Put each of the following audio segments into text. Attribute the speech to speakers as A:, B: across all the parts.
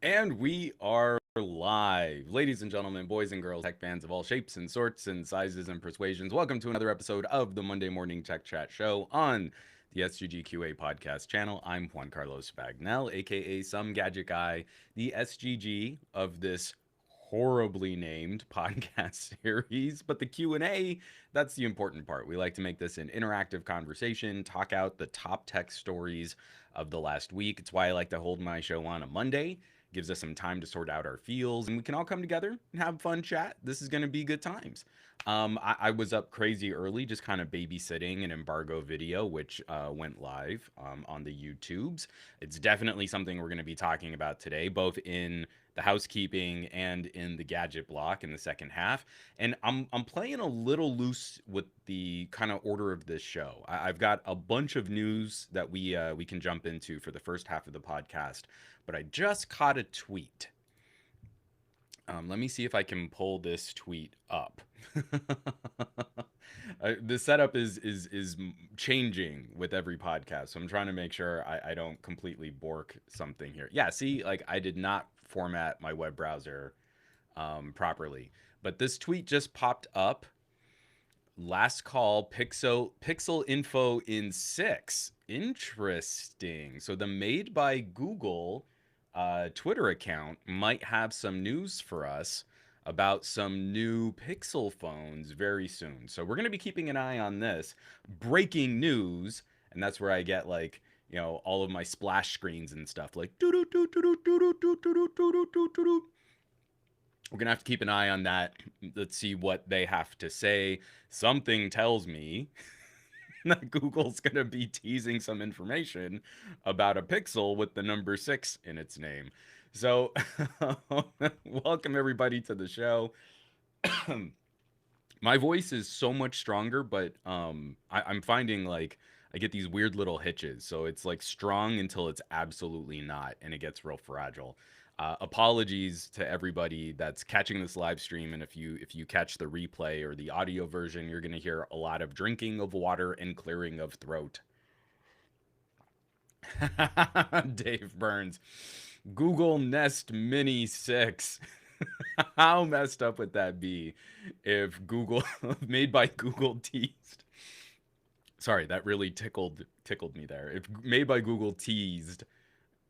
A: And we are live. Ladies and gentlemen, boys and girls, tech fans of all shapes and sorts and sizes and persuasions, welcome to another episode of the Monday Morning Tech Chat Show on the SGGQA podcast channel. I'm Juan Carlos Bagnell, aka Some Gadget Guy, the SGG of this horribly named podcast series. But the Q&A, that's the important part. We like to make this an interactive conversation, talk out the top tech stories of the last week. It's why I like to hold my show on a Monday. Gives us some time to sort out our feels, and we can all come together and have fun chat. This is going to be good times. I was up crazy early, just kind of babysitting an embargo video, which went live on the YouTubes. It's definitely something we're going to be talking about today, both in the housekeeping and in the gadget block in the second half. And I'm playing a little loose with the kind of order of this show. I've got a bunch of news that we can jump into for the first half of the podcast, but I just caught a tweet. Let me see if I can pull this tweet up. The setup is changing with every podcast, so I'm trying to make sure I don't completely bork something here. Yeah, see, like I did not format my web browser properly, but this tweet just popped up. Last call, Pixel info in 6. Interesting. So the Made by Google Twitter account might have some news for us about some new Pixel phones very soon. So we're going to be keeping an eye on this. Breaking news, and that's where I get like, all of my splash screens and stuff like doo doo doo doo doo doo doo doo doo doo doo doo doo. We're going to have to keep an eye on that. Let's see what they have to say. Something tells me that Google's going to be teasing some information about a Pixel with the number 6 in its name. So, welcome everybody to the show. My voice is so much stronger, but I'm finding like I get these weird little hitches. So it's like strong until it's absolutely not, and it gets real fragile. Apologies to everybody that's catching this live stream, and if you catch the replay or the audio version, you're gonna hear a lot of drinking of water and clearing of throat. Dave Burns, Google Nest Mini 6. How messed up would that be if Google made by Google teased? Sorry, that really tickled me there. If made by Google teased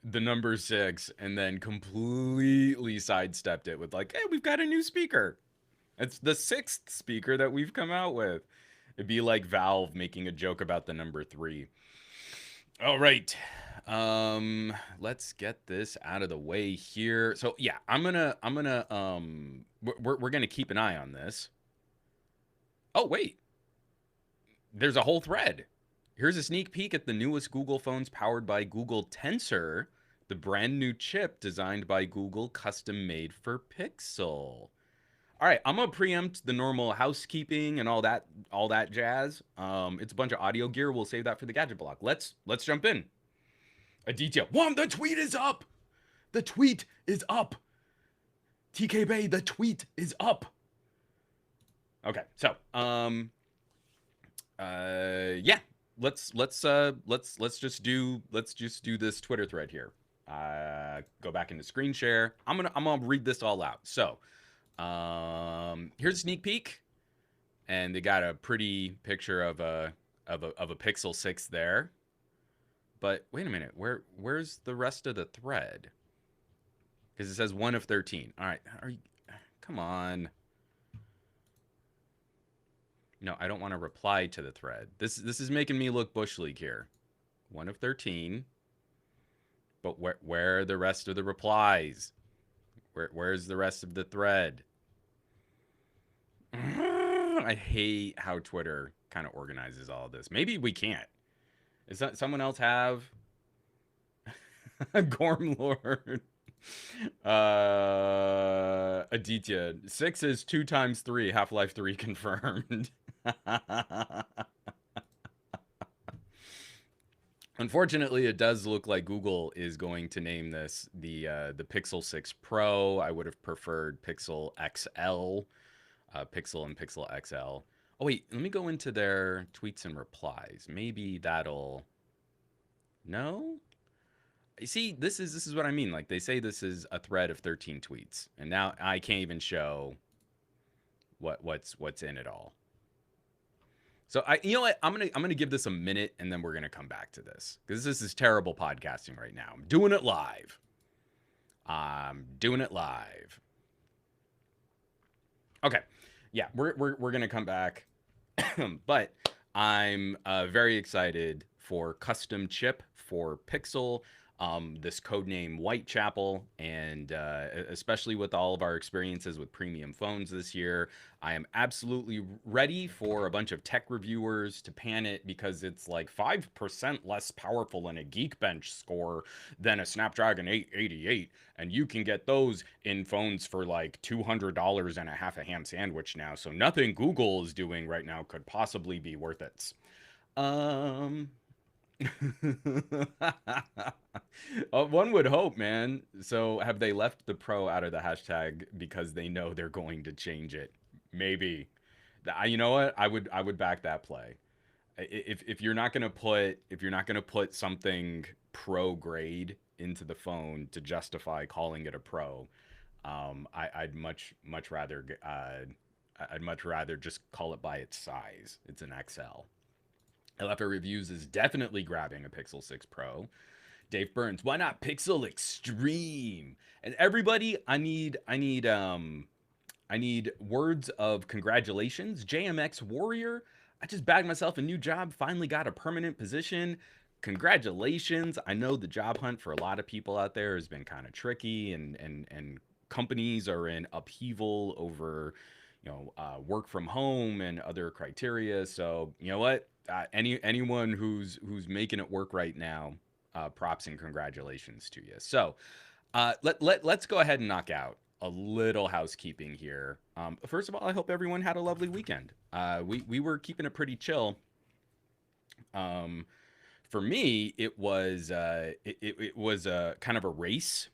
A: the number 6 and then completely sidestepped it with like, hey, we've got a new speaker. It's the 6th speaker that we've come out with. It'd be like Valve making a joke about the number 3. All right. Let's get this out of the way here. So yeah, we're gonna keep an eye on this. Oh wait, there's a whole thread. Here's a sneak peek at the newest Google phones powered by Google Tensor, the brand new chip designed by Google, custom made for Pixel. All right, I'm gonna preempt the normal housekeeping and all that jazz. It's a bunch of audio gear. We'll save that for the gadget block. Let's jump in. Aditya, Juan, the tweet is up. The tweet is up. TK Bay, the tweet is up. Okay, so yeah, let's just do this Twitter thread here. Go back into screen share. I'm gonna read this all out. So, here's a sneak peek, and they got a pretty picture of a Pixel 6 there. But wait a minute, where's the rest of the thread? Because it says 1 of 13. All right, come on. No, I don't want to reply to the thread. This is making me look bush league here. 1 of 13. But where are the rest of the replies? Where's the rest of the thread? I hate how Twitter kind of organizes all of this. Maybe we can't. Is that someone else have Gorm Lord? Aditya, 6 is 2 times 3. Half-Life 3 confirmed. Unfortunately, it does look like Google is going to name this the Pixel 6 Pro. I would have preferred Pixel XL, Pixel and Pixel XL. Oh wait, let me go into their tweets and replies. Maybe that'll. No. See, this is what I mean. Like they say this is a thread of 13 tweets, and now I can't even show what's in it all. So you know what, I'm gonna give this a minute, and then we're gonna come back to this because this is terrible podcasting right now. I'm doing it live. I'm doing it live. Okay, yeah, we're gonna come back, but I'm very excited for custom chip for Pixel. This codename Whitechapel, and especially with all of our experiences with premium phones this year, I am absolutely ready for a bunch of tech reviewers to pan it because it's like 5% less powerful in a Geekbench score than a Snapdragon 888, and you can get those in phones for like $200 and a half a ham sandwich now. So nothing Google is doing right now could possibly be worth it. Um, One would hope, man. So have they left the pro out of the hashtag because they know they're going to change it? Maybe. You know what? I would back that play. If you're not gonna put something pro grade into the phone to justify calling it a pro, I'd much rather I'd much rather just call it by its size. It's an XL. LFA Reviews is definitely grabbing a Pixel 6 Pro. Dave Burns, why not Pixel Extreme? And everybody, I need words of congratulations. JMX Warrior, I just bagged myself a new job, finally got a permanent position. Congratulations. I know the job hunt for a lot of people out there has been kind of tricky, and companies are in upheaval over work from home and other criteria. So you know what, anyone who's making it work right now, props and congratulations to you. So let's go ahead and knock out a little housekeeping here. First of all, I hope everyone had a lovely weekend. We were keeping it pretty chill. Um, for me, it was a kind of a race.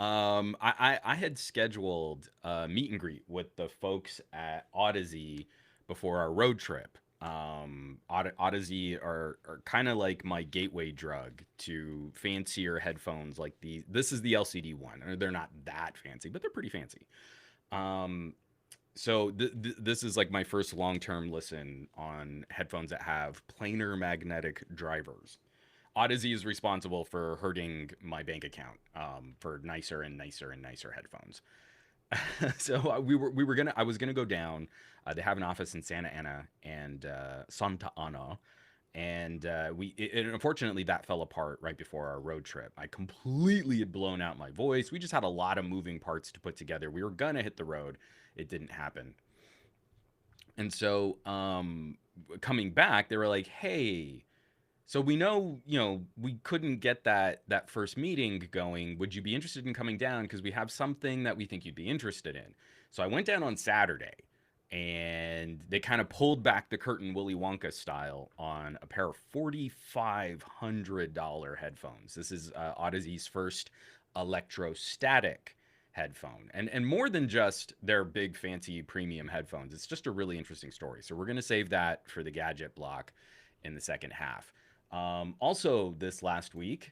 A: I had scheduled a meet and greet with the folks at Odyssey before our road trip. Odyssey are kind of like my gateway drug to fancier headphones. Like this is the LCD one. They're not that fancy, but they're pretty fancy. Um, so this is like my first long-term listen on headphones that have planar magnetic drivers. Odyssey is responsible for hurting my bank account, for nicer and nicer and nicer headphones. So I was gonna go down. They have an office in Santa Ana and Santa Ana, and unfortunately that fell apart right before our road trip. I completely had blown out my voice. We just had a lot of moving parts to put together. We were gonna hit the road. It didn't happen. And so coming back, they were like, "Hey, so we know, we couldn't get that first meeting going. Would you be interested in coming down? Because we have something that we think you'd be interested in." So I went down on Saturday, and they kind of pulled back the curtain Willy Wonka style on a pair of $4,500 headphones. This is Odyssey's first electrostatic headphone, and more than just their big fancy premium headphones. It's just a really interesting story. So we're going to save that for the gadget block in the second half. Also, this last week,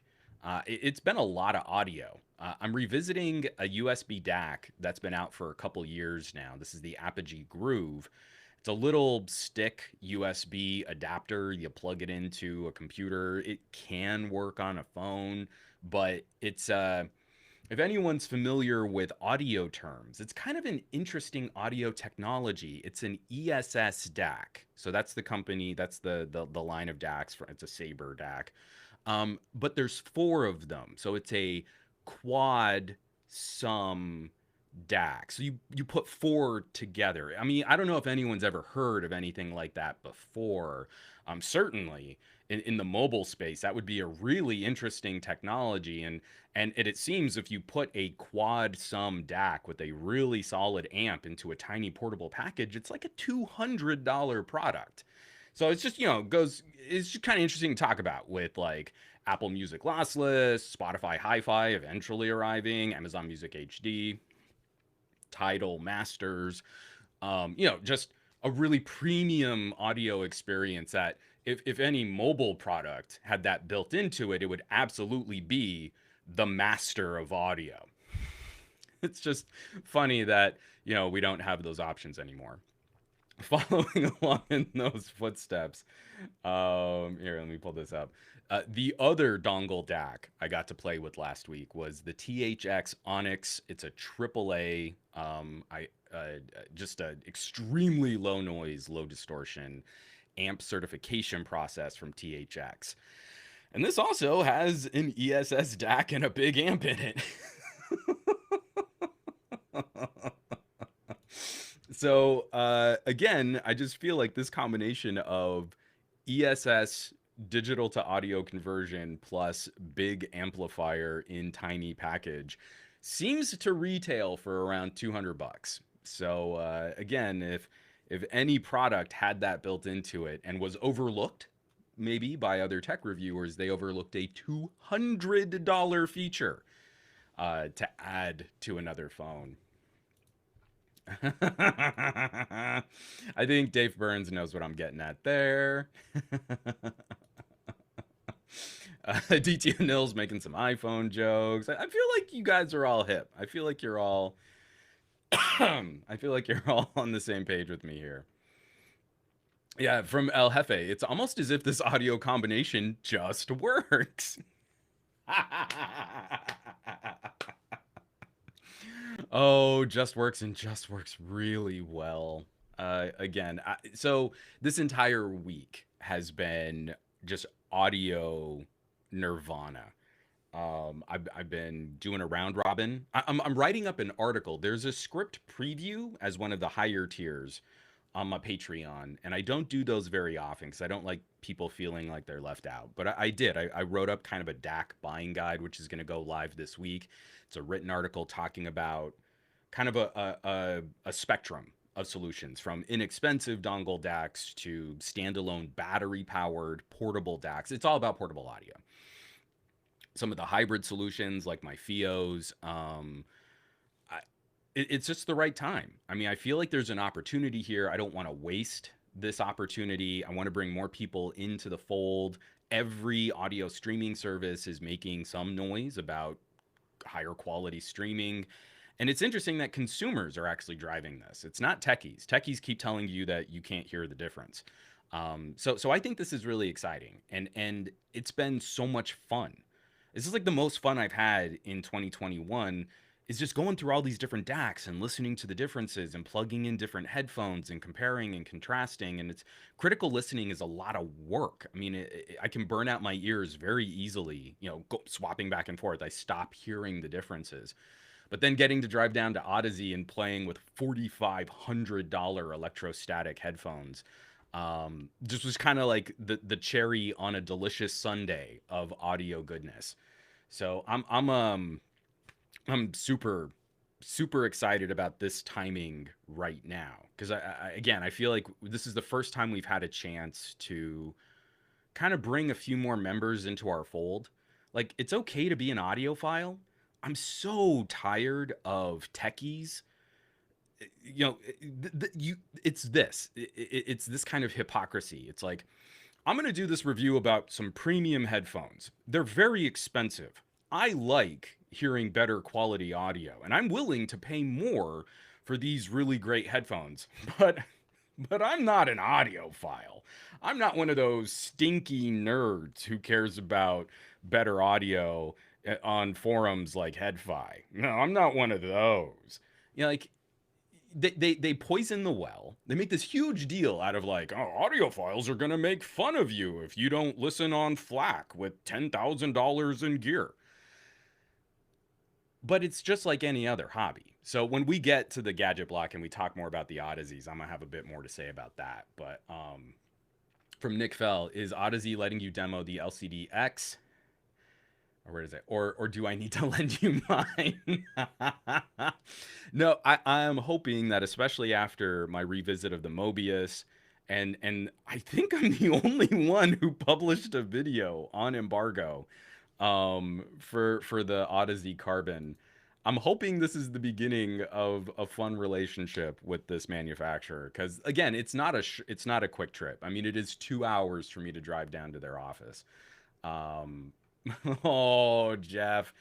A: it's been a lot of audio. I'm revisiting a USB DAC that's been out for a couple years now. This is the Apogee Groove. It's a little stick USB adapter. You plug it into a computer. It can work on a phone, but it's if anyone's familiar with audio terms, it's kind of an interesting audio technology. It's an ESS DAC. So that's the company, that's the line of DACs. It's a Sabre DAC. But there's four of them. So it's a quad sum DAC. So you put four together. I mean, I don't know if anyone's ever heard of anything like that before. Certainly in the mobile space, that would be a really interesting technology. And it seems if you put a quad sum DAC with a really solid amp into a tiny portable package, it's like a $200 product. So it's just, it's just kind of interesting to talk about with like Apple Music lossless, Spotify Hi-Fi eventually arriving, Amazon Music HD, Tidal Masters, just a really premium audio experience that if any mobile product had that built into it, it would absolutely be the master of audio. It's just funny that, we don't have those options anymore. Following along in those footsteps, here, let me pull this up. The other dongle DAC I got to play with last week was the Thx Onyx. It's a AAA, I just a extremely low noise, low distortion amp certification process from THX. And this also has an ESS DAC and a big amp in it. So again, I just feel like this combination of ESS digital to audio conversion plus big amplifier in tiny package seems to retail for around 200 bucks. So again, if any product had that built into it and was overlooked maybe by other tech reviewers, they overlooked a $200 feature to add to another phone. I think Dave Burns knows what I'm getting at there. DT Nils making some iPhone jokes. I feel like you guys are all hip. I feel like you're all I feel like you're all on the same page with me here. Yeah, from El Jefe, it's almost as if this audio combination just works. Oh, just works and just works really well. So this entire week has been just audio nirvana. I've been doing a round robin. I'm writing up an article. There's a script preview as one of the higher tiers on my Patreon, and I don't do those very often because I don't like people feeling like they're left out. But I did. I wrote up kind of a Dac buying guide, which is going to go live this week. It's a written article talking about kind of a spectrum of solutions from inexpensive dongle DACs to standalone battery powered portable DACs. It's all about portable audio. Some of the hybrid solutions like my Fios, it's just the right time. I mean, I feel like there's an opportunity here. I don't want to waste this opportunity. I want to bring more people into the fold. Every audio streaming service is making some noise about higher quality streaming. And it's interesting that consumers are actually driving this. It's not techies. Techies keep telling you that you can't hear the difference. So I think this is really exciting, and it's been so much fun. This is like the most fun I've had in 2021 is just going through all these different DACs and listening to the differences and plugging in different headphones and comparing and contrasting. And it's critical listening is a lot of work. I mean, I can burn out my ears very easily, swapping back and forth. I stop hearing the differences. But then getting to drive down to Odyssey and playing with $4,500 electrostatic headphones just was kind of like the cherry on a delicious sundae of audio goodness. So I'm super excited about this timing right now because I feel like this is the first time we've had a chance to kind of bring a few more members into our fold. Like, it's okay to be an audiophile. I'm so tired of techies. It's this kind of hypocrisy. It's like, I'm going to do this review about some premium headphones. They're very expensive. I like hearing better quality audio, and I'm willing to pay more for these really great headphones. But I'm not an audiophile. I'm not one of those stinky nerds who cares about better audio on forums like HeadFi. No, I'm not one of those. Like, they poison the well. They make this huge deal out of like, oh, audiophiles are gonna make fun of you if you don't listen on FLAC with $10,000 in gear. But it's just like any other hobby. So when we get to the gadget block and we talk more about the Odysseys, I'm gonna have a bit more to say about that. But from Nick Fell, is Odyssey letting you demo the LCD X? Or where is it? Or do I need to lend you mine? No, I am hoping that, especially after my revisit of the Mobius, and I think I'm the only one who published a video on embargo for the Odyssey Carbon. I'm hoping this is the beginning of a fun relationship with this manufacturer because again, it's not a quick trip. I mean, it is 2 hours for me to drive down to their office. Um, oh, Jeff,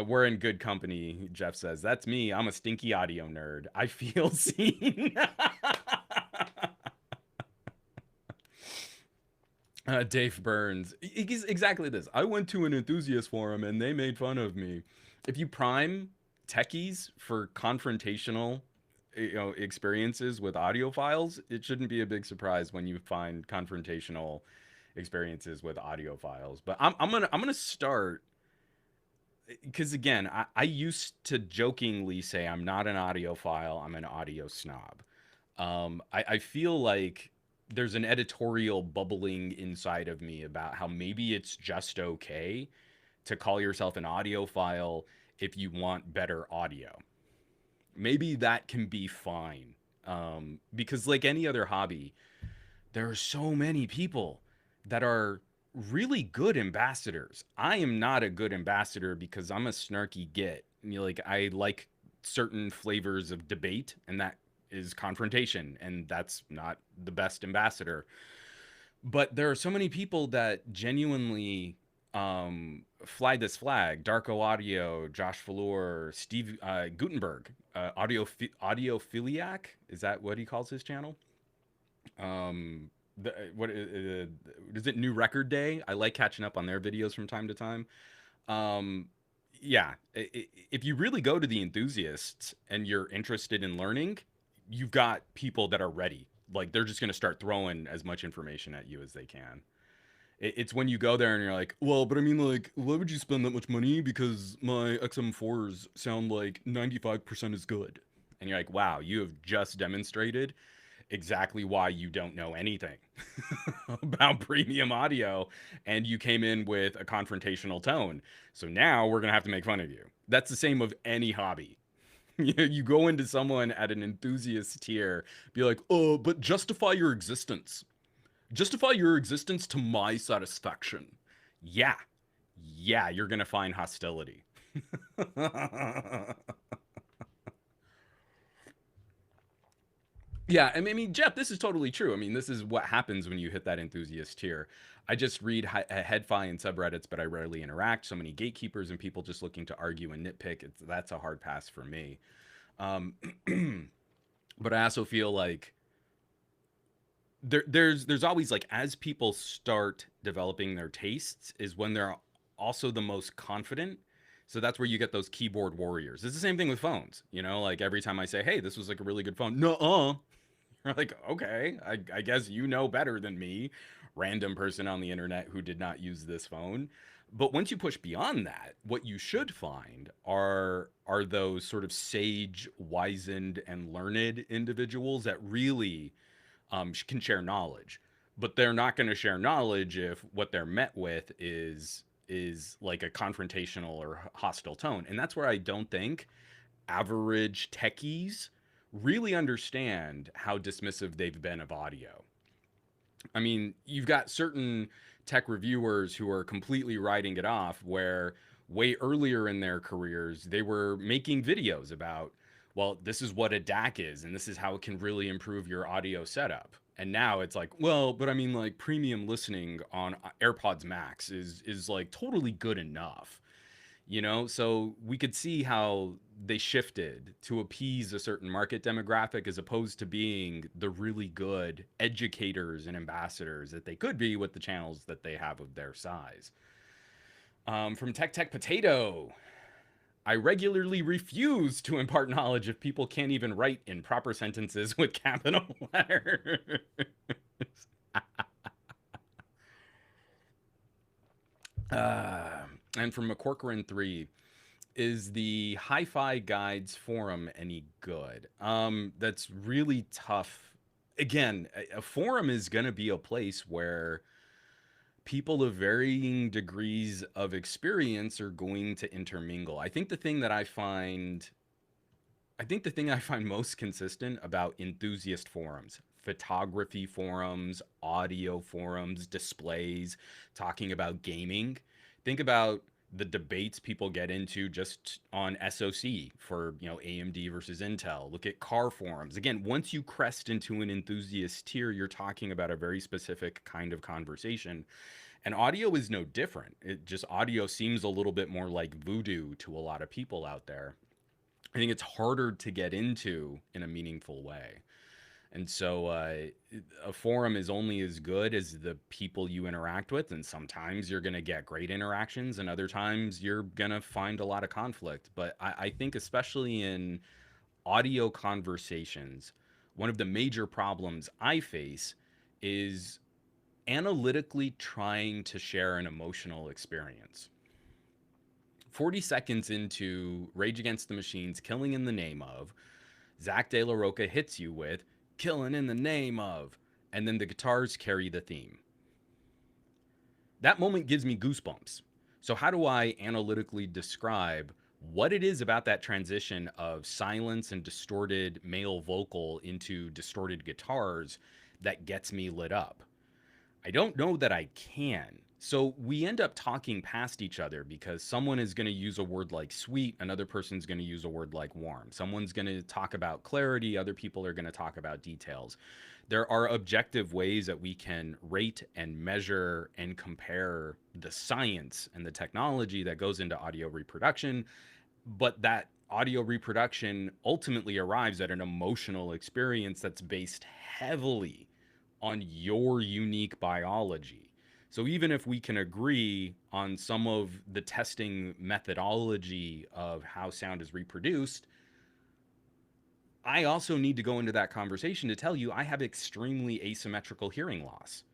A: we're in good company. Jeff says that's me. I'm a stinky audio nerd. I feel seen. Dave Burns. He's exactly this. I went to an enthusiast forum and they made fun of me. If you prime techies for confrontational, experiences with audiophiles, it shouldn't be a big surprise when you find confrontational experiences with audiophiles. But I'm gonna start because again, I used to jokingly say I'm not an audiophile. I'm an audio snob. I feel like there's an editorial bubbling inside of me about how maybe it's just okay to call yourself an audiophile if you want better audio. Maybe that can be fine. Because, like any other hobby, there are so many people that are really good ambassadors. I am not a good ambassador because I'm a snarky git. Like I like certain flavors of debate, and that is confrontation, and that's not the best ambassador. But there are so many people that genuinely fly this flag. Darko Audio, Josh Fallour, Steve Gutenberg, Audiophiliac. Is that what he calls his channel? What is it? New Record Day. I like catching up on their videos from time to time. Um, yeah, if you really go to the enthusiasts and you're interested in learning, you've got people that are ready. Like they're just going to start throwing as much information at you as they can. It's when you go there and you're like, well, but I mean, like, why would you spend that much money? Because my XM4s sound like 95% as good. And you're like, wow, you have just demonstrated exactly why you don't know anything about premium audio and you came in with a confrontational tone. So now we're going to have to make fun of you. That's the same of any hobby. You go into someone at an enthusiast tier, be like, oh, but justify your existence. Justify your existence to my satisfaction. Yeah. Yeah, you're going to find hostility. Yeah, I mean, Jeff, this is totally true. I mean, this is what happens when you hit that enthusiast tier. I just read headfi and subreddits, but I rarely interact. So many gatekeepers and people just looking to argue and nitpick. That's a hard pass for me. Um, but I also feel like there's always like as people start developing their tastes is when they're also the most confident. So that's where you get those keyboard warriors. It's the same thing with phones. Like every time I say, "Hey, this was like a really good phone," no, you're like, okay, I guess you know better than me, random person on the internet who did not use this phone. But once you push beyond that, what you should find are those sort of sage, wizened, and learned individuals that really can share knowledge. But they're not going to share knowledge if what they're met with is like a confrontational or hostile tone. And that's where I don't think average techies really understand how dismissive they've been of audio. I mean, you've got certain tech reviewers who are completely writing it off, where way earlier in their careers, they were making videos about, well, this is what a DAC is, and this is how it can really improve your audio setup. And now it's like, well, but I mean, like premium listening on AirPods Max is like totally good enough. So we could see how they shifted to appease a certain market demographic as opposed to being the really good educators and ambassadors that they could be with the channels that they have of their size. From Tech Potato, I regularly refuse to impart knowledge if people can't even write in proper sentences with capital letters. uh, and from McCorcoran3, is the Hi-Fi Guides forum any good? That's really tough. Again, a forum is going to be a place where people of varying degrees of experience are going to intermingle. I think the thing I find most consistent about enthusiast forums, photography forums, audio forums, displays, talking about gaming, think about the debates people get into just on SoC for, AMD versus Intel. Look at car forums. Again, once you crest into an enthusiast tier, you're talking about a very specific kind of conversation. And audio is no different. It just audio seems a little bit more like voodoo to a lot of people out there. I think it's harder to get into in a meaningful way. And so a forum is only as good as the people you interact with. And sometimes you're going to get great interactions, and other times you're going to find a lot of conflict. But I think, especially in audio conversations, one of the major problems I face is analytically trying to share an emotional experience. 40 seconds into Rage Against the Machine's Killing in the Name of, Zach De La Rocha hits you with Killing in the Name of, and then the guitars carry the theme. That moment gives me goosebumps. So how do I analytically describe what it is about that transition of silence and distorted male vocal into distorted guitars that gets me lit up? I don't know that I can. So we end up talking past each other because someone is going to use a word like sweet, another person's going to use a word like warm. Someone's going to talk about clarity, other people are going to talk about details. There are objective ways that we can rate and measure and compare the science and the technology that goes into audio reproduction, but that audio reproduction ultimately arrives at an emotional experience that's based heavily on your unique biology. So even if we can agree on some of the testing methodology of how sound is reproduced, I also need to go into that conversation to tell you I have extremely asymmetrical hearing loss.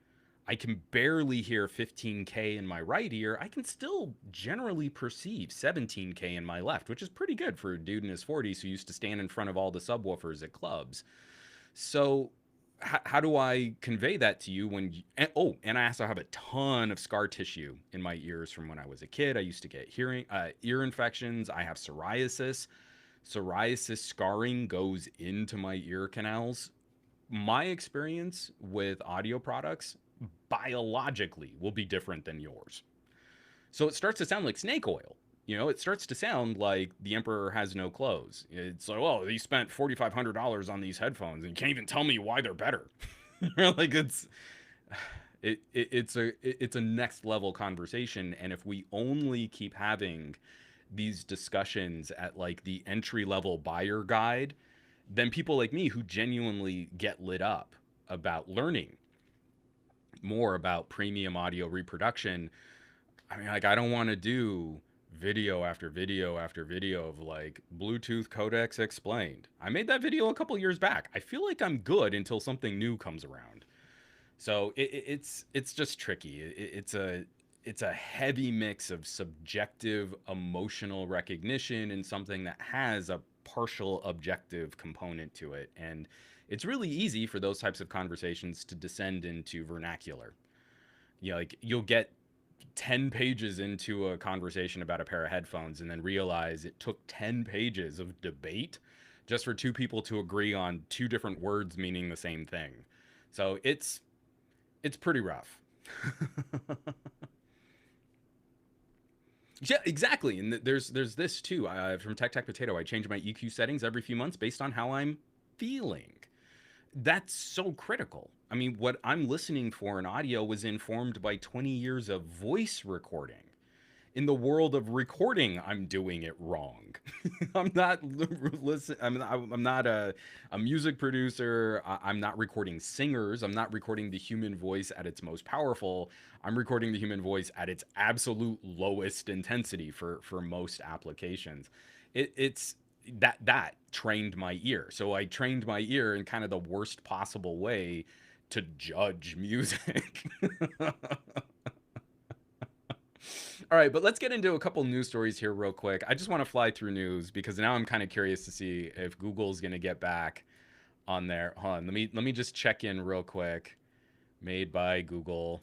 A: I can barely hear 15K in my right ear. I can still generally perceive 17K in my left, which is pretty good for a dude in his 40s who used to stand in front of all the subwoofers at clubs. So how do I convey that to you when and I also have a ton of scar tissue in my ears from when I was a kid. I used to get ear infections. I have psoriasis. Psoriasis scarring goes into my ear canals. My experience with audio products biologically will be different than yours. So it starts to sound like snake oil. It starts to sound like the emperor has no clothes. It's like, well, he spent $4,500 on these headphones, and you can't even tell me why they're better. Like it's a next level conversation, and if we only keep having these discussions at like the entry level buyer guide, then people like me who genuinely get lit up about learning more about premium audio reproduction, I mean, like, I don't want to do video after video after video of like Bluetooth codecs explained. I made that video a couple years back. I feel like I'm good until something new comes around. So it's just tricky. It's a heavy mix of subjective emotional recognition and something that has a partial objective component to it. And it's really easy for those types of conversations to descend into vernacular. Like you'll get 10 pages into a conversation about a pair of headphones and then realize it took 10 pages of debate just for two people to agree on two different words meaning the same thing. So it's pretty rough. Yeah, exactly. And there's this too. From Tech Potato, I change my EQ settings every few months based on how I'm feeling. That's so critical. I mean, what I'm listening for in audio was informed by 20 years of voice recording. In the world of recording, I'm doing it wrong. I'm not listen. I'm not a music producer. I'm not recording singers. I'm not recording the human voice at its most powerful. I'm recording the human voice at its absolute lowest intensity for most applications. It's that trained my ear. So I trained my ear in kind of the worst possible way to judge music. All right, but let's get into a couple news stories here real quick. I just want to fly through news because now I'm kind of curious to see if Google's going to get back on there. Hold on, let me just check in real quick. Made by Google.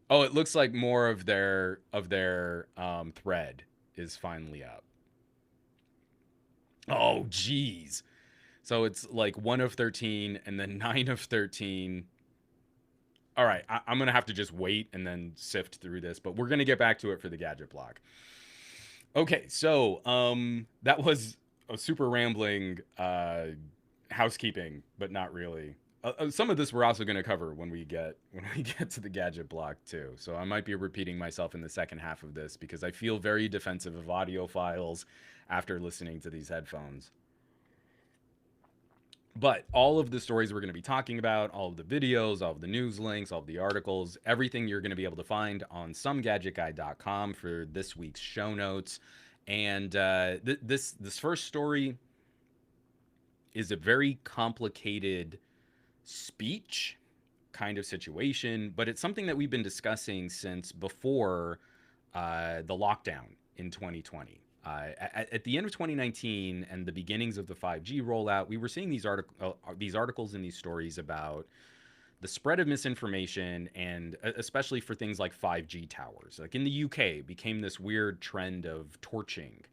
A: Oh, it looks like more of their thread is finally up. Oh, geez. So it's like 1 of 13 and then 9 of 13. All right, I'm gonna have to just wait and then sift through this, but we're gonna get back to it for the gadget block. Okay, so that was a super rambling housekeeping, but not really. Some of this we're also going to cover when we get to the gadget block too. So I might be repeating myself in the second half of this because I feel very defensive of audio files after listening to these headphones. But all of the stories we're going to be talking about, all of the videos, all of the news links, all of the articles, everything you're going to be able to find on SomeGadgetGuy.com for this week's show notes. And this first story is a very complicated speech kind of situation, but it's something that we've been discussing since before the lockdown in 2020. At the end of 2019 and the beginnings of the 5G rollout, we were seeing these articles and these stories about the spread of misinformation, and especially for things like 5G towers. Like in the UK, became this weird trend of torching,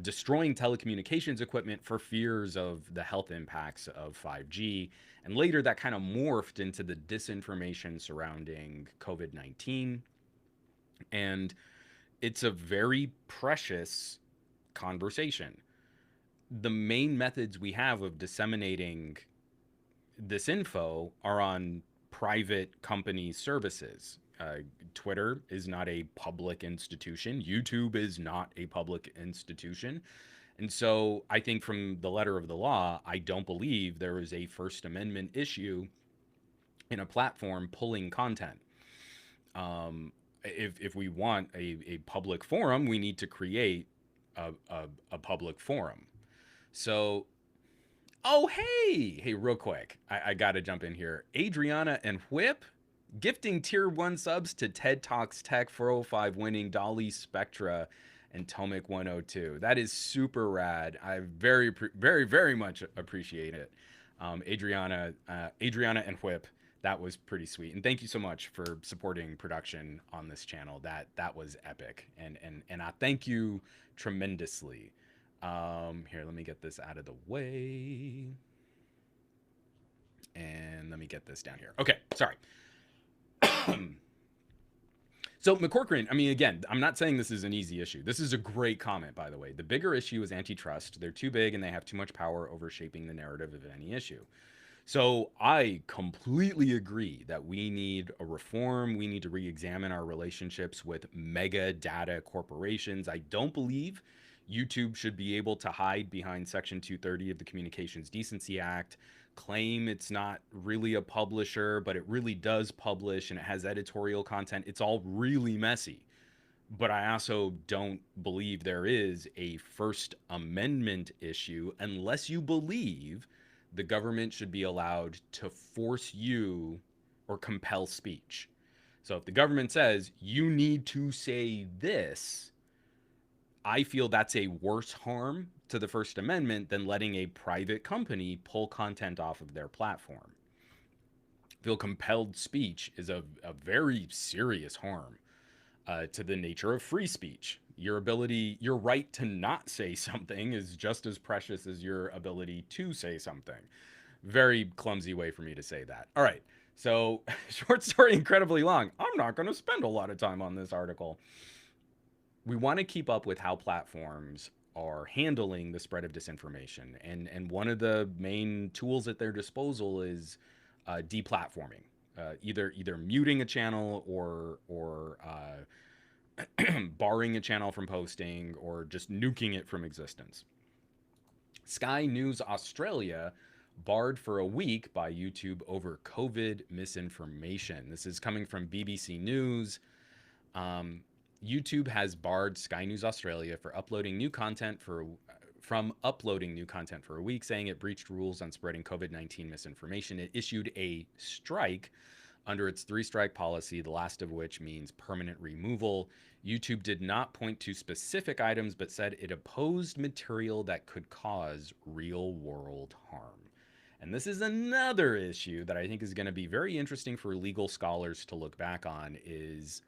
A: destroying telecommunications equipment for fears of the health impacts of 5G. And later, that kind of morphed into the disinformation surrounding COVID-19. And it's a very precious conversation. The main methods we have of disseminating this info are on private company services. Twitter is not a public institution. YouTube is not a public institution. And so I think from the letter of the law, I don't believe there is a First Amendment issue in a platform pulling content. If we want a public forum, we need to create a public forum. So, oh, hey, real quick. I got to jump in here. Adriana and Whip gifting tier 1 subs to TED Talks Tech 405 winning Dolly Spectra and Tomic 102. That is super rad. I very much appreciate it. Adriana and Whip, that was pretty sweet. And thank you so much for supporting production on this channel. That was epic. And I thank you tremendously. Here, let me get this out of the way. And let me get this down here. Okay, sorry. So McCorcoran, I mean, again, I'm not saying this is an easy issue. This is a great comment, by the way. The bigger issue is antitrust. They're too big and they have too much power over shaping the narrative of any issue. So I completely agree that we need a reform. We need to re-examine our relationships with mega data corporations. I don't believe YouTube should be able to hide behind Section 230 of the Communications Decency Act, claim it's not really a publisher, but it really does publish and it has editorial content. It's all really messy. But I also don't believe there is a First Amendment issue unless you believe the government should be allowed to force you or compel speech. So if the government says you need to say this, I feel that's a worse harm to the First Amendment than letting a private company pull content off of their platform. I feel compelled speech is a very serious harm to the nature of free speech. Your right to not say something is just as precious as your ability to say something. Very clumsy way for me to say that. All right, so short story, incredibly long. I'm not going to spend a lot of time on this article. We want to keep up with how platforms are handling the spread of disinformation, and one of the main tools at their disposal is deplatforming, either muting a channel or barring a channel from posting or just nuking it from existence. Sky News Australia barred for a week by YouTube over COVID misinformation. This is coming from BBC News. YouTube has barred Sky News Australia for uploading new content from uploading new content for a week, saying it breached rules on spreading COVID-19 misinformation. It issued a strike under its 3-strike policy, the last of which means permanent removal. YouTube did not point to specific items, but said it opposed material that could cause real-world harm. And this is another issue that I think is going to be very interesting for legal scholars to look back on is,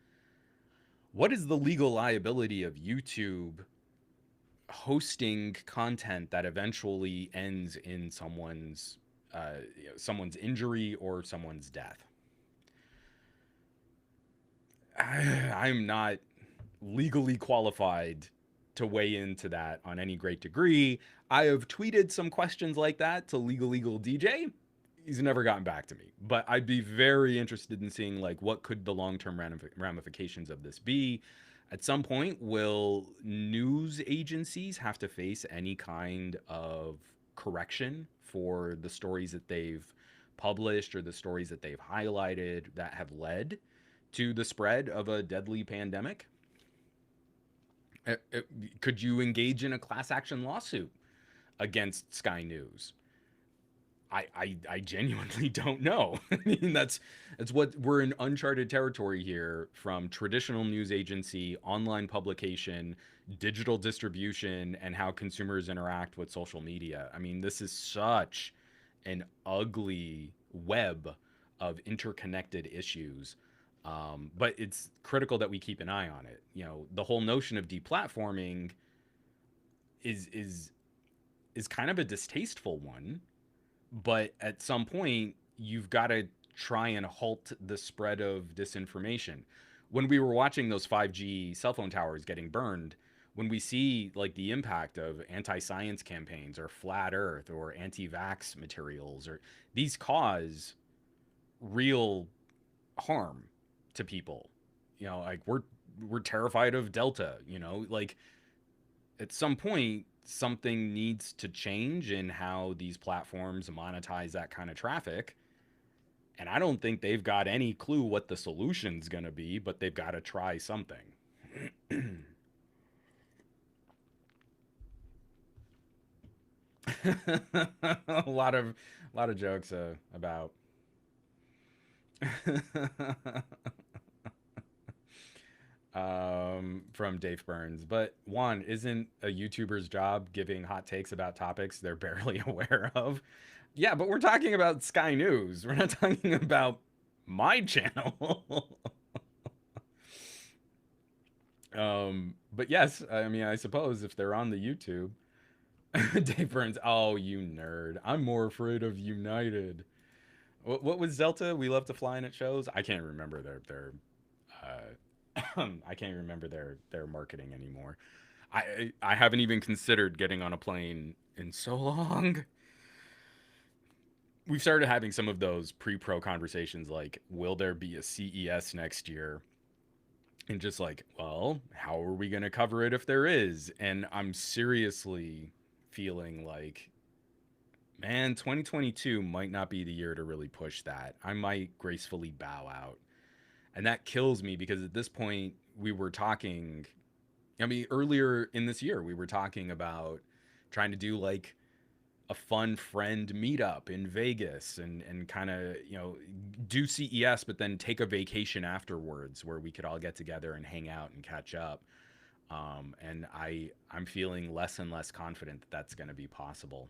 A: what is the legal liability of YouTube hosting content that eventually ends in someone's injury or someone's death? I'm not legally qualified to weigh into that on any great degree. I have tweeted some questions like that to Legal DJ. He's never gotten back to me, but I'd be very interested in seeing like what could the long-term ramifications of this be. At some point, will news agencies have to face any kind of correction for the stories that they've published or the stories that they've highlighted that have led to the spread of a deadly pandemic? Could you engage in a class action lawsuit against Sky News? I genuinely don't know. I mean, that's what we're in uncharted territory here from traditional news agency, online publication, digital distribution, and how consumers interact with social media. I mean, this is such an ugly web of interconnected issues. But it's critical that we keep an eye on it. You know, the whole notion of deplatforming is is is kind of a distasteful one, but at some point you've got to try and halt the spread of disinformation. When we were watching those 5G cell phone towers getting burned, when we see like the impact of anti-science campaigns or flat earth or anti-vax materials, or these cause real harm to people. You know, like we're terrified of Delta, you know, like at some point something needs to change in how these platforms monetize that kind of traffic. And I don't think they've got any clue what the solution's going to be, but they've got to try something. A lot of jokes about from Dave Burns. But Juan, isn't a YouTuber's job giving hot takes about topics they're barely aware of? Yeah, but we're talking about Sky News. We're not talking about my channel. But yes, I mean, I suppose if they're on the YouTube, Dave Burns. Oh, you nerd! I'm more afraid of United. What was Delta? We love to fly in at shows. I can't remember their I can't remember their marketing anymore. I haven't even considered getting on a plane in so long. We've started having some of those pre-pro conversations like, will there be a CES next year? And just like, well, how are we going to cover it if there is? And I'm seriously feeling like, man, 2022 might not be the year to really push that. I might gracefully bow out. And that kills me because at this point, we were talking, I mean, earlier in this year, we were talking about trying to do like a fun friend meetup in Vegas and kind of, you know, do CES, but then take a vacation afterwards where we could all get together and hang out and catch up. And I'm feeling less and less confident that that's going to be possible.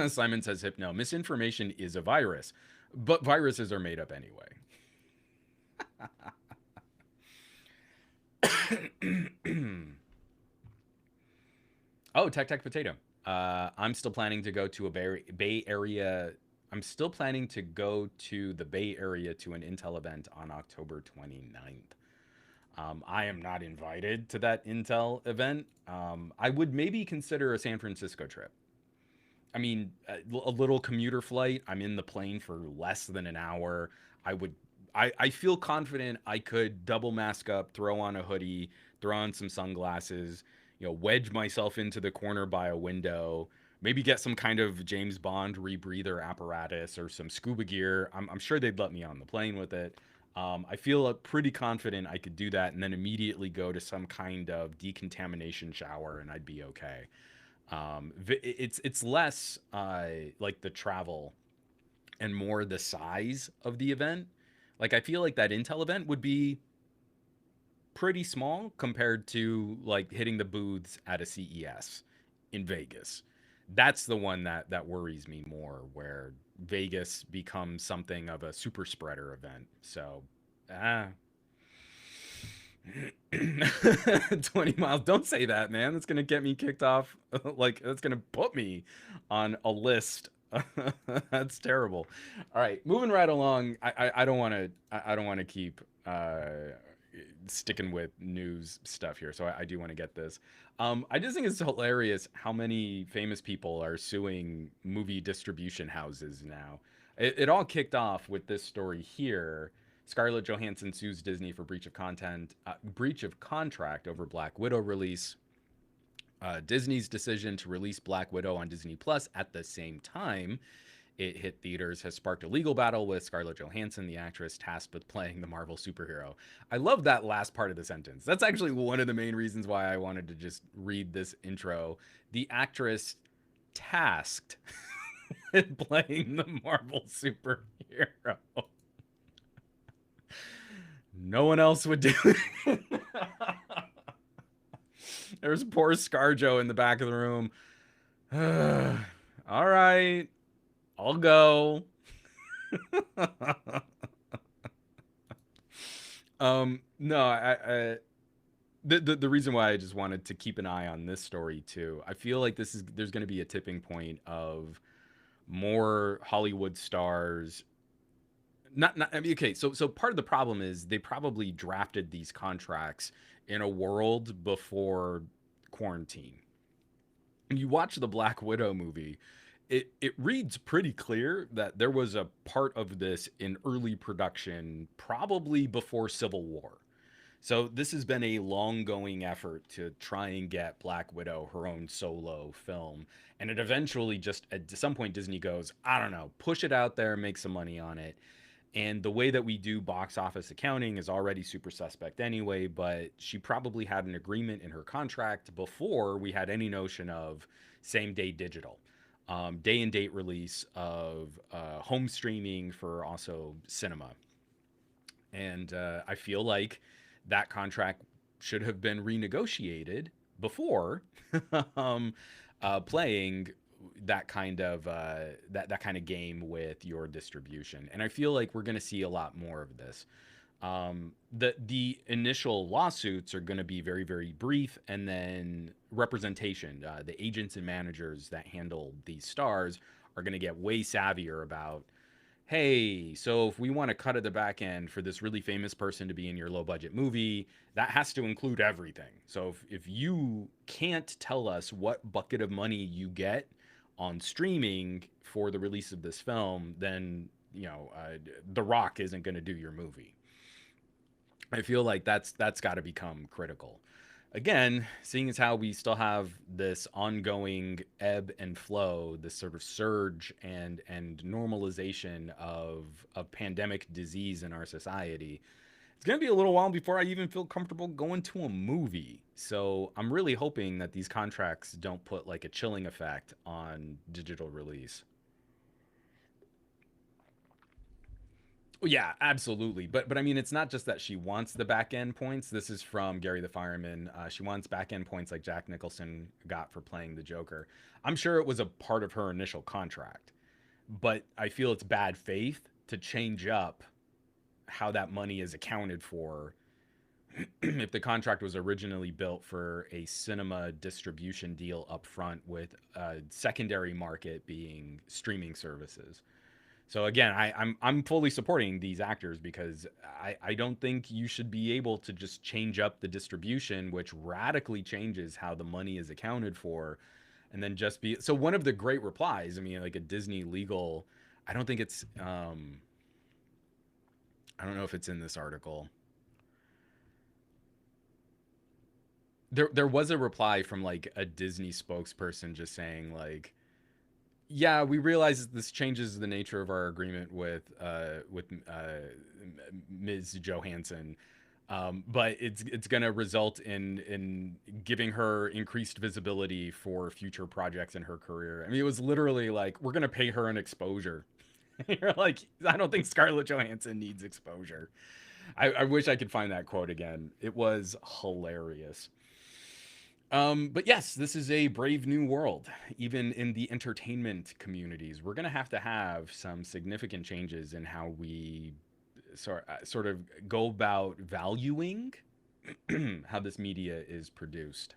A: Simon says, Hypno, misinformation is a virus, but viruses are made up anyway. Oh, Tech Potato. I'm still planning to go to a Bay Area. I'm still planning to go to the Bay Area to an Intel event on October 29th. I am not invited to that Intel event. I would maybe consider a San Francisco trip. I mean, a little commuter flight. I'm in the plane for less than an hour. I would. I feel confident I could double mask up, throw on a hoodie, throw on some sunglasses, you know, wedge myself into the corner by a window, maybe get some kind of James Bond rebreather apparatus or some scuba gear. I'm sure they'd let me on the plane with it. I feel pretty confident I could do that and then immediately go to some kind of decontamination shower and I'd be okay. It's less like the travel and more the size of the event. Like I feel like that Intel event would be pretty small compared to like hitting the booths at a CES in Vegas. That's the one that worries me more, where Vegas becomes something of a super spreader event. So, ah, 20 miles. Don't say that, man. That's going to get me kicked off. Like, that's going to put me on a list That's terrible. All right, moving right along. I don't want to I don't want to keep sticking with news stuff here, so I do want to get this. I just think it's hilarious how many famous people are suing movie distribution houses now. It all kicked off with this story here. Scarlett Johansson sues Disney for breach of contract over Black Widow release. Disney's decision to release Black Widow on Disney Plus at the same time it hit theaters has sparked a legal battle with Scarlett Johansson, the actress tasked with playing the Marvel superhero. I love that last part of the sentence. That's actually one of the main reasons why I wanted to just read this intro. The actress tasked with playing the Marvel superhero. No one else would do it. There's poor Scarjo in the back of the room. All right, I'll go. No, the reason why I just wanted to keep an eye on this story too. I feel like there's going to be a tipping point of more Hollywood stars. Not I mean, okay. So part of the problem is they probably drafted these contracts in a world before quarantine. When you watch the Black Widow movie, it reads pretty clear that there was a part of this in early production, probably before Civil War. So this has been a long going effort to try and get Black Widow her own solo film. And it eventually just at some point Disney goes, I don't know, push it out there, make some money on it. And the way that we do box office accounting is already super suspect anyway, but she probably had an agreement in her contract before we had any notion of same day digital. Day and date release of home streaming for also cinema. And I feel like that contract should have been renegotiated before um, playing that kind of that kind of game with your distribution. And I feel like we're going to see a lot more of this. The initial lawsuits are going to be very very brief, and then representation. The agents and managers that handle these stars are going to get way savvier about hey, so if we want to cut at the back end for this really famous person to be in your low budget movie, that has to include everything. So if you can't tell us what bucket of money you get on streaming for the release of this film, then, The Rock isn't going to do your movie. I feel like that's got to become critical. Again, seeing as how we still have this ongoing ebb and flow, this sort of surge and normalization of pandemic disease in our society, it's going to be a little while before I even feel comfortable going to a movie. So I'm really hoping that these contracts don't put like a chilling effect on digital release. Well, yeah, absolutely. But I mean, it's not just that she wants the back end points. This is from Gary the Fireman. She wants back end points like Jack Nicholson got for playing the Joker. I'm sure it was a part of her initial contract, but I feel it's bad faith to change up how that money is accounted for if the contract was originally built for a cinema distribution deal up front with a secondary market being streaming services. So again, I'm fully supporting these actors because I don't think you should be able to just change up the distribution, which radically changes how the money is accounted for, and then just be so. One of the great replies, I mean, like a Disney legal, I don't think it's I don't know if it's in this article. There was a reply from like a Disney spokesperson just saying like yeah, we realize this changes the nature of our agreement with Ms. Johansson, but it's going to result in giving her increased visibility for future projects in her career. I mean, it was literally like we're going to pay her an exposure. You're like, I don't think Scarlett Johansson needs exposure. I wish I could find that quote again. It was hilarious. But yes, this is a brave new world. Even in the entertainment communities, we're going to have some significant changes in how we sort of go about valuing how this media is produced.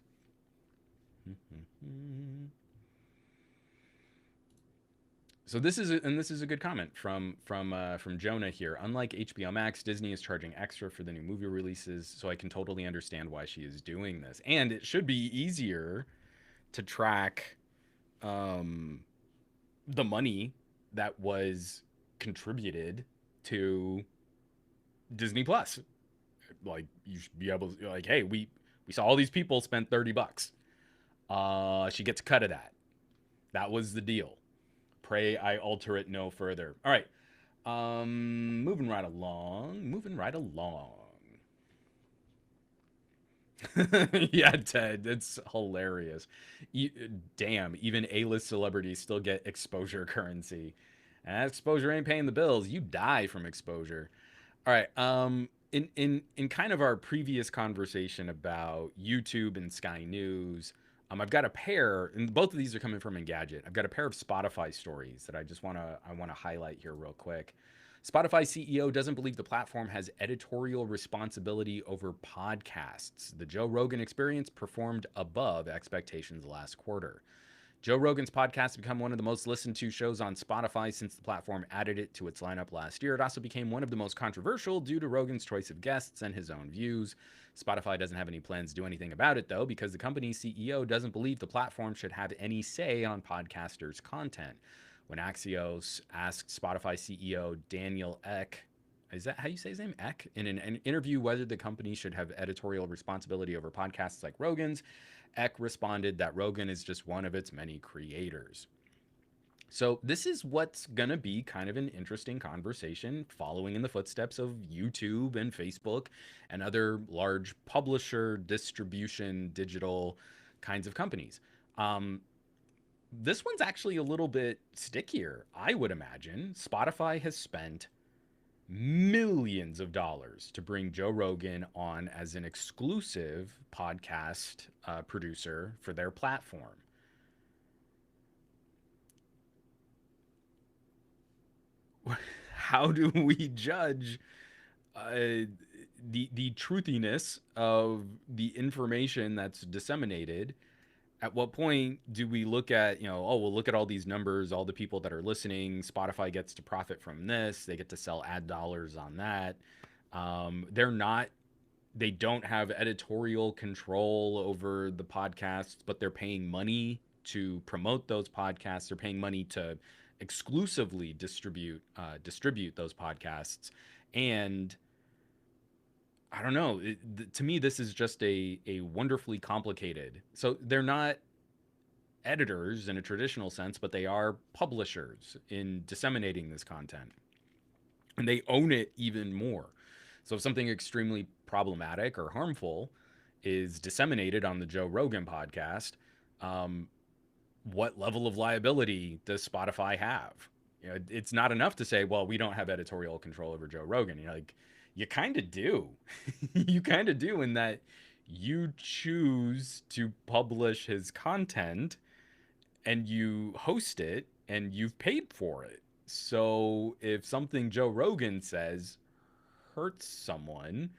A: So this is a good comment from Jonah here. Unlike HBO Max, Disney is charging extra for the new movie releases, so I can totally understand why she is doing this. And it should be easier to track um, the money that was contributed to Disney Plus. Like you should be able to like, hey, we saw all these people spend $30. She gets a cut of that. That was the deal. Pray I alter it no further. All right. Moving right along. Moving right along. Yeah, Ted, it's hilarious. Damn, even A-list celebrities still get exposure currency. And that exposure ain't paying the bills. You die from exposure. All right. In kind of our previous conversation about YouTube and Sky News, I've got a pair, and both of these are coming from Engadget. I've got a pair of Spotify stories that I wanna highlight here real quick. Spotify CEO doesn't believe the platform has editorial responsibility over podcasts. The Joe Rogan Experience performed above expectations last quarter. Joe Rogan's podcast has become one of the most listened to shows on Spotify since the platform added it to its lineup last year. It also became one of the most controversial due to Rogan's choice of guests and his own views. Spotify doesn't have any plans to do anything about it, though, because the company's CEO doesn't believe the platform should have any say on podcasters' content. When Axios asked Spotify CEO Daniel Ek, is that how you say his name? Ek? In an interview whether the company should have editorial responsibility over podcasts like Rogan's, Eck responded that Rogan is just one of its many creators. So this is what's going to be kind of an interesting conversation following in the footsteps of YouTube and Facebook and other large publisher, distribution, digital kinds of companies. This one's actually a little bit stickier, I would imagine. Spotify has spent millions of dollars to bring Joe Rogan on as an exclusive podcast producer for their platform. How do we judge the truthiness of the information that's disseminated? At what point do we look at, oh, well, look at all these numbers, all the people that are listening. Spotify gets to profit from this. They get to sell ad dollars on that. They don't have editorial control over the podcasts, but they're paying money to promote those podcasts. They're paying money to exclusively distribute those podcasts. And I don't know. To me, this is just a wonderfully complicated. So they're not editors in a traditional sense, but they are publishers in disseminating this content. And they own it even more. So if something extremely problematic or harmful is disseminated on the Joe Rogan podcast, what level of liability does Spotify have? It's not enough to say, well, we don't have editorial control over Joe Rogan. You kind of do. You kind of do in that you choose to publish his content and you host it and you've paid for it. So if something Joe Rogan says hurts someone,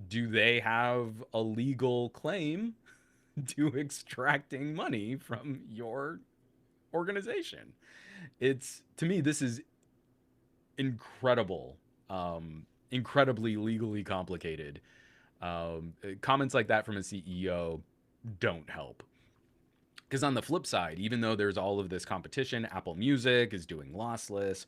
A: do they have a legal claim to extracting money from your organization? It's, to me, this is incredible. Incredibly legally complicated. Comments like that from a CEO don't help. Because on the flip side, even though there's all of this competition, Apple Music is doing lossless.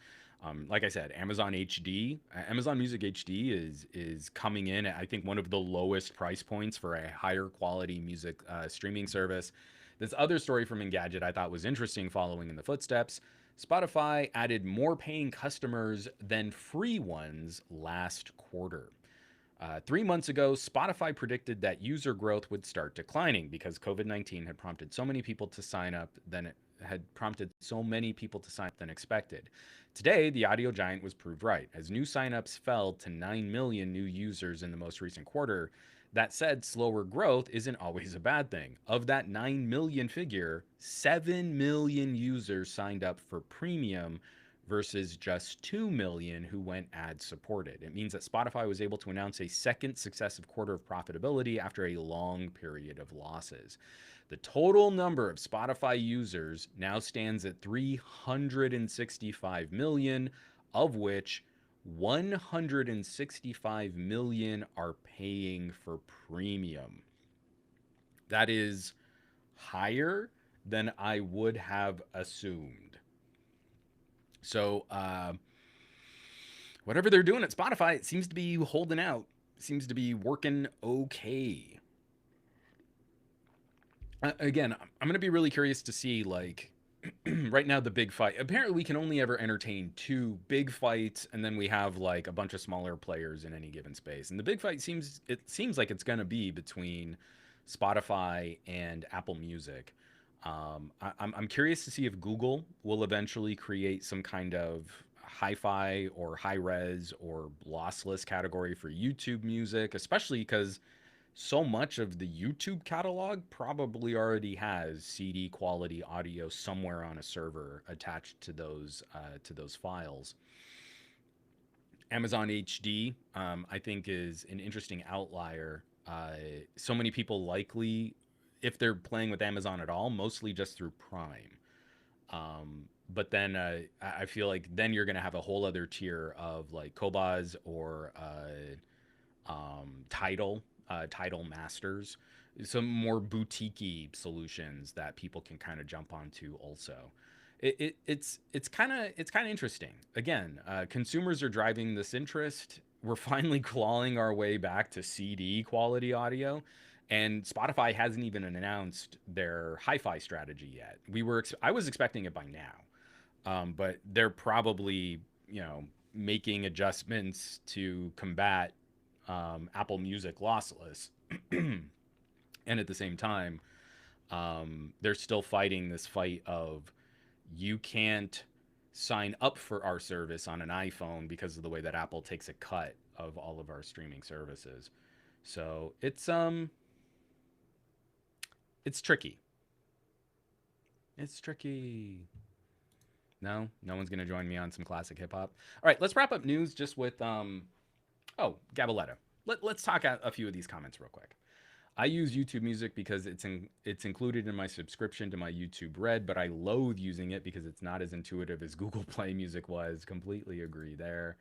A: Like I said, Amazon Music HD is coming in at, I think, one of the lowest price points for a higher quality music streaming service. This other story from Engadget I thought was interesting following in the footsteps. Spotify added more paying customers than free ones last quarter. 3 months ago, Spotify predicted that user growth would start declining because COVID-19 had prompted so many people to sign up than expected. Today, the audio giant was proved right, as new signups fell to 9 million new users in the most recent quarter. That said, slower growth isn't always a bad thing. Of that 9 million figure, 7 million users signed up for premium versus just 2 million who went ad supported. It means that Spotify was able to announce a second successive quarter of profitability after a long period of losses. The total number of Spotify users now stands at 365 million, of which 165 million are paying for premium. That is higher than I would have assumed. So, whatever they're doing at Spotify, it seems to be holding out. It seems to be working okay. Again, I'm going to be really curious to see, like, right now the big fight. Apparently, we can only ever entertain two big fights, and then we have like a bunch of smaller players in any given space. And the big fight seems like it's going to be between Spotify and Apple Music. I'm curious to see if Google will eventually create some kind of hi-fi or high-res or lossless category for YouTube music, especially because so much of the YouTube catalog probably already has CD quality audio somewhere on a server attached to those files. Amazon HD, I think, is an interesting outlier. So many people likely, if they're playing with Amazon at all, mostly just through Prime. But then I feel like then you're going to have a whole other tier of like Kobaz or Tidal Masters, some more boutique-y solutions that people can kind of jump onto also. It's kind of interesting. Again, consumers are driving this interest. We're finally clawing our way back to CD quality audio, and Spotify hasn't even announced their hi-fi strategy yet. I was expecting it by now, but they're probably making adjustments to combat Apple Music lossless, and at the same time, they're still fighting this fight of you can't sign up for our service on an iPhone because of the way that Apple takes a cut of all of our streaming services. So it's tricky. It's tricky. No one's gonna join me on some classic hip hop. All right, let's wrap up news just with Gabaletta. Let's talk a few of these comments real quick. I use YouTube Music because it's included in my subscription to my YouTube Red, but I loathe using it because it's not as intuitive as Google Play Music was. Completely agree there.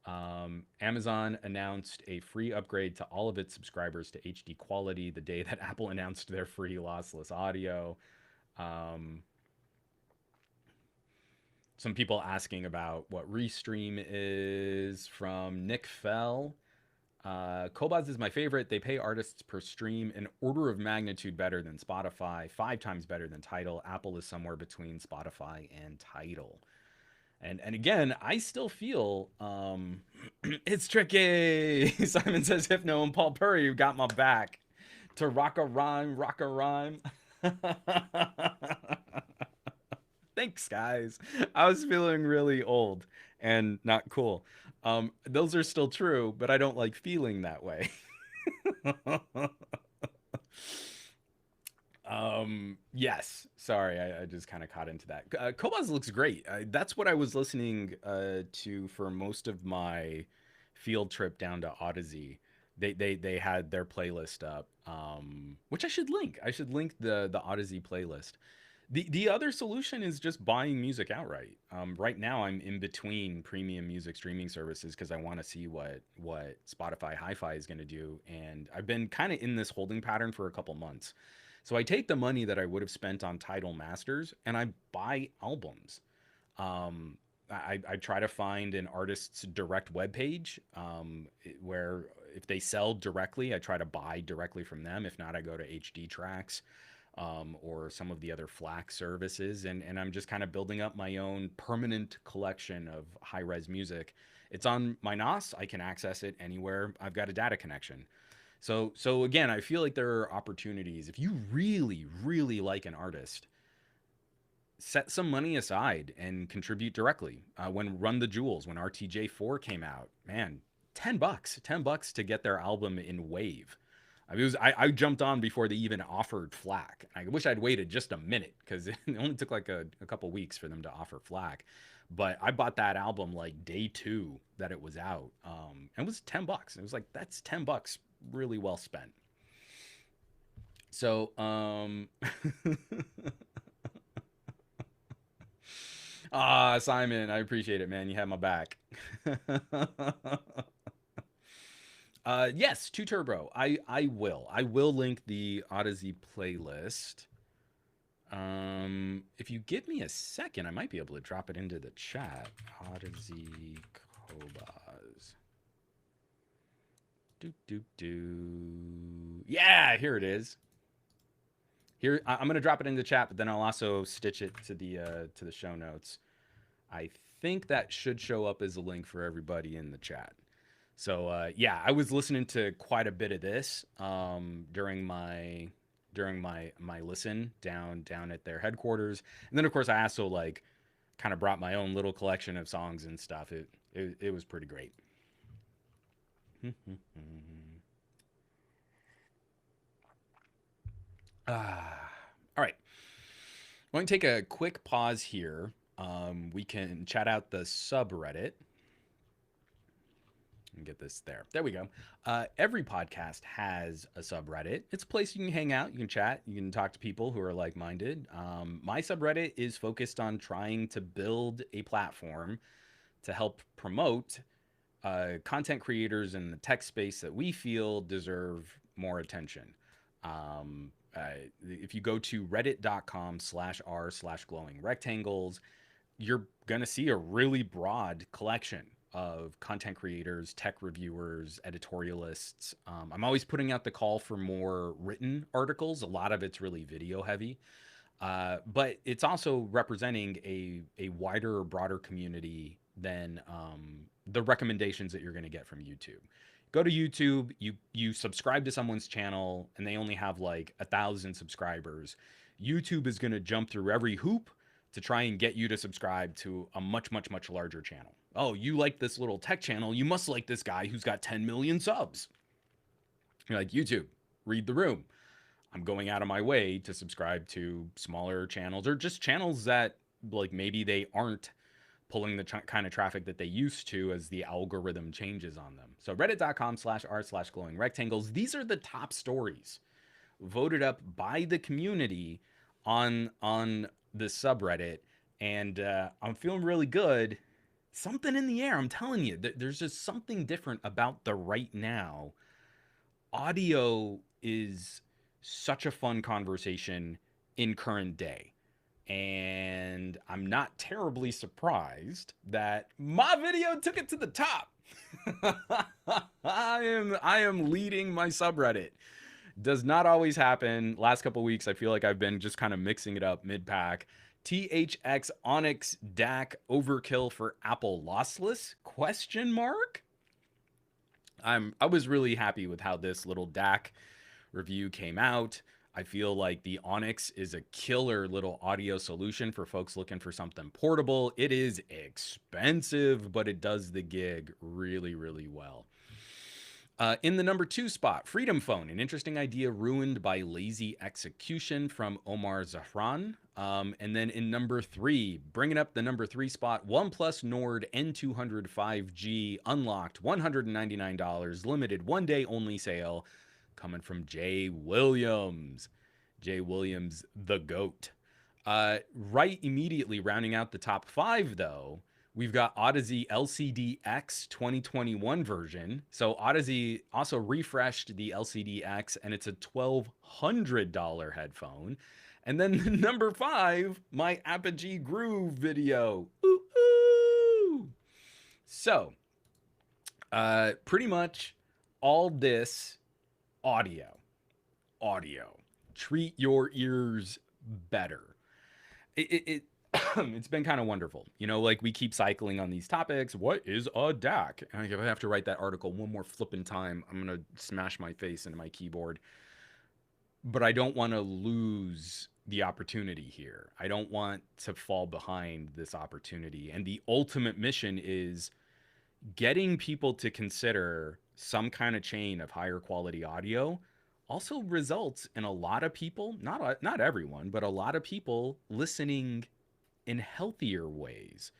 A: Amazon announced a free upgrade to all of its subscribers to HD quality the day that Apple announced their free lossless audio. Some people asking about what Restream is from Nick Fell. Kobaz is my favorite. They pay artists per stream an order of magnitude better than Spotify, 5 times better than Tidal. Apple is somewhere between Spotify and Tidal. And again, I still feel it's tricky. Simon says Hypno and Paul Purry got my back to rock a rhyme, rock a rhyme. Thanks, guys. I was feeling really old and not cool. Those are still true, but I don't like feeling that way. Yes. Sorry, I just kind of caught into that. Kobaz looks great. That's what I was listening to for most of my field trip down to Odyssey. They had their playlist up, which I should link. I should link the Odyssey playlist. The other solution is just buying music outright. Right now, I'm in between premium music streaming services because I want to see what Spotify Hi-Fi is going to do, and I've been kind of in this holding pattern for a couple months. So I take the money that I would have spent on Tidal Masters and I buy albums. I try to find an artist's direct webpage where if they sell directly, I try to buy directly from them. If not, I go to HD Tracks or some of the other FLAC services. And I'm just kind of building up my own permanent collection of high-res music. It's on my NOS. I can access it anywhere. I've got a data connection. So again, I feel like there are opportunities. If you really, really like an artist, set some money aside and contribute directly. When Run the Jewels, when RTJ4 came out, man, $10 to get their album in Wave. I jumped on before they even offered FLAC. I wish I'd waited just a minute because it only took like a couple weeks for them to offer FLAC. But I bought that album like day 2 that it was out. And it was $10. It was like, that's $10 really well spent. So, Simon, I appreciate it, man. You have my back. Yes, 2 Turbo. I will. I will link the Odyssey playlist. If you give me a second, I might be able to drop it into the chat. Odyssey Cobas. Yeah, here it is. Here, I'm gonna drop it in the chat, but then I'll also stitch it to the show notes. I think that should show up as a link for everybody in the chat. So yeah, I was listening to quite a bit of this during my listen down at their headquarters, and then of course I also like kind of brought my own little collection of songs and stuff. It was pretty great. All right. I'm going to take a quick pause here. We can chat out the subreddit. And get this there. There we go. Every podcast has a subreddit. It's a place you can hang out, you can chat, you can talk to people who are like-minded. My subreddit is focused on trying to build a platform to help promote content creators in the tech space that we feel deserve more attention. If you go to reddit.com/r/glowing rectangles, you're going to see a really broad collection of content creators, tech reviewers, editorialists. I'm always putting out the call for more written articles. A lot of it's really video heavy. But it's also representing a wider, broader community than the recommendations that you're going to get from YouTube. Go to YouTube, you subscribe to someone's channel, and they only have like 1,000 subscribers. YouTube is going to jump through every hoop to try and get you to subscribe to a much, much, much larger channel. Oh, you like this little tech channel, you must like this guy who's got 10 million subs. You're like, YouTube, read the room. I'm going out of my way to subscribe to smaller channels, or just channels that like maybe they aren't pulling the kind of traffic that they used to as the algorithm changes on them. So reddit.com/r/glowing rectangles. These are the top stories voted up by the community on the subreddit. And I'm feeling really good. Something in the air. I'm telling you, there's just something different about the right now. Audio is such a fun conversation in current day. And I'm not terribly surprised that my video took it to the top. I am leading my subreddit. Does not always happen. Last couple weeks, I feel like I've been just kind of mixing it up mid-pack. Thx Onyx Dac overkill for Apple lossless? Question mark. I was really happy with how this little Dac review came out. I feel like the Onyx is a killer little audio solution for folks looking for something portable. It is expensive, but it does the gig really, really well. In the number 2 spot, Freedom Phone, an interesting idea ruined by lazy execution from Omar Zahran. And then in number 3, bringing up the number 3 spot, OnePlus Nord N200 5G unlocked, $199, limited one-day only sale, coming from Jay Williams. Jay Williams, the GOAT. Right immediately rounding out the top 5, though, we've got Odyssey LCD-X 2021 version. So Odyssey also refreshed the LCD-X, and it's a $1,200 headphone. And then number 5, my Apogee Groove video. Ooh, ooh. So, pretty much all this audio. Treat your ears better. It's been kind of wonderful. You know, like we keep cycling on these topics. What is a DAC? And if I have to write that article one more flipping time, I'm going to smash my face into my keyboard. But I don't want to lose the opportunity here. I don't want to fall behind this opportunity. And the ultimate mission is getting people to consider some kind of chain of higher quality audio also results in a lot of people, not everyone, but a lot of people listening in healthier ways,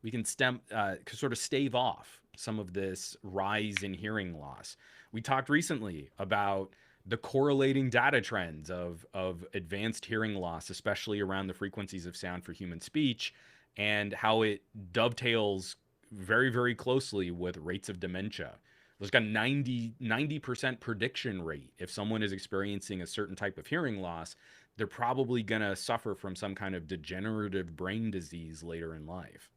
A: We can sort of stave off some of this rise in hearing loss. We talked recently about the correlating data trends of advanced hearing loss, especially around the frequencies of sound for human speech, and how it dovetails very, very closely with rates of dementia. There's got 90% prediction rate. If someone is experiencing a certain type of hearing loss, they're probably going to suffer from some kind of degenerative brain disease later in life.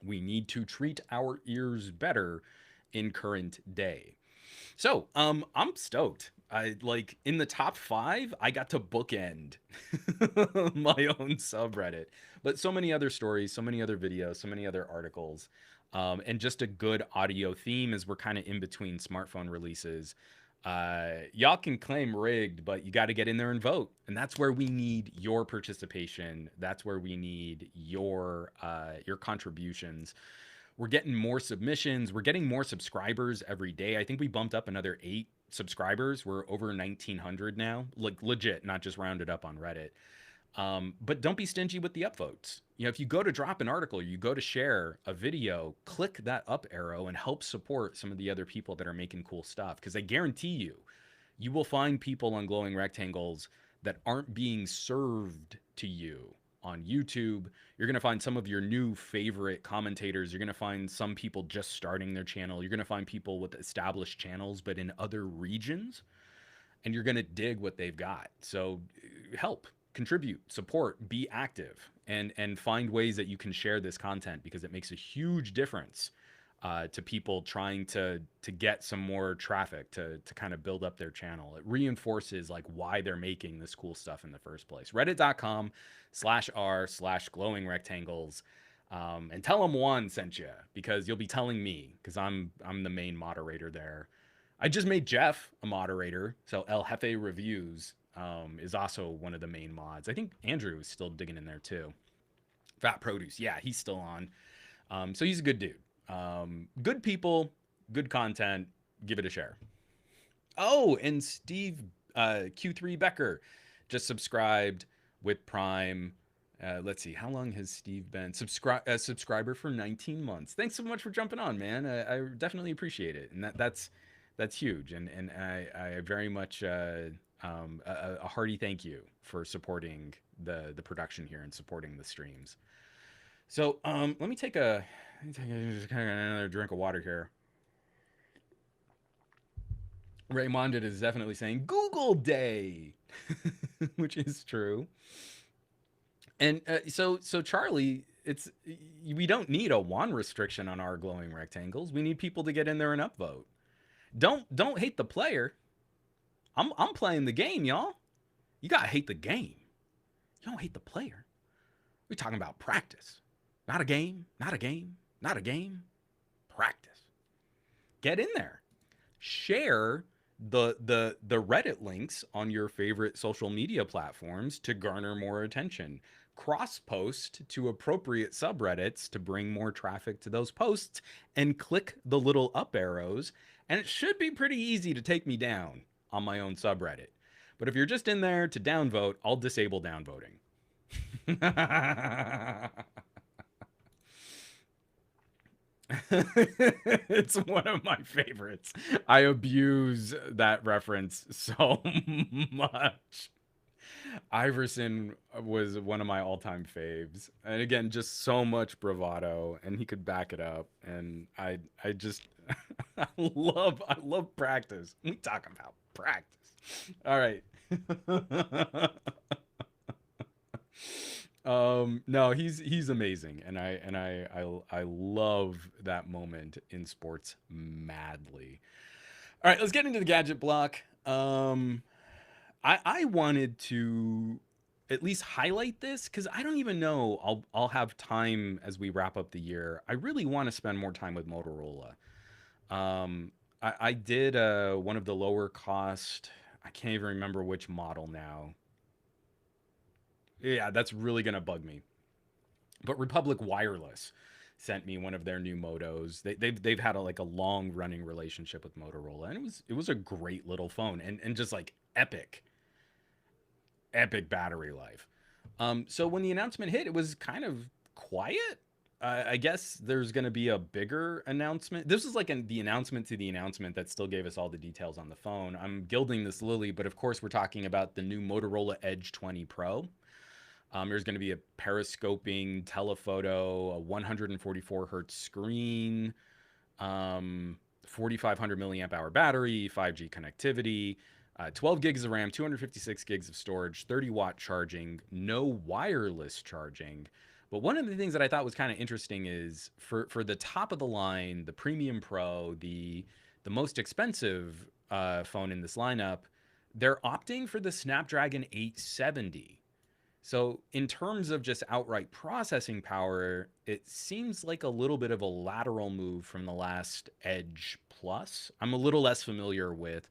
A: We need to treat our ears better in current day. So, I'm stoked. I like in the top 5, I got to bookend my own subreddit, but so many other stories, so many other videos, so many other articles, and just a good audio theme as we're kind of in between smartphone releases. Y'all can claim rigged, but you got to get in there and vote, and that's where we need your participation. That's where we need your contributions. We're getting more submissions. We're getting more subscribers every day. I think we bumped up another 8 subscribers. We're over 1,900 now, like legit, not just rounded up on Reddit. But don't be stingy with the upvotes. You know, if you go to drop an article, you go to share a video, click that up arrow and help support some of the other people that are making cool stuff. Because I guarantee you, you will find people on Glowing Rectangles that aren't being served to you on YouTube. You're going to find some of your new favorite commentators. You're going to find some people just starting their channel. You're going to find people with established channels, but in other regions. And you're going to dig what they've got. So help, contribute, support, be active, and find ways that you can share this content, because it makes a huge difference to people trying to get some more traffic to kind of build up their channel. It reinforces like why they're making this cool stuff in the first place. Reddit.com/r/glowing rectangles. And tell them Juan sent you, because you'll be telling me, because I'm the main moderator there. I just made Jeff a moderator, so El Jefe Reviews is also one of the main mods. I think Andrew is still digging in there too. Fat Produce, yeah, he's still on. So he's a good dude. Good people, good content. Give it a share. Oh, and Steve Q3 Becker just subscribed with Prime. Let's see, how long has Steve been a subscriber for 19 months? Thanks so much for jumping on, man. I definitely appreciate it, and that's huge. And I very much a hearty thank you for supporting the production here and supporting the streams. So let me take another drink of water here. Raymonded is definitely saying Google Day, which is true. And so Charlie, we don't need a WAN restriction on our glowing rectangles. We need people to get in there and upvote. Don't hate the player. I'm playing the game, y'all. You gotta hate the game. You don't hate the player. We're talking about practice. Not a game, not a game, not a game. Practice. Get in there. Share the Reddit links on your favorite social media platforms to garner more attention. Cross post to appropriate subreddits to bring more traffic to those posts, and click the little up arrows, and it should be pretty easy to take me down on my own subreddit. But if you're just in there to downvote, I'll disable downvoting. It's one of my favorites. I abuse that reference so much. Iverson was one of my all-time faves, and again, just so much bravado, and he could back it up. And I just I love practice. We talk about practice. All right. No, he's amazing, and I love that moment in sports madly. All right, let's get into the gadget block. I wanted to at least highlight this, because I don't even know I'll have time as we wrap up the year. I really want to spend more time with Motorola. I did one of the lower cost, I can't even remember which model now. Yeah, that's really gonna bug me. But Republic Wireless sent me one of their new Motos. They've had a long running relationship with Motorola, and it was a great little phone, and just like epic battery life. So when the announcement hit, it was kind of quiet. I guess there's going to be a bigger announcement. This was like the announcement to the announcement that still gave us all the details on the phone. I'm gilding this lily, but of course we're talking about the new Motorola Edge 20 Pro. There's going to be a periscoping telephoto, a 144 hertz screen, 4,500 milliamp hour battery, 5G connectivity, 12 gigs of RAM, 256 gigs of storage, 30-watt charging, no wireless charging. But one of the things that I thought was kind of interesting is for the top of the line, the Premium Pro, the most expensive phone in this lineup, they're opting for the Snapdragon 870. So, in terms of just outright processing power, it seems like a little bit of a lateral move from the last Edge Plus. I'm a little less familiar with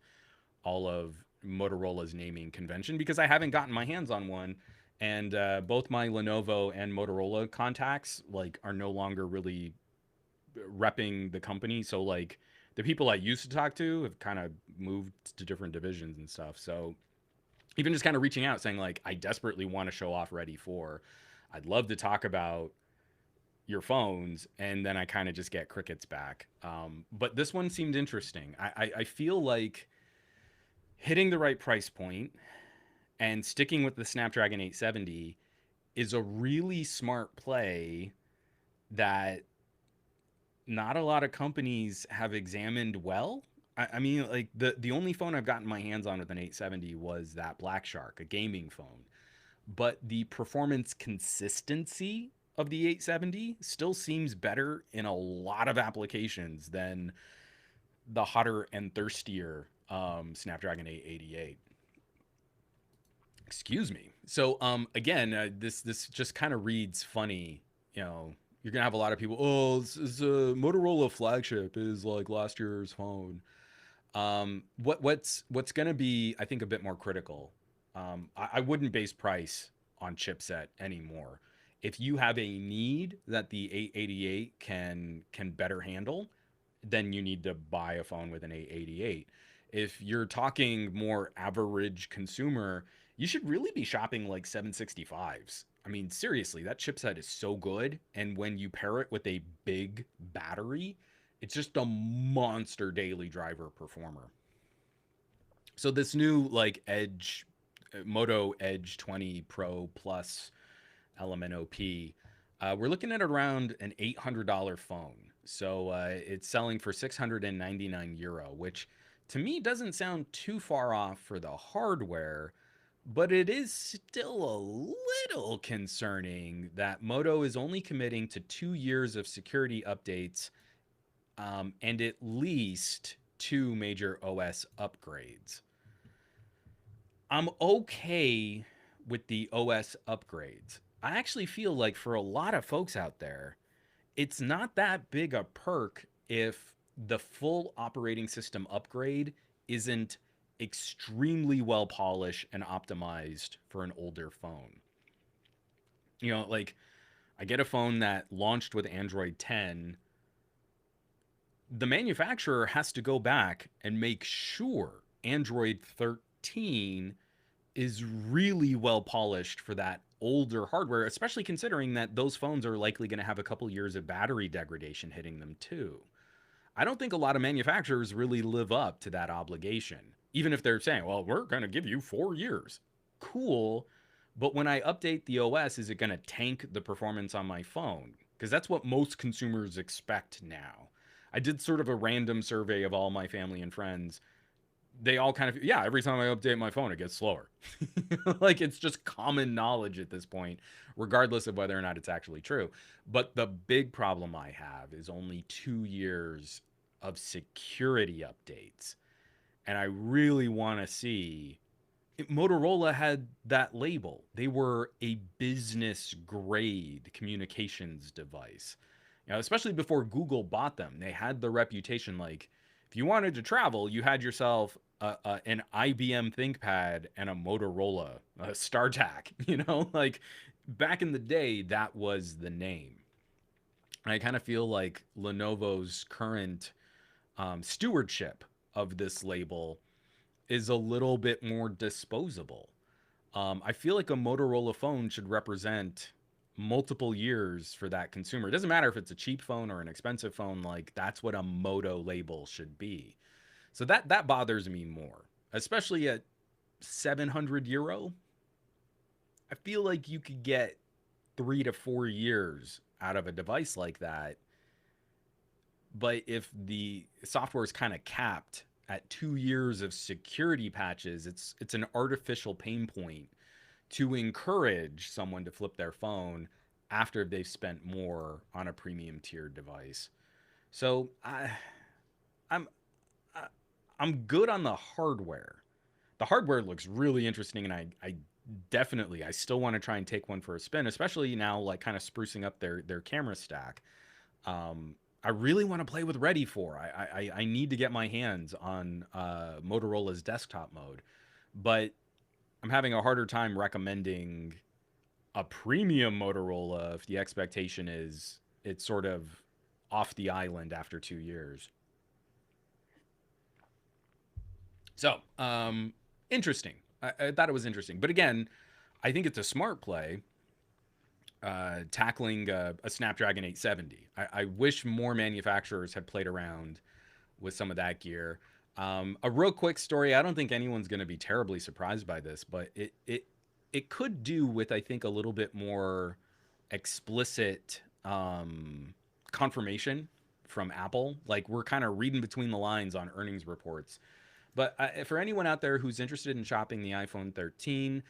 A: all of Motorola's naming convention because I haven't gotten my hands on one, and both my Lenovo and Motorola contacts like are no longer really repping the company. So like the people I used to talk to have kind of moved to different divisions and stuff. So even just kind of reaching out saying like I desperately want to show off Ready 4. I'd love to talk about your phones, and then I kind of just get crickets back. But this one seemed interesting. I feel like hitting the right price point and sticking with the Snapdragon 870 is a really smart play that not a lot of companies have examined well. I mean, like the only phone I've gotten my hands on with an 870 was that Black Shark, a gaming phone. But the performance consistency of the 870 still seems better in a lot of applications than the hotter and thirstier Snapdragon 888. Excuse me. So again, this just kind of reads funny. You know, you're gonna have a lot of people. Oh, this a Motorola flagship is like last year's phone. What's gonna be, I think, a bit more critical. I wouldn't base price on chipset anymore. If you have a need that the 888 can better handle, then you need to buy a phone with an 888. If you're talking more average consumer, you should really be shopping like 765s. I mean, seriously, that chipset is so good. And when you pair it with a big battery, it's just a monster daily driver performer. So this new like Edge Moto Edge 20 Pro Plus LMNOP, we're looking at around an $800 phone. So it's selling for 699 euro, which to me doesn't sound too far off for the hardware, but it is still a little concerning that Moto is only committing to 2 years of security updates and at least two major OS upgrades. I'm okay with the OS upgrades. I actually feel like for a lot of folks out there, it's not that big a perk if the full operating system upgrade isn't extremely well polished and optimized for an older phone. You know, like I get a phone that launched with Android 10. The manufacturer has to go back and make sure Android 13 is really well polished for that older hardware, especially considering that those phones are likely going to have a couple years of battery degradation hitting them too. I don't think a lot of manufacturers really live up to that obligation, even if they're saying, well, we're going to give you 4 years. Cool. But when I update the OS, is it going to tank the performance on my phone? Because that's what most consumers expect now. I did sort of a random survey of all my family and friends. They all kind of, yeah, every time I update my phone, it gets slower. Like it's just common knowledge at this point, regardless of whether or not it's actually true. But the big problem I have is only 2 years of security updates. And I really want to see. Motorola had that label. They were a business grade communications device. You know, especially before Google bought them, they had the reputation like if you wanted to travel, you had yourself an IBM ThinkPad and a Motorola, a StarTAC. You know, like back in the day, that was the name. And I kind of feel like Lenovo's current stewardship of this label is a little bit more disposable. I feel like a Motorola phone should represent multiple years for that consumer. It doesn't matter if it's a cheap phone or an expensive phone, like that's what a Moto label should be. So that bothers me more, especially at 700 euro. I feel like you could get 3 to 4 years out of a device like that, but if the software is kind of capped at 2 years of security patches, it's an artificial pain point to encourage someone to flip their phone after they've spent more on a premium tiered device. So I'm I, I'm good on the hardware. The hardware looks really interesting, and I definitely I still want to try and take one for a spin, especially now like kind of sprucing up their camera stack. I really want to play with Ready for. I need to get my hands on Motorola's desktop mode, but I'm having a harder time recommending a premium Motorola if the expectation is it's sort of off the island after 2 years. So, interesting. I thought it was interesting, but again, I think it's a smart play tackling a Snapdragon 870. I wish more manufacturers had played around with some of that gear. A real quick story. I don't think anyone's going to be terribly surprised by this, but it could do with I think a little bit more explicit confirmation from Apple. Like we're kind of reading between the lines on earnings reports. But for anyone out there who's interested in shopping the iPhone 13,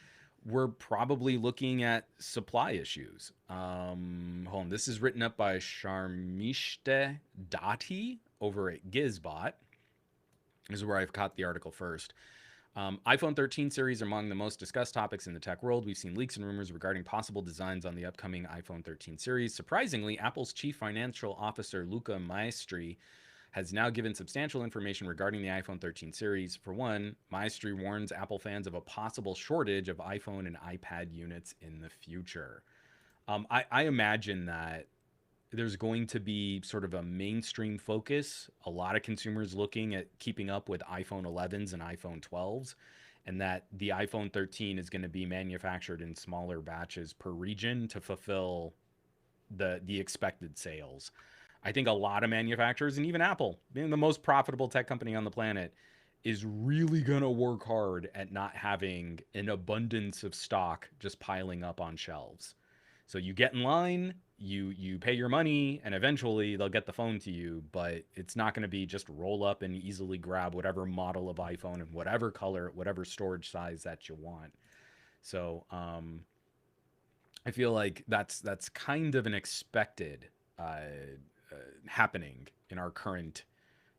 A: we're probably looking at supply issues. Hold on. This is written up by Sharmishte Dati over at Gizbot. This is where I've caught the article first. iPhone 13 series are among the most discussed topics in the tech world. We've seen leaks and rumors regarding possible designs on the upcoming iPhone 13 series. Surprisingly, Apple's chief financial officer, Luca Maestri, has now given substantial information regarding the iPhone 13 series. For one, Maestri warns Apple fans of a possible shortage of iPhone and iPad units in the future. I imagine that there's going to be sort of a mainstream focus, a lot of consumers looking at keeping up with iPhone 11s and iPhone 12s, and that the iPhone 13 is going to be manufactured in smaller batches per region to fulfill the expected sales. I think a lot of manufacturers and even Apple, being the most profitable tech company on the planet, is really going to work hard at not having an abundance of stock just piling up on shelves. So you get in line, you pay your money, and eventually they'll get the phone to you, but it's not going to be just roll up and easily grab whatever model of iPhone and whatever color, whatever storage size that you want. So I feel like that's kind of an expected happening in our current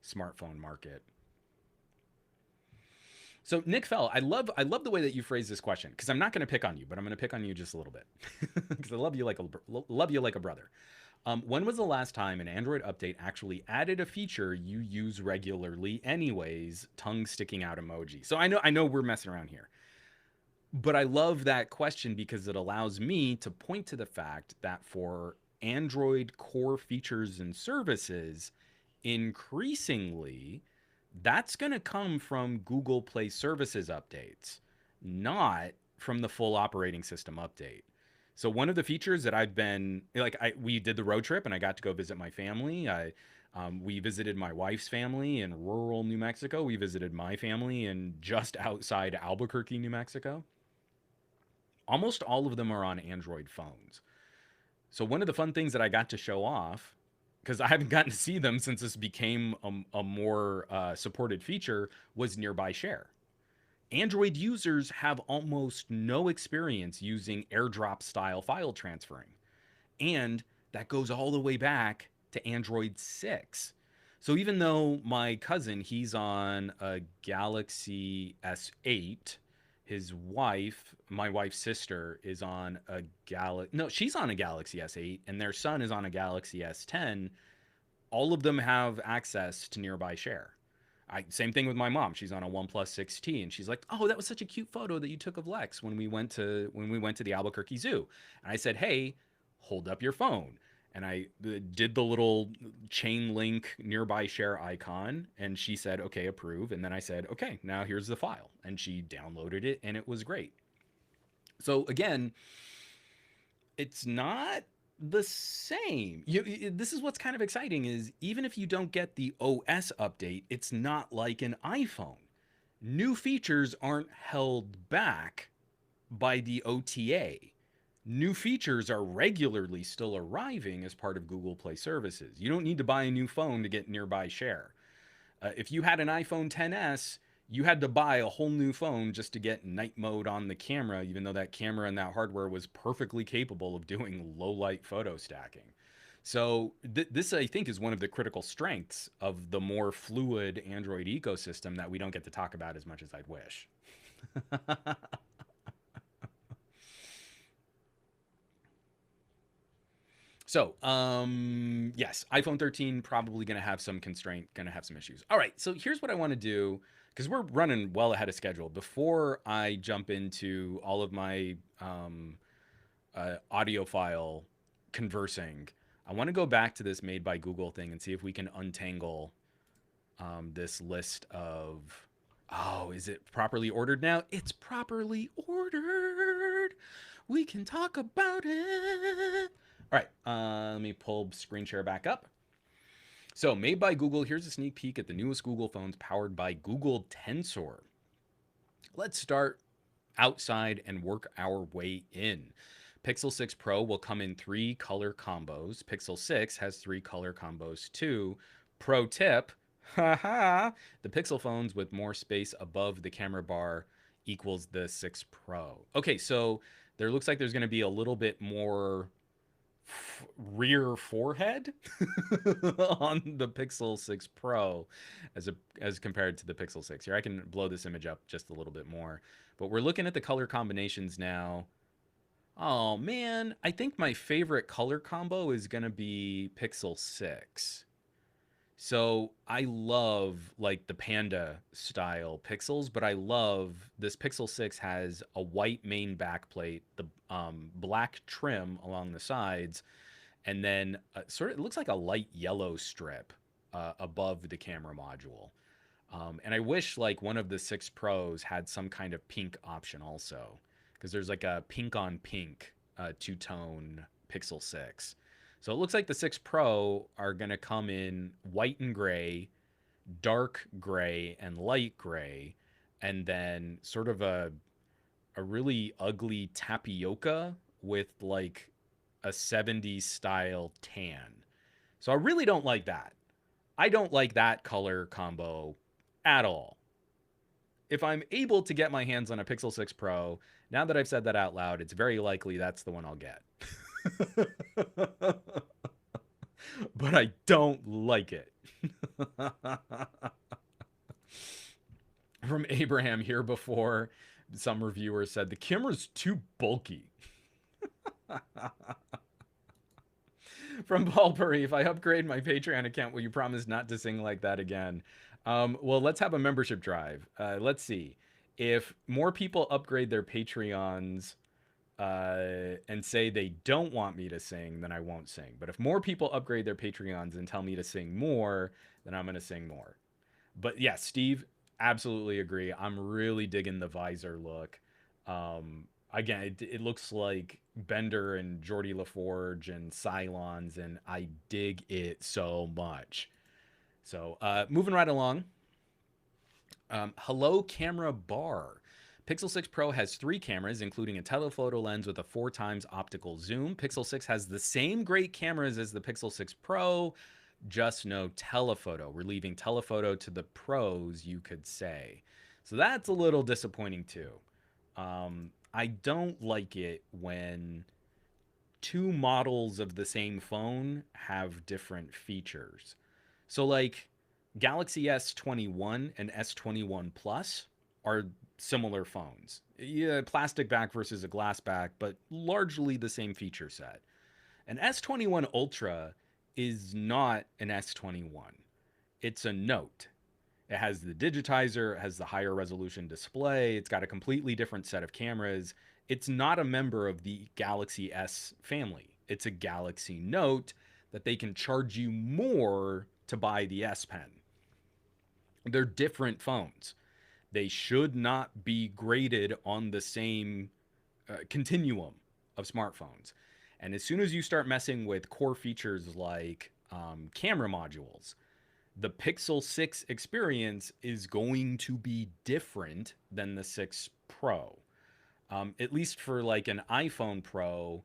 A: smartphone market. So Nick Fell, I love the way that you phrase this question because I'm not going to pick on you, but I'm going to pick on you just a little bit because I love you like a brother. When was the last time an Android update actually added a feature you use regularly, anyways? Tongue sticking out emoji. So I know we're messing around here, but I love that question because it allows me to point to the fact that for Android core features and services, increasingly that's going to come from Google Play Services updates, not from the full operating system update. So one of the features that I've been like, we did the road trip and I got to go visit my family. We visited my wife's family in rural New Mexico. We visited my family in just outside Albuquerque, New Mexico. Almost all of them are on Android phones. So one of the fun things that I got to show off, because I haven't gotten to see them since this became a more supported feature, was Nearby Share. Android users have almost no experience using AirDrop style file transferring. And that goes all the way back to Android 6. So even though my cousin, he's on a Galaxy S8, his wife, my wife's sister, is on a she's on a Galaxy S8, and their son is on a Galaxy S10. All of them have access to Nearby Share. Same thing with my mom. She's on a OnePlus 6T, and she's like, "Oh, that was such a cute photo that you took of Lex when we went to the Albuquerque Zoo." And I said, "Hey, hold up your phone." And I did the little chain link Nearby Share icon, and she said, "Okay, approve." And then I said, "Okay, now here's the file." And she downloaded it, and it was great. So again, It's not the same. This is what's kind of exciting is even if you don't get the OS update, it's not like an iPhone. New features aren't held back by the OTA. New features are regularly still arriving as part of Google Play services. You don't need to buy a new phone to get nearby share. If you had an iPhone 10s, you had to buy a whole new phone just to get night mode on the camera, even though that camera and that hardware was perfectly capable of doing low light photo stacking. So, this, I think, is one of the critical strengths of the more fluid Android ecosystem that we don't get to talk about as much as I'd wish. So, yes, iPhone 13 probably going to have some constraint, going to have some issues. All right, so here's what I want to do because we're running well ahead of schedule. Before I jump into all of my audio file conversing, I want to go back to this made by Google thing and see if we can untangle this list of. Oh, is it properly ordered now? It's properly ordered. We can talk about it. All right, let me pull screen share back up. So, made by Google, here's a sneak peek at the newest Google phones powered by Google Tensor. Let's start outside and work our way in. Pixel 6 Pro will come in 3 color combos. Pixel 6 has 3 color combos too. Pro tip, haha, the Pixel phones with more space above the camera bar equals the 6 Pro. Okay, so there looks like there's going to be a little bit more rear forehead on the Pixel 6 Pro as compared to the Pixel 6. Here, I can blow this image up just a little bit more. But we're looking at the color combinations now. Oh man, I think my favorite color combo is going to be Pixel 6. So I love like the panda style pixels, but I love this Pixel 6 has a white main backplate, the black trim along the sides, and then sort of it looks like a light yellow strip above the camera module. And I wish like one of the 6 Pros had some kind of pink option also, because there's like a pink on pink two-tone Pixel 6. So it looks like the 6 Pro are going to come in white and gray, dark gray, and light gray, and then sort of a really ugly tapioca with like a 70s style tan. So I really don't like that. I don't like that color combo at all. If I'm able to get my hands on a Pixel 6 Pro, now that I've said that out loud, it's very likely that's the one I'll get. But I don't like it. From Abraham here before, some reviewer said the camera's too bulky. From Paul Puri, if I upgrade my Patreon account, will you promise not to sing like that again? Well, let's have a membership drive. Let's see. If more people upgrade their Patreons and say they don't want me to sing, then I won't sing. But if more people upgrade their Patreons and tell me to sing more, then I'm going to sing more. But yeah, Steve, absolutely agree. I'm really digging the visor look. Again, it looks like Bender and Geordie LaForge and Cylons, and I dig it so much. So moving right along. Hello Camera Bar. Pixel 6 Pro has 3 cameras, including a telephoto lens with a 4 times optical zoom. Pixel 6 has the same great cameras as the Pixel 6 Pro, just no telephoto. We're leaving telephoto to the pros, you could say. So that's a little disappointing too. I don't like it when 2 models of the same phone have different features. So like Galaxy S21 and S21 Plus are similar phones. Yeah, plastic back versus a glass back, but largely the same feature set. An S21 Ultra is not an S21. It's a Note. It has the digitizer, it has the higher resolution display, it's got a completely different set of cameras. It's not a member of the Galaxy S family. It's a Galaxy Note that they can charge you more to buy the S Pen. They're different phones. They should not be graded on the same continuum of smartphones. And as soon as you start messing with core features like camera modules, the Pixel 6 experience is going to be different than the 6 Pro. At least for like an iPhone Pro,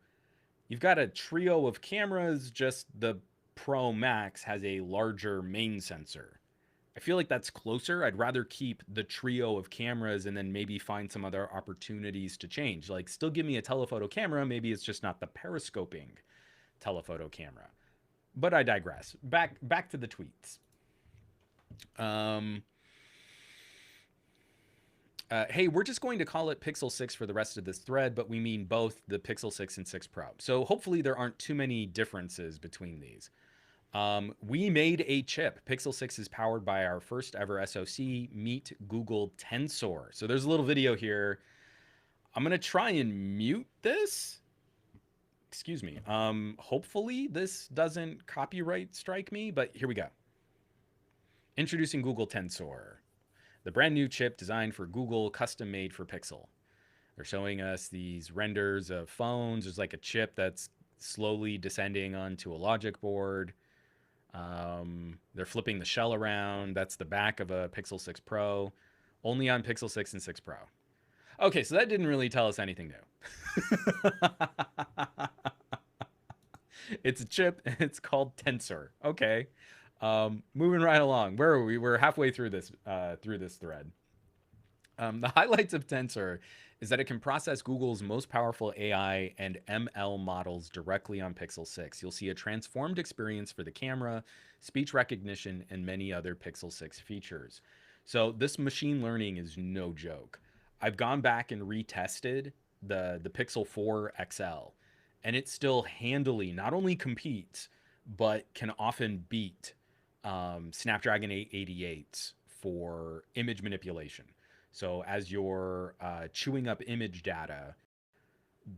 A: you've got a trio of cameras, just the Pro Max has a larger main sensor. I feel like that's closer. I'd rather keep the trio of cameras and then maybe find some other opportunities to change. Like, still give me a telephoto camera. Maybe it's just not the periscoping telephoto camera. But I digress. Back to the tweets. Um, hey, we're just going to call it Pixel 6 for the rest of this thread, but we mean both the Pixel 6 and 6 Pro. So hopefully there aren't too many differences between these. We made a chip. Pixel 6 is powered by our first ever SoC, Meet Google Tensor. So there's a little video here. I'm going to try and mute this. Excuse me. Hopefully this doesn't copyright strike me, but here we go. Introducing Google Tensor, the brand new chip designed for Google, custom made for Pixel. They're showing us these renders of phones. There's like a chip that's slowly descending onto a logic board. They're flipping the shell around. That's the back of a Pixel 6 Pro, only on Pixel 6 and 6 Pro. Okay, so that didn't really tell us anything new. It's a chip, and it's called Tensor. Okay. Moving right along. Where are we? We're halfway through this thread. The highlights of Tensor is that it can process Google's most powerful AI and ML models directly on Pixel 6. You'll see a transformed experience for the camera, speech recognition, and many other Pixel 6 features. So this machine learning is no joke. I've gone back and retested the Pixel 4 XL, and it still handily not only competes, but can often beat Snapdragon 888s for image manipulation. So as you're chewing up image data,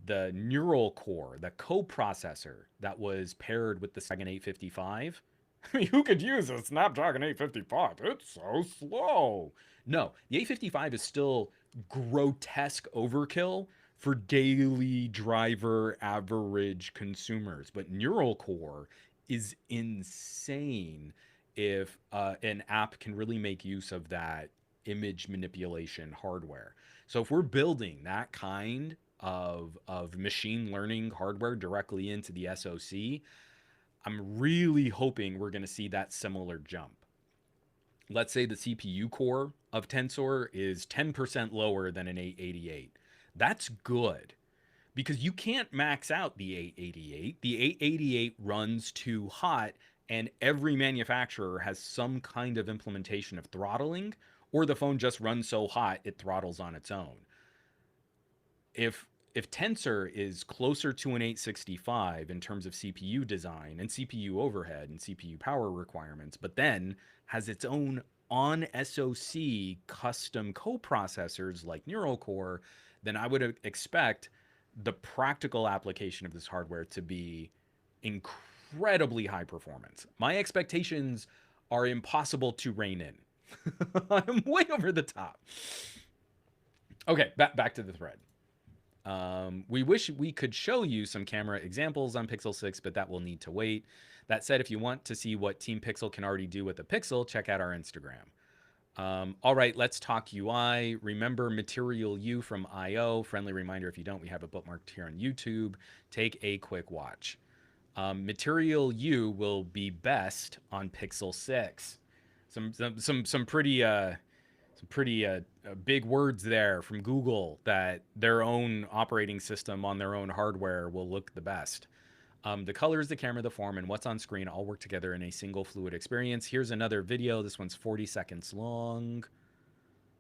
A: the neural core, the coprocessor that was paired with the Snapdragon 855, I mean, who could use a Snapdragon 855? It's so slow. No, the 855 is still grotesque overkill for daily driver average consumers, but neural core is insane if an app can really make use of that image manipulation hardware. So if we're building that kind of machine learning hardware directly into the SoC, I'm really hoping we're going to see that similar jump. Let's say the CPU core of Tensor is 10% lower than an 888. That's good, because you can't max out the 888. The 888 runs too hot, and every manufacturer has some kind of implementation of throttling, or the phone just runs so hot it throttles on its own. If Tensor is closer to an 865 in terms of CPU design and CPU overhead and CPU power requirements, but then has its own on SoC custom coprocessors like neural core, then I would expect the practical application of this hardware to be incredibly high performance. My expectations are impossible to rein in. I'm way over the top. Okay, back to the thread. We wish we could show you some camera examples on Pixel 6, but that will need to wait. That said, if you want to see what Team Pixel can already do with the Pixel, check out our Instagram. All right, let's talk UI. Remember Material U from I.O. Friendly reminder, if you don't, we have it bookmarked here on YouTube. Take a quick watch. Material U will be best on Pixel 6. Some pretty big words there from Google, that their own operating system on their own hardware will look the best. The colors, the camera, the form, and what's on screen all work together in a single fluid experience. Here's another video. This one's 40 seconds long.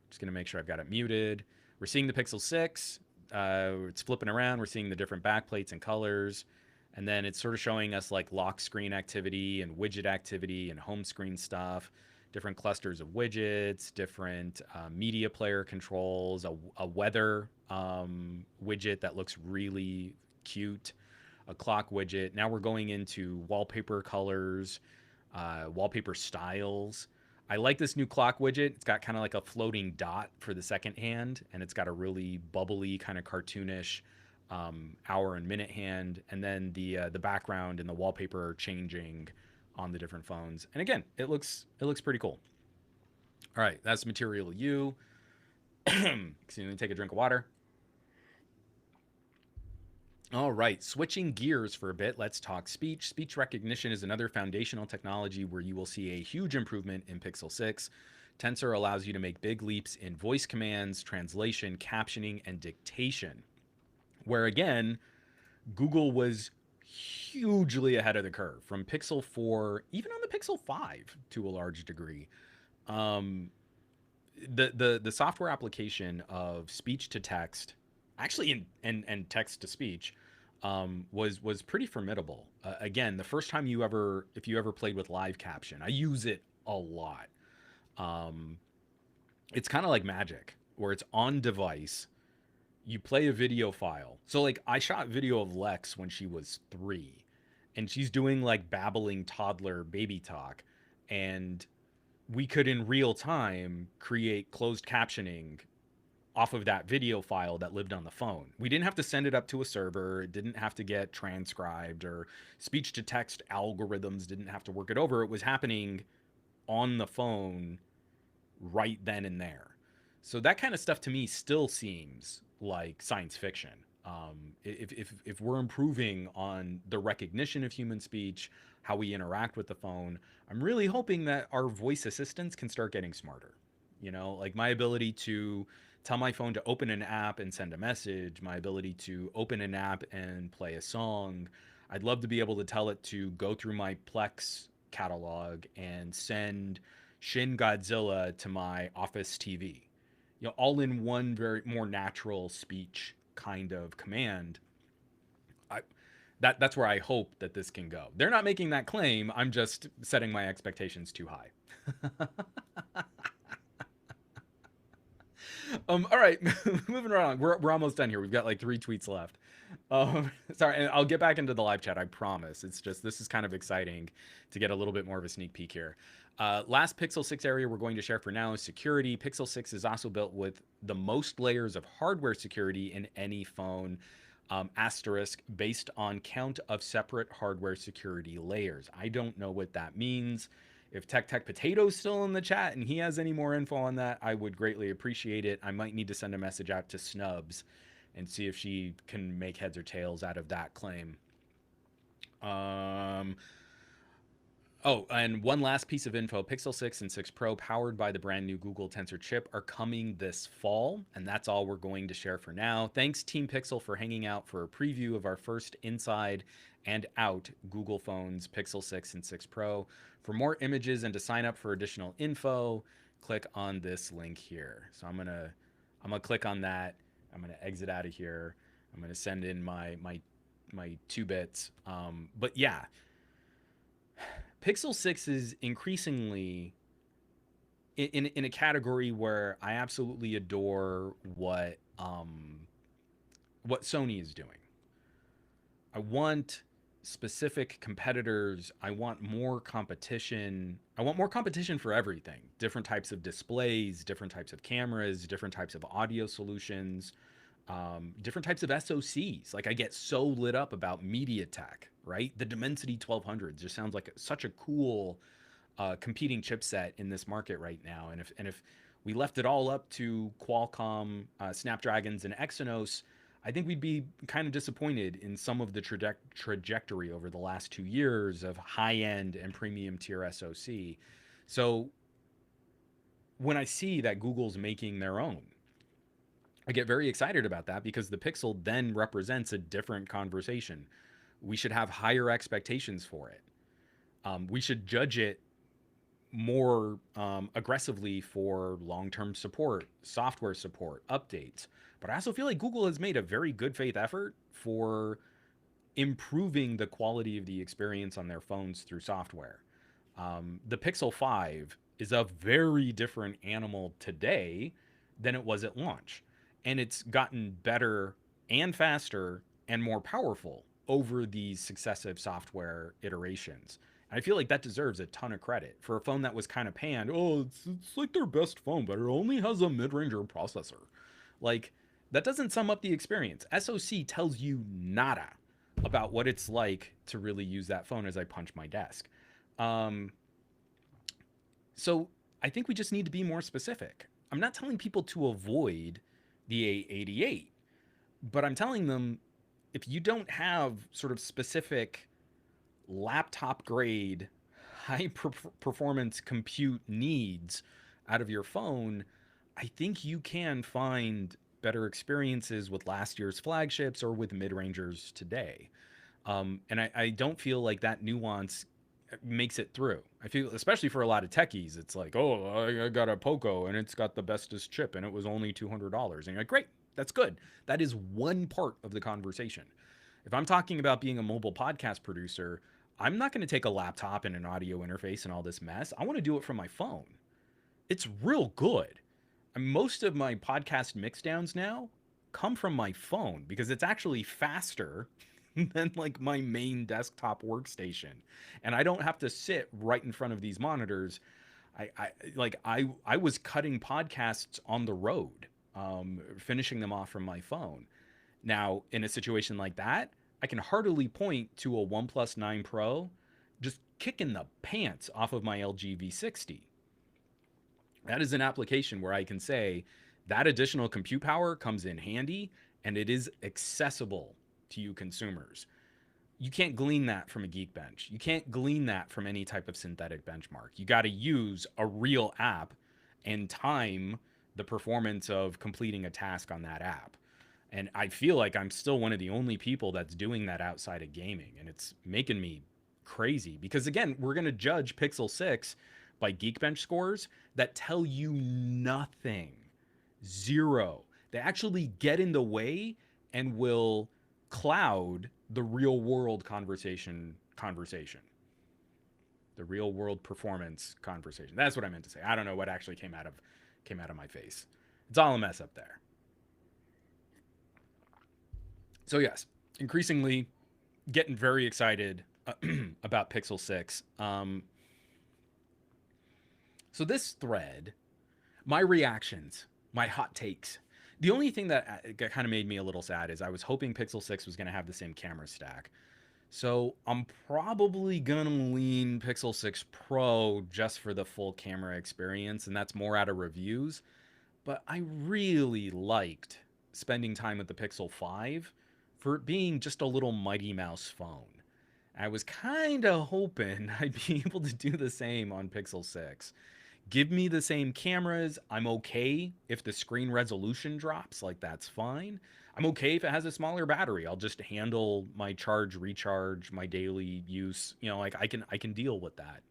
A: Just going to make sure I've got it muted. We're seeing the Pixel 6. It's flipping around. We're seeing the different backplates and colors. And then it's sort of showing us like lock screen activity and widget activity and home screen stuff, different clusters of widgets, different media player controls, a weather widget that looks really cute, a clock widget. Now we're going into wallpaper colors, wallpaper styles. I like this new clock widget. It's got kind of like a floating dot for the second hand, and it's got a really bubbly, kind of cartoonish hour and minute hand, and then the background and the wallpaper are changing on the different phones. And again, it looks pretty cool. All right, that's Material U. Excuse me, take a drink of water. All right, switching gears for a bit, let's talk speech. Speech recognition is another foundational technology where you will see a huge improvement in Pixel 6. Tensor allows you to make big leaps in voice commands, translation, captioning, and dictation, where again, Google was hugely ahead of the curve from Pixel 4, even on the Pixel 5 to a large degree. Um, the software application of speech to text, actually, and text to speech, was pretty formidable. Again, the first time if you ever played with live caption, I use it a lot. Um, it's kind of like magic, where it's on device. You play a video file. So like I shot video of Lex when she was 3, and she's doing like babbling toddler baby talk, and we could in real time create closed captioning off of that video file that lived on the phone. We didn't have to send it up to a server. It didn't have to get transcribed, or speech to text algorithms didn't have to work it over. It was happening on the phone right then and there. So that kind of stuff to me still seems like science fiction. If we're improving on the recognition of human speech, how we interact with the phone, I'm really hoping that our voice assistants can start getting smarter. You know, like my ability to tell my phone to open an app and send a message, my ability to open an app and play a song. I'd love to be able to tell it to go through my Plex catalog and send Shin Godzilla to my Office TV. You know, all in one very more natural speech kind of command. I, that's where I hope that this can go. They're not making that claim. I'm just setting my expectations too high. All right, moving on. We're almost done here. We've got like 3 tweets left. Sorry, and I'll get back into the live chat. I promise. It's just this is kind of exciting to get a little bit more of a sneak peek here. Last Pixel 6 area we're going to share for now is security. Pixel 6 is also built with the most layers of hardware security in any phone. Asterisk based on count of separate hardware security layers. I don't know what that means. If Tech Potato's still in the chat and he has any more info on that, I would greatly appreciate it. I might need to send a message out to Snubs and see if she can make heads or tails out of that claim. Oh, and one last piece of info. Pixel 6 and 6 Pro, powered by the brand new Google Tensor chip, are coming this fall, and that's all we're going to share for now. Thanks, Team Pixel, for hanging out for a preview of our first inside and out Google phones, Pixel 6 and 6 Pro. For more images and to sign up for additional info, click on this link here. So I'm gonna click on that. I'm gonna exit out of here. I'm gonna send in my 2 bits. But yeah, Pixel 6 is increasingly in a category where I absolutely adore what Sony is doing. I want specific competitors. I want more competition. I want more competition for everything. Different types of displays, different types of cameras, different types of audio solutions, different types of SoCs. Like I get so lit up about MediaTek, right? The Dimensity 1200 just sounds like such a cool competing chipset in this market right now. And if we left it all up to Qualcomm, Snapdragons, and Exynos, I think we'd be kind of disappointed in some of the trajectory over the last 2 years of high-end and premium tier SoC. So when I see that Google's making their own, I get very excited about that because the Pixel then represents a different conversation. We should have higher expectations for it. We should judge it more aggressively for long-term support, software support, updates. But I also feel like Google has made a very good faith effort for improving the quality of the experience on their phones through software. The Pixel 5 is a very different animal today than it was at launch. And it's gotten better and faster and more powerful over these successive software iterations. And I feel like that deserves a ton of credit for a phone that was kind of panned. Oh, it's like their best phone, but it only has a mid-ranger processor. Like, That doesn't sum up the experience. SoC tells you nada about what it's like to really use that phone as I punch my desk. Um, so I think we just need to be more specific. I'm not telling people to avoid the A88, but I'm telling them if you don't have sort of specific laptop grade high performance compute needs out of your phone, I think you can find better experiences with last year's flagships or with mid-rangers today. And I don't feel like that nuance makes it through. I feel, especially for a lot of techies, it's like, oh, I got a Poco and it's got the bestest chip and it was only $200. And you're like, great, that's good. That is one part of the conversation. If I'm talking about being a mobile podcast producer, I'm not going to take a laptop and an audio interface and all this mess. I want to do it from my phone. It's real good. And most of my podcast mixdowns now come from my phone because it's actually faster than like my main desktop workstation. And I don't have to sit right in front of these monitors. I was cutting podcasts on the road, finishing them off from my phone. Now, in a situation like that, I can heartily point to a OnePlus 9 Pro just kicking the pants off of my LG V60. That is an application where I can say that additional compute power comes in handy and it is accessible to you consumers. You can't glean that from a Geekbench. You can't glean that from any type of synthetic benchmark. You got to use a real app and time the performance of completing a task on that app. And I feel like I'm still one of the only people that's doing that outside of gaming. And it's making me crazy because, again, we're going to judge Pixel 6 by Geekbench scores that tell you nothing. Zero. They actually get in the way and will cloud the real world conversation. The real world performance conversation. That's what I meant to say. I don't know what actually came out of my face. It's all a mess up there. So yes, increasingly getting very excited about Pixel 6. So this thread, my reactions, my hot takes. The only thing that kind of made me a little sad is I was hoping Pixel 6 was going to have the same camera stack. So I'm probably going to lean Pixel 6 Pro just for the full camera experience, and that's more out of reviews. But I really liked spending time with the Pixel 5 for it being just a little Mighty Mouse phone. I was kind of hoping I'd be able to do the same on Pixel 6. Give me the same cameras. I'm okay if the screen resolution drops, like that's fine. I'm okay if it has a smaller battery. I'll just handle my charge, recharge, my daily use. You know, like I can deal with that.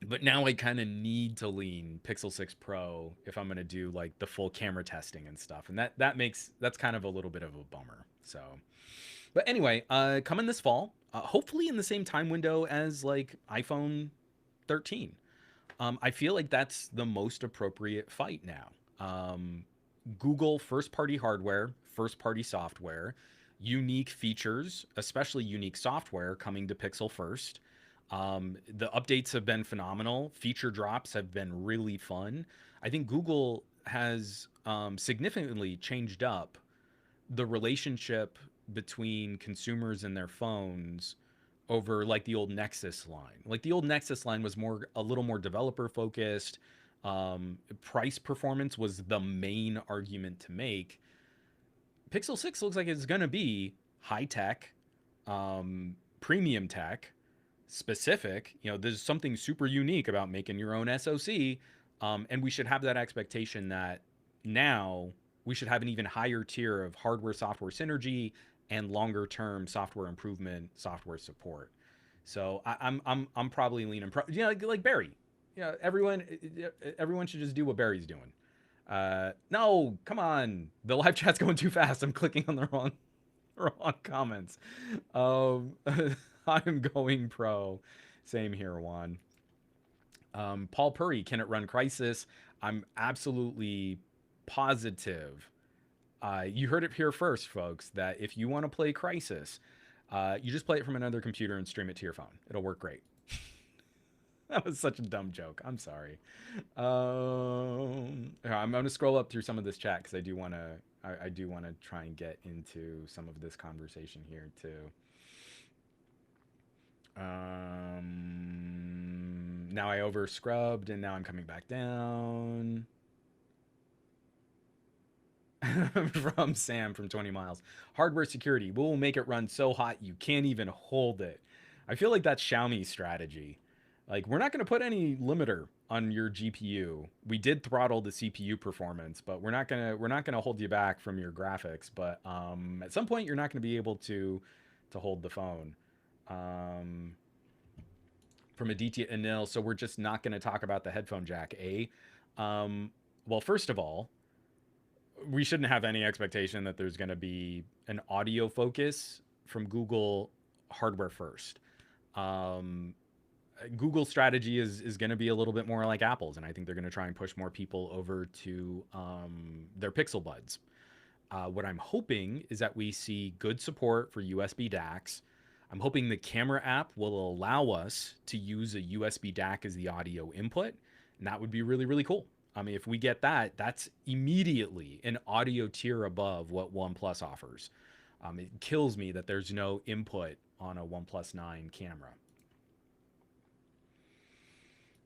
A: But now I kind of need to lean Pixel 6 Pro if I'm going to do like the full camera testing and stuff. And that's kind of a little bit of a bummer. So, but anyway, coming this fall, hopefully in the same time window as like iPhone 13. I feel like that's the most appropriate fight now. Google first-party hardware, first-party software, unique features, especially unique software coming to Pixel first. The updates have been phenomenal. Feature drops have been really fun. I think Google has significantly changed up the relationship between consumers and their phones over like the old Nexus line. Like the old Nexus line was a little more developer focused. Price performance was the main argument to make. Pixel 6 looks like it's going to be high tech, premium tech, specific. You know, there's something super unique about making your own SoC. And we should have that expectation that now we should have an even higher tier of hardware software synergy and longer term software improvement, software support. So I'm probably leaning, like Barry. Yeah, everyone should just do what Barry's doing. No, come on, the live chat's going too fast. I'm clicking on the wrong comments. I'm going pro. Same here, Juan. Paul Purry, can it run Crisis? I'm absolutely positive. You heard it here first, folks, that if you want to play Crisis, you just play it from another computer and stream it to your phone. It'll work great. That was such a dumb joke. I'm sorry. I'm going to scroll up through some of this chat because I do want to. I do want to try and get into some of this conversation here too. Now I over scrubbed and now I'm coming back down. From Sam from 20 miles. Hardware security. We'll make it run so hot you can't even hold it. I feel like that's Xiaomi's strategy. Like, we're not going to put any limiter on your GPU. We did throttle the CPU performance, but we're not gonna hold you back from your graphics. But at some point, you're not going to be able to hold the phone. Um, from Aditya Anil, so we're just not going to talk about the headphone jack. Well, first of all, we shouldn't have any expectation that there's going to be an audio focus from Google hardware first. Um, Google's strategy is going to be a little bit more like Apple's, and I think they're going to try and push more people over to their Pixel Buds. What I'm hoping is that we see good support for USB DACs. I'm hoping the camera app will allow us to use a USB DAC as the audio input, and that would be really, really cool. I mean, if we get that, that's immediately an audio tier above what OnePlus offers. It kills me that there's no input on a OnePlus 9 camera.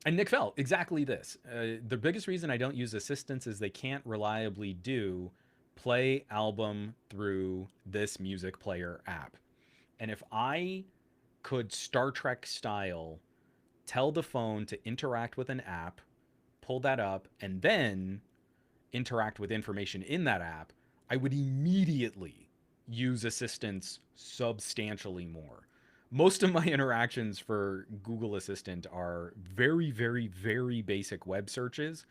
A: And Nick Felt, exactly this. The biggest reason I don't use assistants is they can't reliably do play album through this music player app. And if I could Star Trek style tell the phone to interact with an app, pull that up, and then interact with information in that app, I would immediately use assistants substantially more. Most of my interactions for Google Assistant are very, very, very basic web searches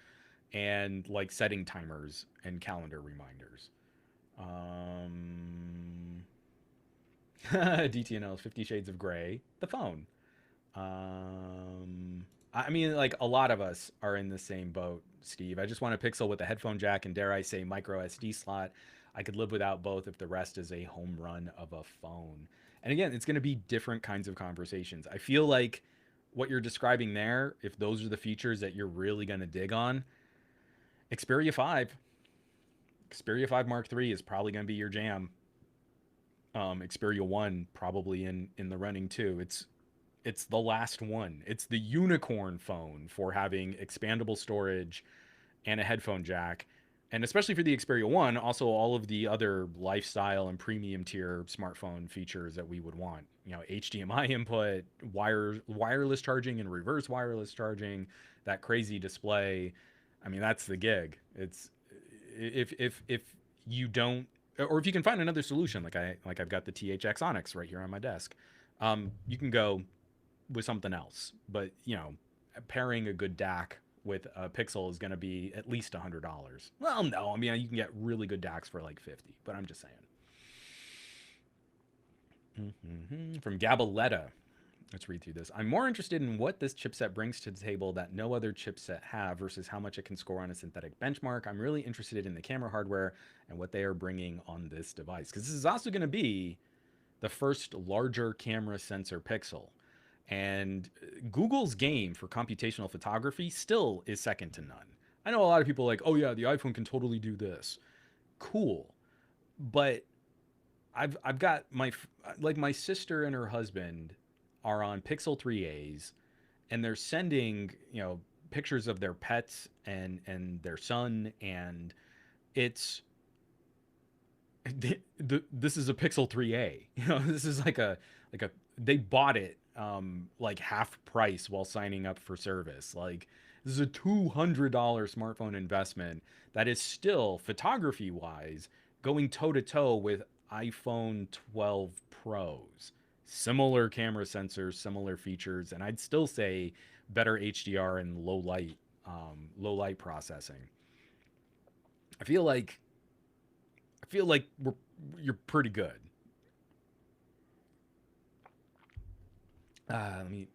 A: and like setting timers and calendar reminders. DTNL 50 Shades of Grey, the phone. I mean, like a lot of us are in the same boat, Steve. I just want a Pixel with a headphone jack and, dare I say, micro SD slot. I could live without both if the rest is a home run of a phone. And again, it's going to be different kinds of conversations. I feel like what you're describing there, if those are the features that you're really going to dig on, Xperia 5. Xperia 5 Mark III is probably going to be your jam. Xperia 1 probably in the running too. It's the last one. It's the unicorn phone for having expandable storage and a headphone jack. And especially for the Xperia 1, also all of the other lifestyle and premium tier smartphone features that we would want. You know, HDMI input, wireless charging and reverse wireless charging, that crazy display. I mean, that's the gig. It's if you don't, or if you can find another solution, like I've got the Thx Onyx right here on my desk, you can go with something else. But you know, pairing a good DAC with a Pixel is going to be at least $100. Well, no, I mean you can get really good DACs for like 50, but I'm just saying. From Gabaletta, let's read through this. I'm more interested in what this chipset brings to the table that no other chipset have versus how much it can score on a synthetic benchmark. I'm really interested in the camera hardware and what they are bringing on this device, because this is also going to be the first larger camera sensor Pixel. And Google's game for computational photography still is second to none. I know a lot of people are like, oh yeah, the iPhone can totally do this. Cool. But I've got my sister and her husband are on Pixel 3As, and they're sending, you know, pictures of their pets and their son, and it's this is a Pixel 3A. You know, this is like a they bought it like half price while signing up for service. Like, this is a $200 smartphone investment that is still, photography wise, going toe to toe with iPhone 12 Pros. Similar camera sensors, similar features, and I'd still say better HDR and low light processing. I feel like you're pretty good. I'm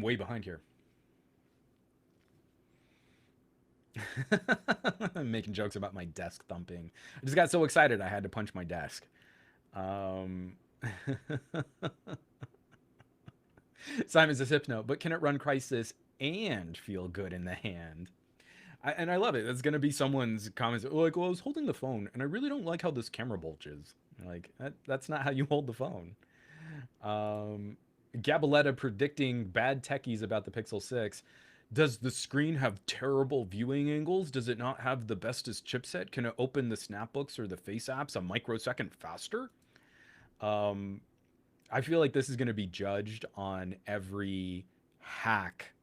A: way behind here. I'm making jokes about my desk thumping. I just got so excited I had to punch my desk. Simon says Hypno, but can it run Crisis and feel good in the hand. And I love it. That's gonna be someone's comments like, "Well, I was holding the phone, and I really don't like how this camera bulges." Like that's not how you hold the phone. Um, Gabaletta predicting bad techies about the Pixel 6. Does the screen have terrible viewing angles? Does it not have the bestest chipset? Can it open the snapbooks or the face apps a microsecond faster? Um, I feel like this is going to be judged on every hack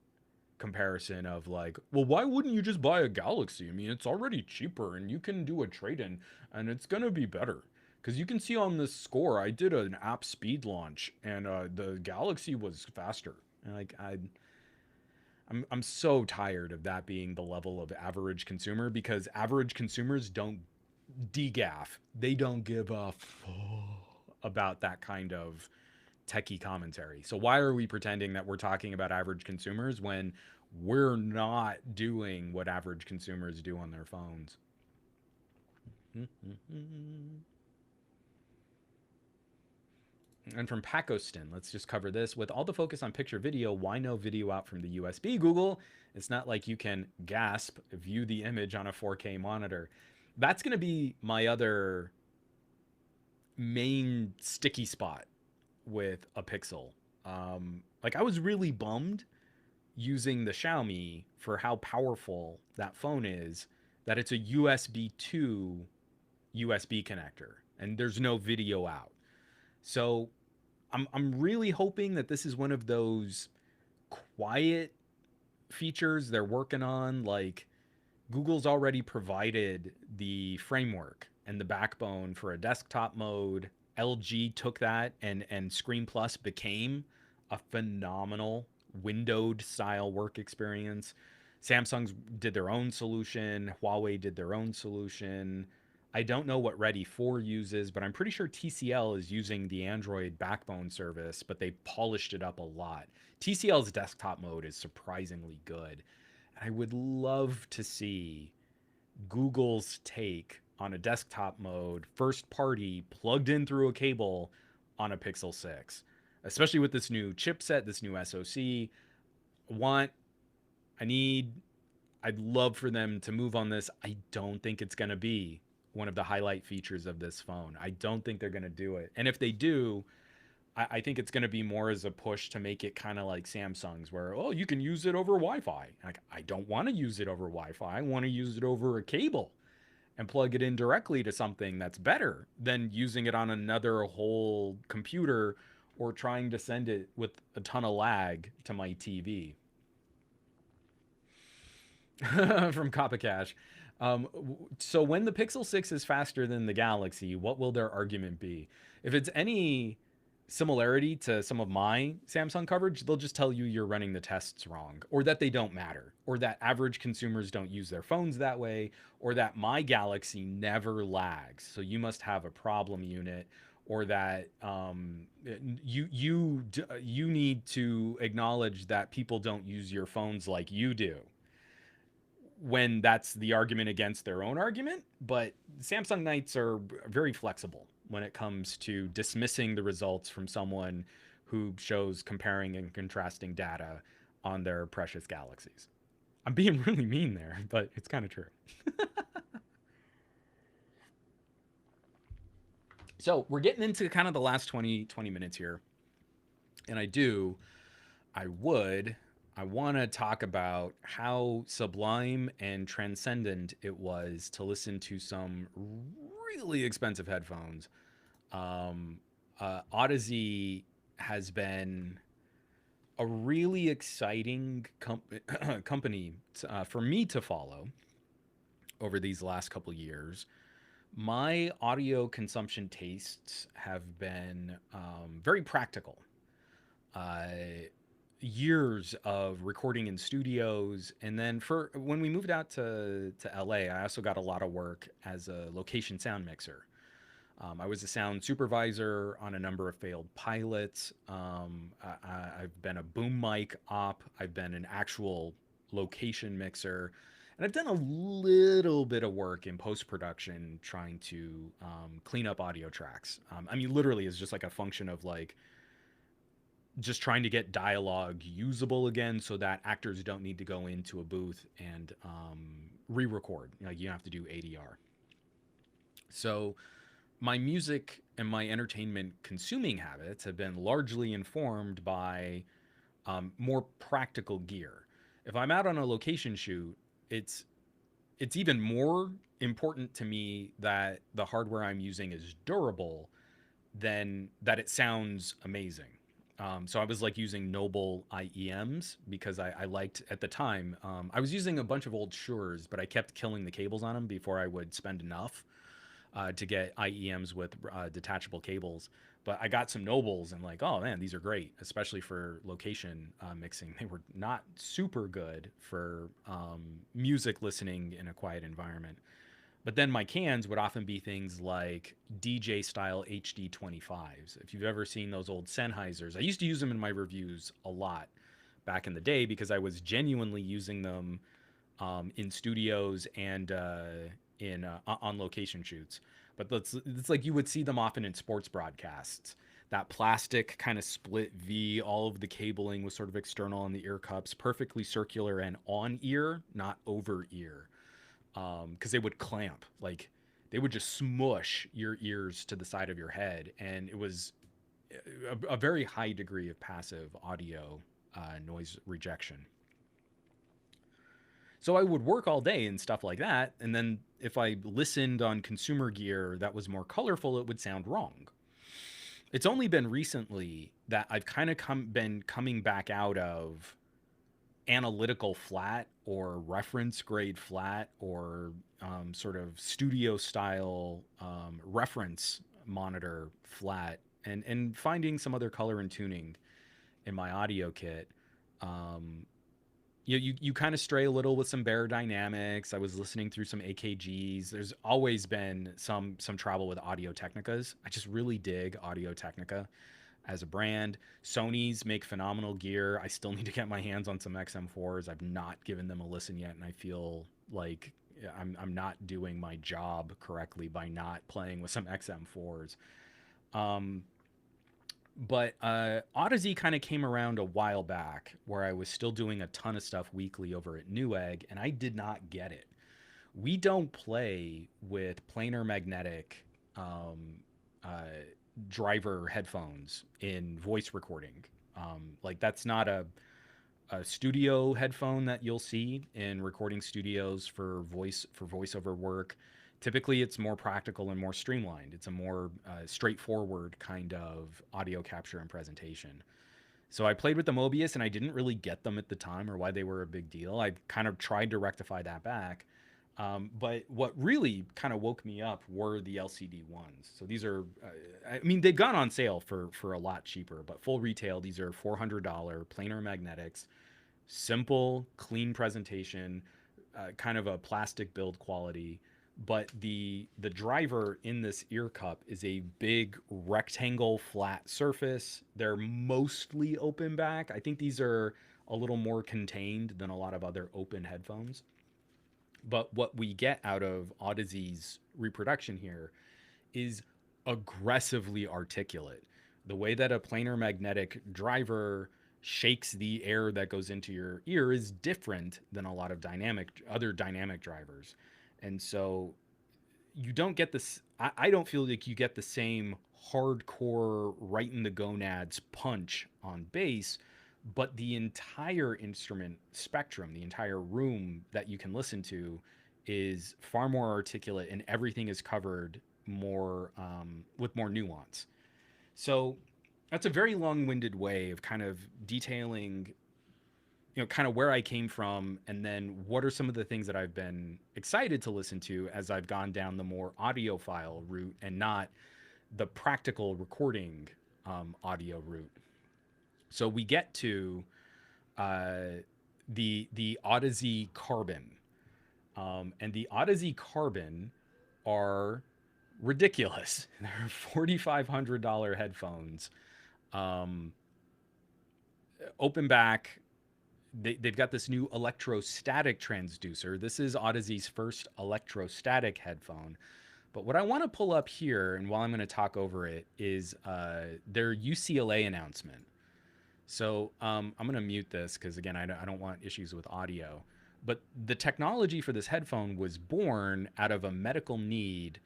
A: comparison of like, well, why wouldn't you just buy a Galaxy? I mean, it's already cheaper and you can do a trade in and it's going to be better. Because you can see on this score, I did an app speed launch and the Galaxy was faster. And like, I'm so tired of that being the level of average consumer because average consumers don't degaff. They don't give a about that kind of techie commentary. So why are we pretending that we're talking about average consumers when we're not doing what average consumers do on their phones? And from Pacoston, let's just cover this. With all the focus on picture video, why no video out from the USB, Google? It's not like you can gasp, view the image on a 4K monitor. That's going to be my other main sticky spot with a Pixel. Like I was really bummed using the Xiaomi for how powerful that phone is, that it's a USB 2 USB connector and there's no video out. So I'm really hoping that this is one of those quiet features they're working on. Like Google's already provided the framework and the backbone for a desktop mode. LG took that and Screen Plus became a phenomenal windowed style work experience. Samsung did their own solution. Huawei did their own solution. I don't know what Ready 4 uses, but I'm pretty sure TCL is using the Android backbone service, but they polished it up a lot. TCL's desktop mode is surprisingly good. I would love to see Google's take on a desktop mode, first party, plugged in through a cable on a Pixel 6, especially with this new chipset, this new SoC. I'd love for them to move on this. I don't think it's going to be one of the highlight features of this phone. I don't think they're going to do it. And if they do, I think it's going to be more as a push to make it kind of like Samsung's, where, oh, you can use it over Wi-Fi. Like, I don't want to use it over Wi-Fi. I want to use it over a cable and plug it in directly to something that's better than using it on another whole computer or trying to send it with a ton of lag to my TV. From Coppacash. So when the Pixel 6 is faster than the Galaxy, what will their argument be? If it's any similarity to some of my Samsung coverage, they'll just tell you you're running the tests wrong, or that they don't matter, or that average consumers don't use their phones that way, or that my Galaxy never lags, so you must have a problem unit, or that you need to acknowledge that people don't use your phones like you do, when that's the argument against their own argument. But Samsung Knights are very flexible when it comes to dismissing the results from someone who shows comparing and contrasting data on their precious Galaxies. I'm being really mean there, but it's kind of true. So we're getting into kind of the last 20 minutes here. And I want to talk about how sublime and transcendent it was to listen to some really expensive headphones. Odyssey has been a really exciting company for me to follow over these last couple years. My audio consumption tastes have been very practical. Uh, Years of recording in studios, and then for when we moved out to LA, I also got a lot of work as a location sound mixer. I was a sound supervisor on a number of failed pilots. I've been a boom mic op. I've been an actual location mixer, and I've done a little bit of work in post production trying to clean up audio tracks. I mean, literally, it's just like a function of like just trying to get dialogue usable again so that actors don't need to go into a booth and re-record. Like you have to do ADR. So my music and my entertainment consuming habits have been largely informed by more practical gear. If I'm out on a location shoot, it's it's even more important to me that the hardware I'm using is durable than that it sounds amazing. So I was like using Noble IEMs because I liked at the time. I was using a bunch of old Shures, but I kept killing the cables on them before I would spend enough to get IEMs with detachable cables. But I got some Nobles and like, oh man, these are great, especially for location mixing. They were not super good for music listening in a quiet environment. But then my cans would often be things like DJ style HD 25s. If you've ever seen those old Sennheisers, I used to use them in my reviews a lot back in the day because I was genuinely using them in studios and in on location shoots. But it's like you would see them often in sports broadcasts. That plastic kind of split V, all of the cabling was sort of external on the ear cups, perfectly circular and on ear, not over ear, because they would clamp. Like they would just smush your ears to the side of your head, and it was a very high degree of passive audio noise rejection. So I would work all day and stuff like that. And then if I listened on consumer gear that was more colorful, it would sound wrong. It's only been recently that I've kind of been coming back out of analytical flat or reference grade flat or sort of studio style reference monitor flat and finding some other color and tuning in my audio kit. Um, you kind of stray a little with some Bear Dynamics. I was listening through some AKGs. There's always been some travel with Audio Technicas. I just really dig Audio Technica as a brand. Sony's make phenomenal gear. I still need to get my hands on some XM4s. I've not given them a listen yet, and I feel like I'm not doing my job correctly by not playing with some XM4s. Um, but Odyssey kind of came around a while back where I was still doing a ton of stuff weekly over at Newegg, and I did not get it. We don't play with planar magnetic uh, driver headphones in voice recording. Like that's not a studio headphone that you'll see in recording studios for voiceover work. Typically, it's more practical and more streamlined. It's a more straightforward kind of audio capture and presentation. So I played with the Mobius and I didn't really get them at the time or why they were a big deal. I kind of tried to rectify that back. But what really kind of woke me up were the LCD ones. So these are, I mean, they've gone on sale for a lot cheaper, but full retail, these are $400 planar magnetics, simple, clean presentation, kind of a plastic build quality. But the driver in this ear cup is a big rectangle flat surface. They're mostly open back. I think these are a little more contained than a lot of other open headphones. But what we get out of Odyssey's reproduction here is aggressively articulate. The way that a planar magnetic driver shakes the air that goes into your ear is different than a lot of other dynamic drivers. And so you don't get this. I don't feel like you get the same hardcore right in the gonads punch on bass, but the entire instrument spectrum, the entire room that you can listen to, is far more articulate, and everything is covered more with more nuance. So that's a very long-winded way of kind of detailing, kind of where I came from, and then what are some of the things that I've been excited to listen to as I've gone down the more audiophile route and not the practical recording audio route. So we get to uh, the Odyssey Carbon, and the Odyssey Carbon are ridiculous. They're $4,500 headphones, um, open back. They've got this new electrostatic transducer. This is Odyssey's first electrostatic headphone. But what I want to pull up here, and while I'm going to talk over it, is their UCLA announcement. So I'm going to mute this because, again, I don't want issues with audio. But the technology for this headphone was born out of a medical need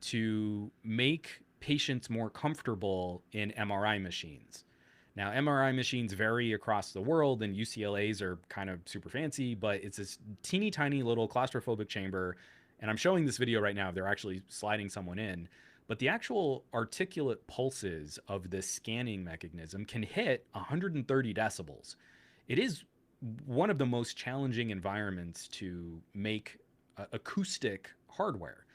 A: to make patients more comfortable in MRI machines. Now, MRI machines vary across the world, and UCLA's are kind of super fancy, but it's this teeny tiny little claustrophobic chamber. And I'm showing this video right now. They're actually sliding someone in. But the actual articulate pulses of this scanning mechanism can hit 130 decibels. It is one of the most challenging environments to make acoustic hardware.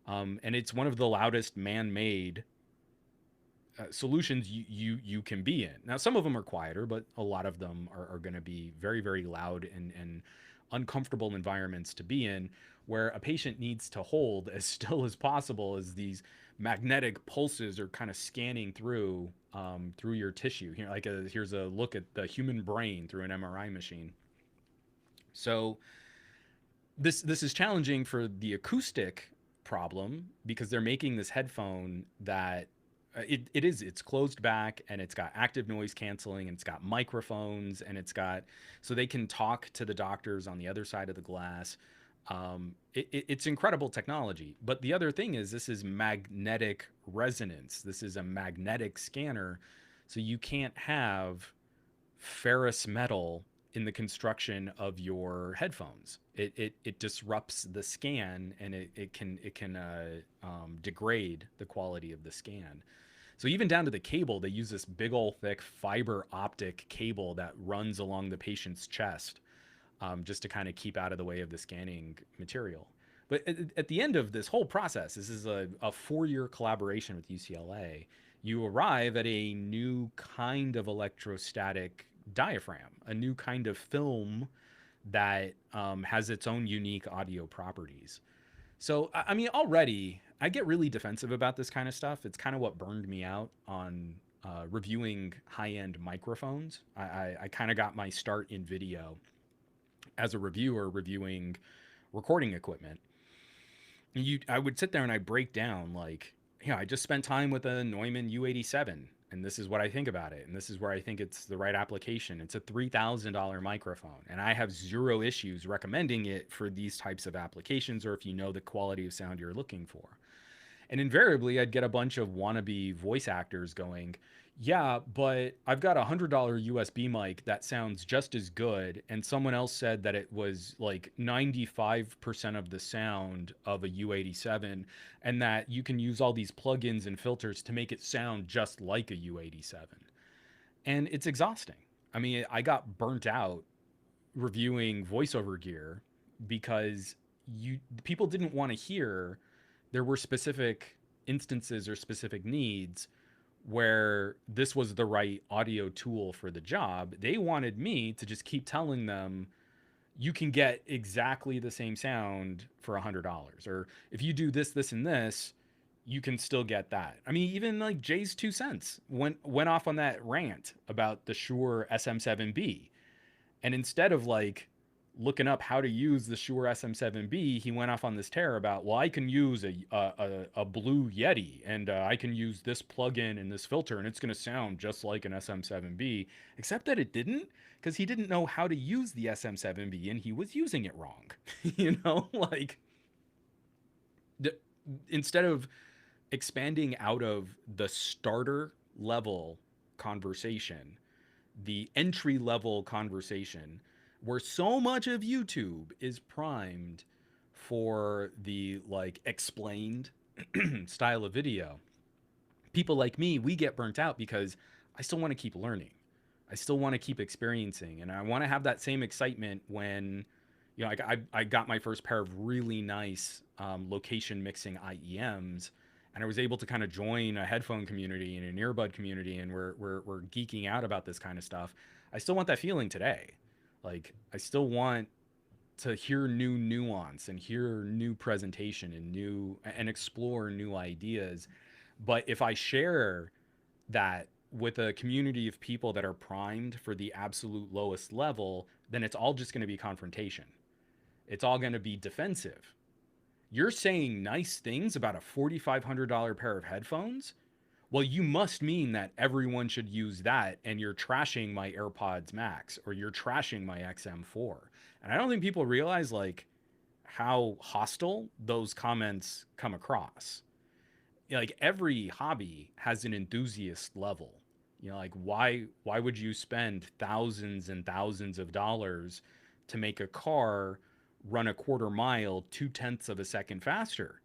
A: And it's one of the loudest man-made solutions you can be in. Now, some of them are quieter, but a lot of them are going to be very, very loud and uncomfortable environments to be in, where a patient needs to hold as still as possible as these magnetic pulses are kind of scanning through your tissue. Here, here's a look at the human brain through an MRI machine. So this is challenging for the acoustic problem because they're making this headphone that it's closed back, and it's got active noise canceling, and it's got microphones, and so they can talk to the doctors on the other side of the glass. It's incredible technology. But the other thing is, this is magnetic resonance. This is a magnetic scanner, so you can't have ferrous metal in the construction of your headphones. It disrupts the scan, and it can degrade the quality of the scan. So even down to the cable, they use this big old thick fiber optic cable that runs along the patient's chest, just to kind of keep out of the way of the scanning material. But at the end of this whole process, this is a 4-year collaboration with UCLA. You arrive at a new kind of electrostatic diaphragm, a new kind of film that has its own unique audio properties. So, I mean, already I get really defensive about this kind of stuff. It's kind of what burned me out on reviewing high-end microphones. I kind of got my start in video as a reviewer reviewing recording equipment. I would sit there and I break down, like, I just spent time with a Neumann U87, and this is what I think about it, and this is where I think it's the right application. It's a $3,000 microphone, and I have zero issues recommending it for these types of applications, or if you know the quality of sound you're looking for. And invariably, I'd get a bunch of wannabe voice actors going, yeah, but I've got a $100 USB mic that sounds just as good. And someone else said that it was like 95% of the sound of a U87, and that you can use all these plugins and filters to make it sound just like a U87. And it's exhausting. I mean, I got burnt out reviewing voiceover gear because people didn't want to hear there were specific instances or specific needs where this was the right audio tool for the job. They wanted me to just keep telling them, you can get exactly the same sound for $100, or if you do this, this, and this, you can still get that. I mean, even like Jay's 2 cents went off on that rant about the Shure SM7B, and instead of like looking up how to use the Shure SM7B, he went off on this tear about, well, I can use a Blue Yeti, and I can use this plugin and this filter, and it's going to sound just like an SM7B, except that it didn't, because he didn't know how to use the SM7B, and he was using it wrong. Like, instead of expanding out of the starter level conversation, the entry level conversation, where so much of YouTube is primed for the like explained style of video, people like me, we get burnt out because I still want to keep learning. I still want to keep experiencing, and I want to have that same excitement when, I got my first pair of really nice location mixing IEMs, and I was able to kind of join a headphone community and an earbud community, and we're geeking out about this kind of stuff. I still want that feeling today. Like, I still want to hear new nuance and hear new presentation and explore new ideas. But if I share that with a community of people that are primed for the absolute lowest level, then it's all just going to be confrontation. It's all going to be defensive. You're saying nice things about a $4,500 pair of headphones Well, you must mean that everyone should use that, and you're trashing my AirPods Max or you're trashing my XM4. And I don't think people realize like how hostile those comments come across. Like every hobby has an enthusiast level. Like why would you spend thousands and thousands of dollars to make a car run a quarter mile 2/10 of a second faster?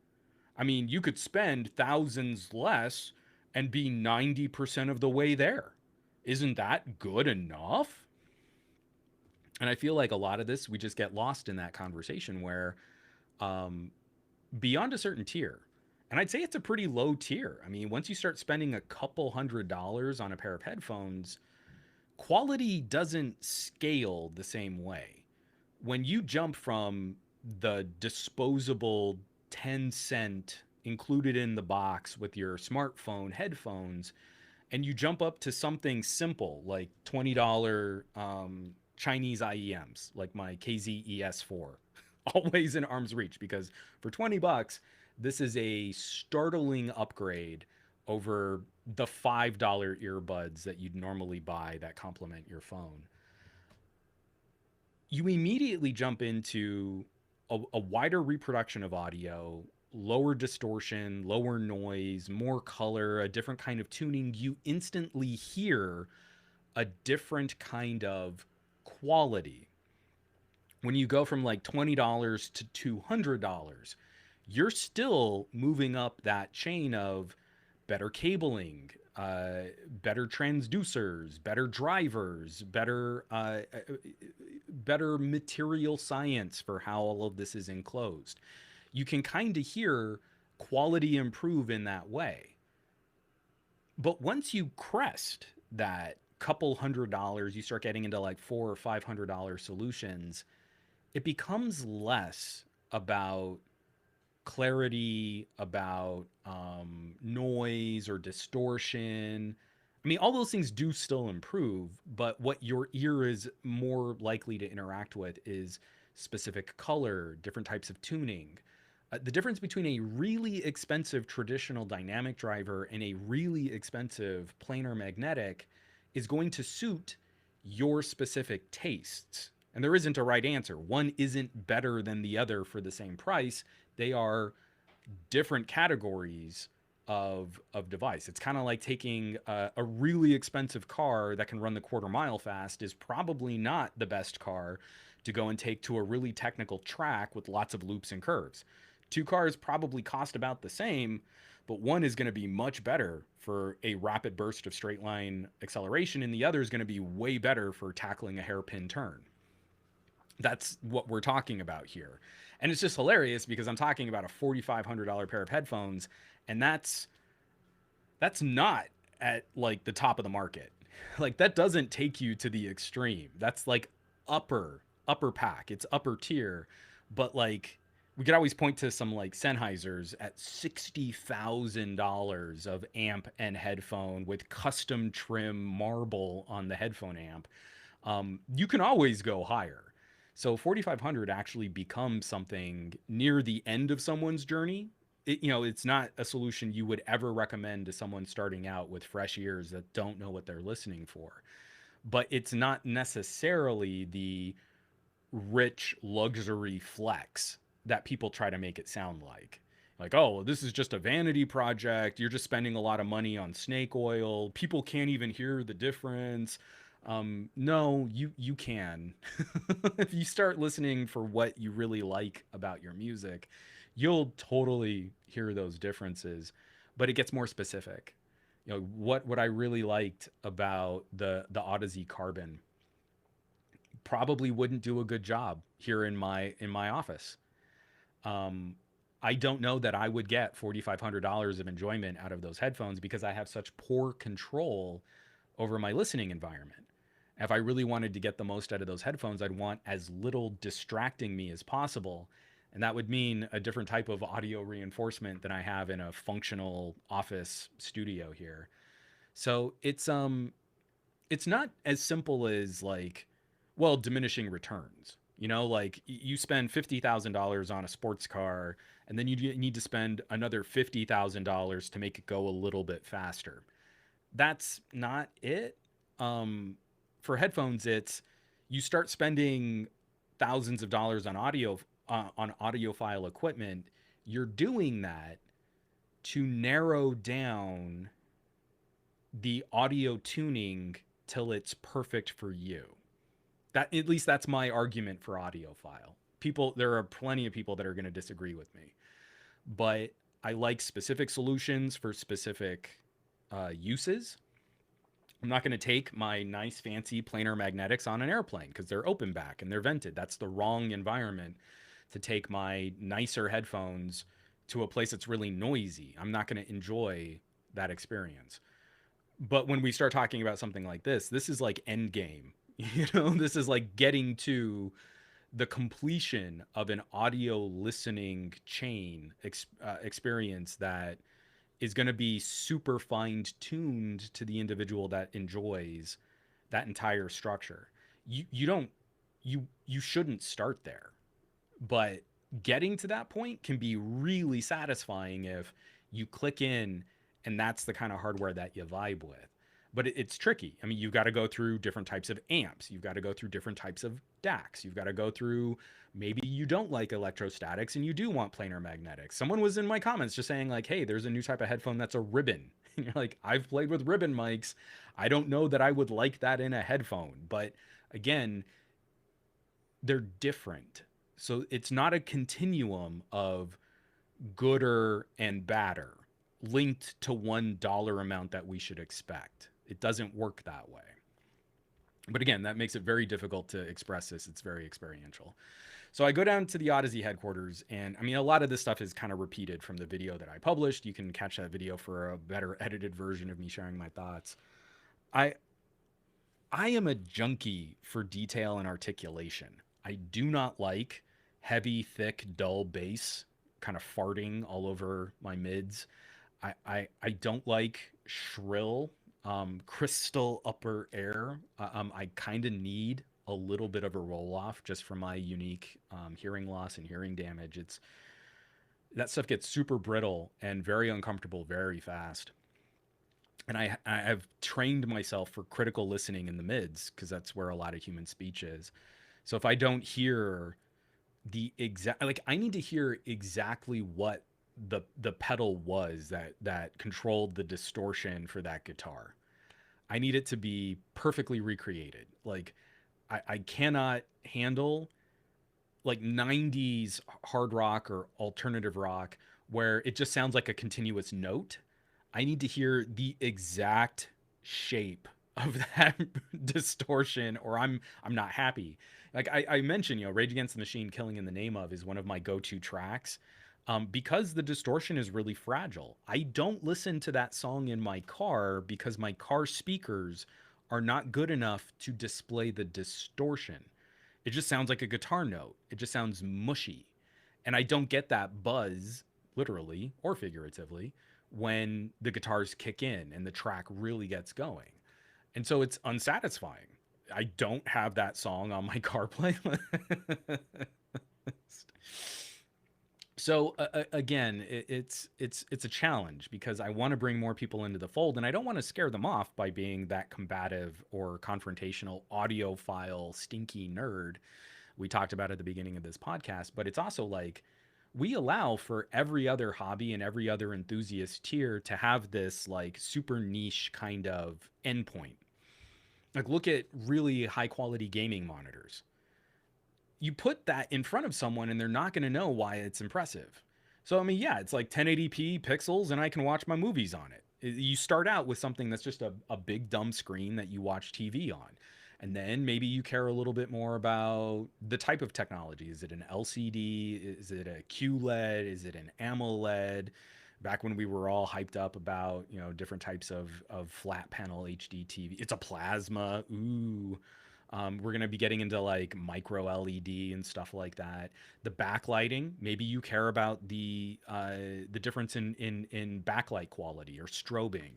A: I mean, you could spend thousands less and be 90% of the way there. Isn't that good enough? And I feel like a lot of this, we just get lost in that conversation where um, beyond a certain tier, and I'd say it's a pretty low tier. I mean, once you start spending a couple $100s on a pair of headphones, quality doesn't scale the same way. When you jump from the disposable 10-cent included in the box with your smartphone headphones, and you jump up to something simple like $20 Chinese IEMs, like my KZES4, always in arm's reach, because for 20 bucks, this is a startling upgrade over the $5 earbuds that you'd normally buy that complement your phone. You immediately jump into a wider reproduction of audio, lower distortion, lower noise, more color, a different kind of tuning. You instantly hear a different kind of quality. When you go from like $20 to $200, you're still moving up that chain of better cabling, better transducers, better drivers, better material science for how all of this is enclosed. You can kind of hear quality improve in that way. But once you crest that couple $100s, you start getting into like $400 or $500 solutions. It becomes less about clarity, about noise or distortion. I mean, all those things do still improve, but what your ear is more likely to interact with is specific color, different types of tuning. The difference between a really expensive traditional dynamic driver and a really expensive planar magnetic is going to suit your specific tastes. And there isn't a right answer. One isn't better than the other for the same price. They are different categories of device. It's kind of like taking a really expensive car that can run the quarter mile fast is probably not the best car to go and take to a really technical track with lots of loops and curves. Two cars probably cost about the same, but one is going to be much better for a rapid burst of straight line acceleration, and the other is going to be way better for tackling a hairpin turn. That's what we're talking about here. And it's just hilarious because I'm talking about a $4,500 pair of headphones, and that's not at like the top of the market. Like that doesn't take you to the extreme. That's like upper pack. It's upper tier, but like we could always point to some like Sennheisers at $60,000 of amp and headphone with custom trim marble on the headphone amp. You can always go higher. So 4,500 actually becomes something near the end of someone's journey. It's not a solution you would ever recommend to someone starting out with fresh ears that don't know what they're listening for. But it's not necessarily the rich luxury flex that people try to make it sound like. Like, oh, well, this is just a vanity project. You're just spending a lot of money on snake oil. People can't even hear the difference. No, you can. If you start listening for what you really like about your music, you'll totally hear those differences, but it gets more specific. What I really liked about the Odyssey Carbon probably wouldn't do a good job here in my office. I don't know that I would get $4,500 of enjoyment out of those headphones because I have such poor control over my listening environment. If I really wanted to get the most out of those headphones, I'd want as little distracting me as possible. And that would mean a different type of audio reinforcement than I have in a functional office studio here. So it's not as simple as like, well, diminishing returns. Like you spend $50,000 on a sports car and then you need to spend another $50,000 to make it go a little bit faster. That's not it. For headphones, it's you start spending thousands of dollars on audiophile equipment. You're doing that to narrow down the audio tuning till it's perfect for you. That, at least that's my argument for audiophile. People, there are plenty of people that are going to disagree with me, but I like specific solutions for specific uses. I'm not going to take my nice fancy planar magnetics on an airplane because they're open back and they're vented. That's the wrong environment to take my nicer headphones to a place that's really noisy. I'm not going to enjoy that experience. But when we start talking about something like this is like end game. You know, this is like getting to the completion of an audio listening chain experience that is going to be super fine tuned to the individual that enjoys that entire structure. You don't you shouldn't start there, but getting to that point can be really satisfying if you click in and that's the kind of hardware that you vibe with. But it's tricky. I mean, you've got to go through different types of amps. You've got to go through different types of DACs. You've got to go through, maybe you don't like electrostatics and you do want planar magnetics. Someone was in my comments just saying like, hey, there's a new type of headphone that's a ribbon. And you're like, I've played with ribbon mics. I don't know that I would like that in a headphone. But again, they're different. So it's not a continuum of gooder and badder linked to one dollar amount that we should expect. It doesn't work that way. But again, that makes it very difficult to express this. It's very experiential. So I go down to the Odyssey headquarters, and I mean, a lot of this stuff is kind of repeated from the video that I published. You can catch that video for a better edited version of me sharing my thoughts. I am a junkie for detail and articulation. I do not like heavy, thick, dull bass kind of farting all over my mids. I don't like shrill, crystal upper air. I kind of need a little bit of a roll off just from my unique hearing loss and hearing damage. That stuff gets super brittle and very uncomfortable very fast. And I have trained myself for critical listening in the mids because that's where a lot of human speech is. So if I don't hear the exact, like, I need to hear exactly what the pedal was that controlled the distortion for that guitar. I need it to be perfectly recreated. Like, I cannot handle like 90s hard rock or alternative rock where it just sounds like a continuous note. I need to hear the exact shape of that distortion or I'm not happy. Like I mentioned, you know, Rage Against the Machine, Killing in the Name of is one of my go-to tracks. Because the distortion is really fragile. I don't listen to that song in my car because my car speakers are not good enough to display the distortion. It just sounds like a guitar note. It just sounds mushy. And I don't get that buzz, literally or figuratively, when the guitars kick in and the track really gets going. And so it's unsatisfying. I don't have that song on my car playlist. So again, it's a challenge because I want to bring more people into the fold, and I don't want to scare them off by being that combative or confrontational audiophile stinky nerd we talked about at the beginning of this podcast. But it's also like we allow for every other hobby and every other enthusiast tier to have this like super niche kind of endpoint. Like look at really high quality gaming monitors. You put that in front of someone and they're not going to know why it's impressive. So, I mean, yeah, it's like 1080p pixels and I can watch my movies on it. You start out with something that's just a big dumb screen that you watch TV on. And then maybe you care a little bit more about the type of technology. Is it an LCD? Is it a QLED? Is it an AMOLED? Back when we were all hyped up about, you know, different types of flat panel HD TV. It's a plasma. Ooh. We're going to be getting into like micro LED and stuff like that. The backlighting, maybe you care about the difference in backlight quality or strobing.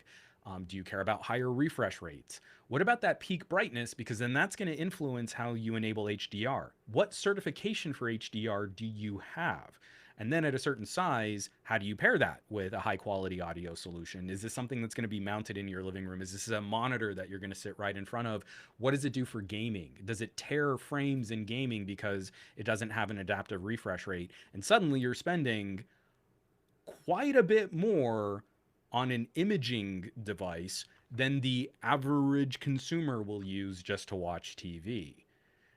A: Do you care about higher refresh rates? What about that peak brightness? Because then that's going to influence how you enable HDR. What certification for HDR do you have? And then at a certain size, how do you pair that with a high quality audio solution? Is this something that's going to be mounted in your living room? Is this a monitor that you're going to sit right in front of? What does it do for gaming? Does it tear frames in gaming because it doesn't have an adaptive refresh rate? And suddenly you're spending quite a bit more on an imaging device than the average consumer will use just to watch TV.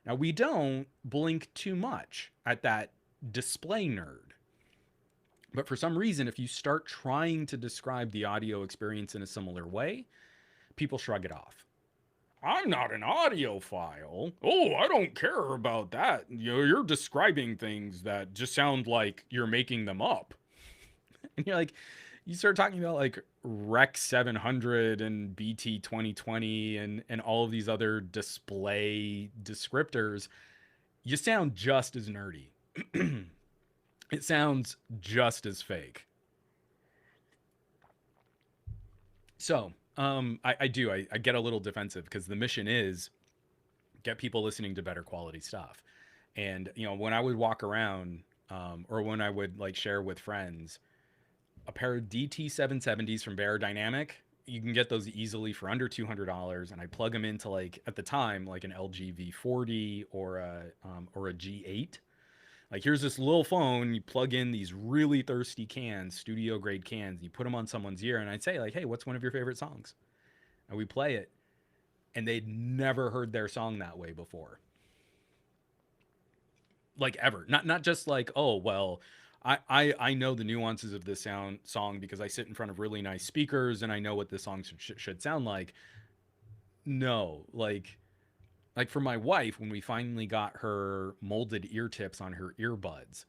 A: Now, we don't blink too much at that display nerd. But for some reason, if you start trying to describe the audio experience in a similar way, people shrug it off. I'm not an audiophile. Oh, I don't care about that. You're describing things that just sound like you're making them up. And you're like, you start talking about like Rec 700 and BT 2020 and all of these other display descriptors, you sound just as nerdy. It sounds just as fake. So, I get a little defensive because the mission is get people listening to better quality stuff. And, when I would walk around, or when I would like share with friends, a pair of DT 770s from Bear Dynamic, you can get those easily for under $200. And I plug them into like, at the time, like an LG V40 or a G8. Like, here's this little phone, you plug in these really thirsty cans, studio grade cans, you put them on someone's ear, and I'd say, like, hey, what's one of your favorite songs? And we play it, and they'd never heard their song that way before. Like, ever. Not just like, oh, well, I know the nuances of this song because I sit in front of really nice speakers and I know what this song should sound like. No, like for my wife, when we finally got her molded ear tips on her earbuds,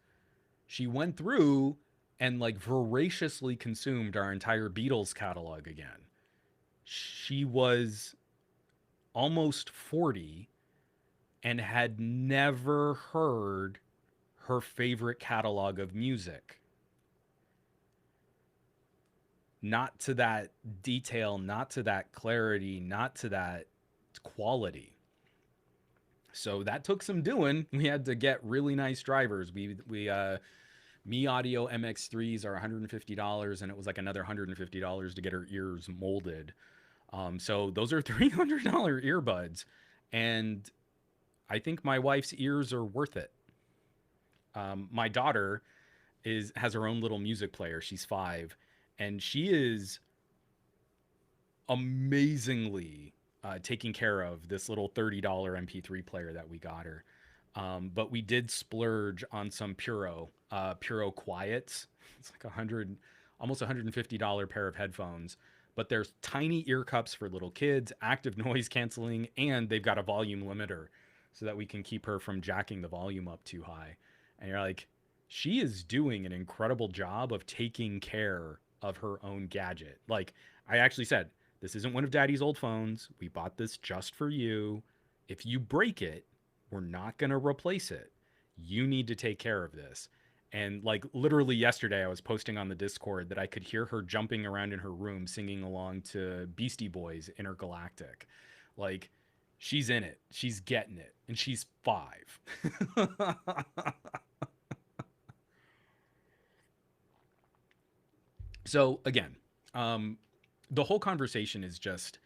A: she went through and like voraciously consumed our entire Beatles catalog again. She was almost 40 and had never heard her favorite catalog of music. Not to that detail, not to that clarity, not to that quality. So that took some doing. We had to get really nice drivers. Me Audio MX3s are $150, and it was like another $150 to get her ears molded. So those are $300 earbuds, and I think my wife's ears are worth it. My daughter has her own little music player. She's 5, and she is amazingly taking care of this little $30 MP3 player that we got her. But we did splurge on some Puro Quiets. It's like almost $150 pair of headphones. But there's tiny ear cups for little kids, active noise canceling, and they've got a volume limiter so that we can keep her from jacking the volume up too high. And you're like, she is doing an incredible job of taking care of her own gadget. Like I actually said, this isn't one of Daddy's old phones. We bought this just for you. If you break it, we're not going to replace it. You need to take care of this. And like literally yesterday, I was posting on the Discord that I could hear her jumping around in her room singing along to Beastie Boys Intergalactic. Like she's in it. She's getting it. And she's 5. So again, the whole conversation is just,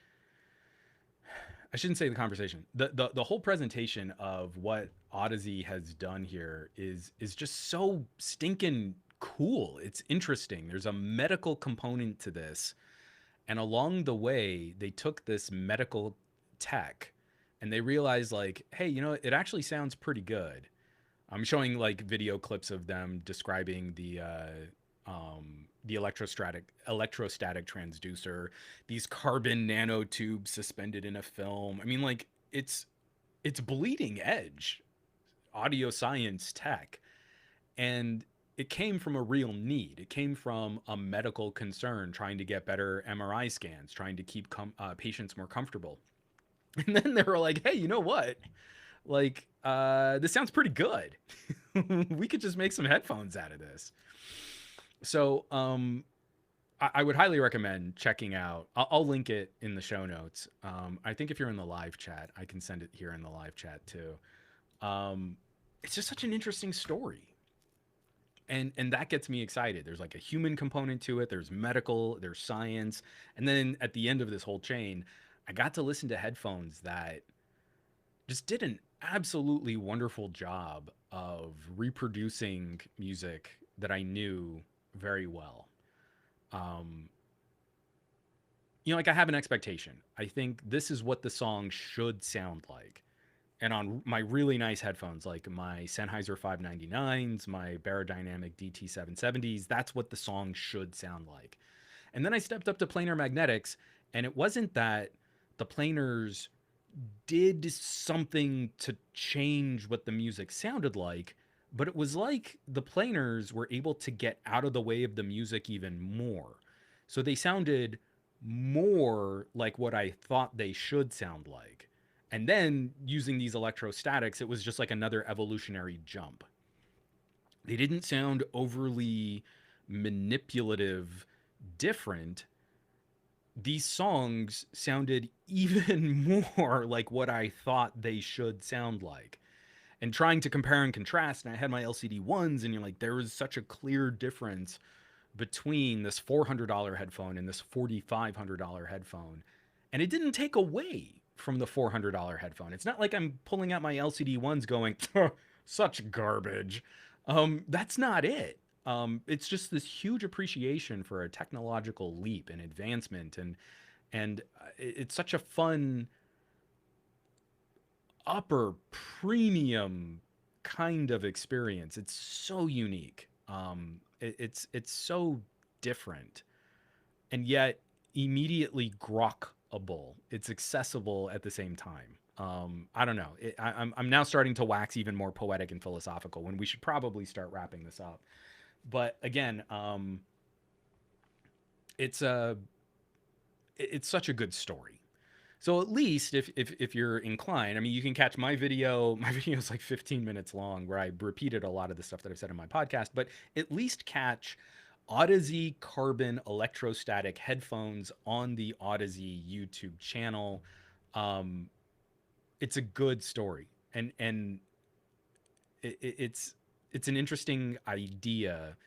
A: I shouldn't say the conversation. The whole presentation of what Odyssey has done here is just so stinking cool. It's interesting. There's a medical component to this. And along the way, they took this medical tech and they realized like, hey, it actually sounds pretty good. I'm showing like video clips of them describing the electrostatic transducer, these carbon nanotubes suspended in a film. I mean, like it's bleeding edge audio science tech, and it came from a real need. It came from a medical concern, trying to get better MRI scans, trying to keep patients more comfortable. And then they were like, hey, you know what? Like, this sounds pretty good. We could just make some headphones out of this. So I would highly recommend checking out. I'll link it in the show notes. I think if you're in the live chat, I can send it here in the live chat too. It's just such an interesting story. and that gets me excited. There's like a human component to it. There's medical, there's science, and then at the end of this whole chain, I got to listen to headphones that just did an absolutely wonderful job of reproducing music that I knew very well. Um, like I have an expectation. I think this is what the song should sound like. And on my really nice headphones, like my Sennheiser 599s, my Barodynamic DT770s, that's what the song should sound like. And then I stepped up to planar magnetics, and it wasn't that the planars did something to change what the music sounded like, but it was like the planars were able to get out of the way of the music even more. So they sounded more like what I thought they should sound like. And then using these electrostatics, it was just like another evolutionary jump. They didn't sound overly manipulative, different. These songs sounded even more like what I thought they should sound like. And trying to compare and contrast, and I had my LCD ones, and you're like, there was such a clear difference between this $400 headphone and this $4,500 headphone. And it didn't take away from the $400 headphone. It's not like I'm pulling out my LCD ones going, such garbage. That's not it. It's just this huge appreciation for a technological leap and advancement, and it's such a fun upper premium kind of experience. It's so unique. It's so different, and yet immediately grokkable. It's accessible at the same time. I don't know. I'm now starting to wax even more poetic and philosophical when we should probably start wrapping this up. But again, it's such a good story. So at least if you're inclined, I mean, you can catch my video. My video is like 15 minutes long, where I repeated a lot of the stuff that I've said in my podcast. But at least catch Odyssey Carbon Electrostatic headphones on the Odyssey YouTube channel. It's a good story, and it's an interesting idea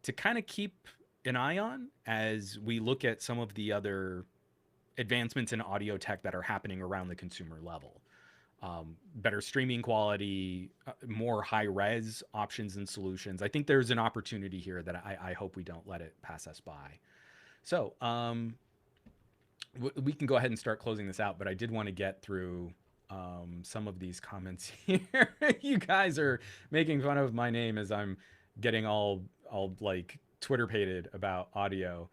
A: to kind of keep an eye on as we look at some of the other advancements in audio tech that are happening around the consumer level. Better streaming quality, more high res options and solutions. I think there's an opportunity here that I hope we don't let it pass us by. So we can go ahead and start closing this out, but I did want to get through some of these comments here. You guys are making fun of my name as I'm getting all like Twitter pated about audio.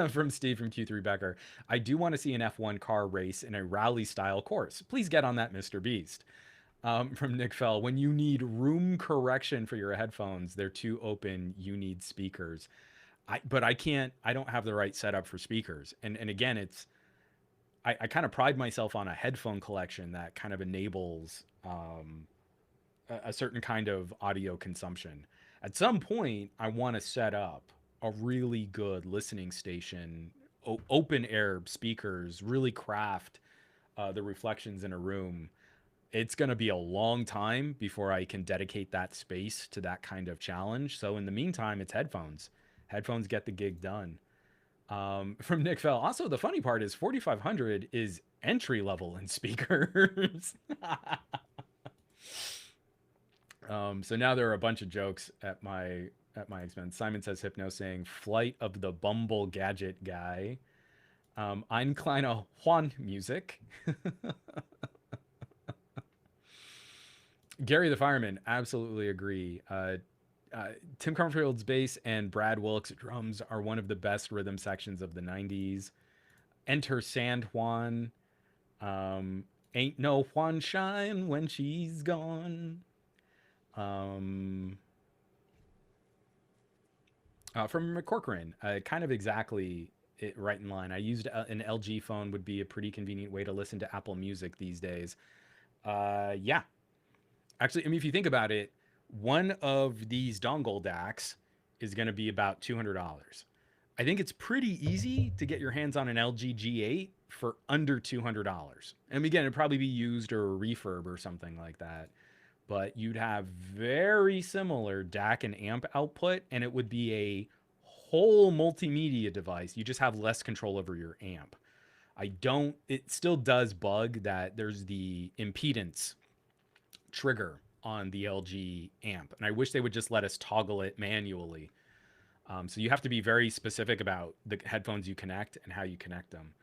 A: From Steve from Q3 Becker. I do want to see an F1 car race in a rally style course. Please get on that, Mr. Beast. From Nick Fell, when you need room correction for your headphones, they're too open. You need speakers. But I don't have the right setup for speakers. And again, I kind of pride myself on a headphone collection that kind of enables a certain kind of audio consumption. At some point, I want to set up a really good listening station, open air speakers, really craft the reflections in a room. It's going to be a long time before I can dedicate that space to that kind of challenge. So in the meantime, it's headphones. Headphones get the gig done. From Nick Fell. Also, the funny part is 4,500 is entry level in speakers. So now there are a bunch of jokes at my expense. Simon says Hypno saying Flight of the Bumble Gadget Guy. Ein kleiner Juan music. Gary the Fireman, absolutely agree. Tim Crumfield's bass and Brad Wilk's drums are one of the best rhythm sections of the 90s. Enter Sand Juan. Ain't no Juan shine when she's gone. From McCorcoran, kind of exactly right in line. I used an LG phone would be a pretty convenient way to listen to Apple Music these days. Yeah. Actually, I mean, if you think about it, one of these dongle DACs is going to be about $200. I think it's pretty easy to get your hands on an LG G8 for under $200. And again, it'd probably be used or a refurb or something like that. but you'd have very similar DAC and amp output, and it would be a whole multimedia device. You just have less control over your amp. It still does bug that there's the impedance trigger on the LG amp, and I wish they would just let us toggle it manually. So you have to be very specific about the headphones you connect and how you connect them.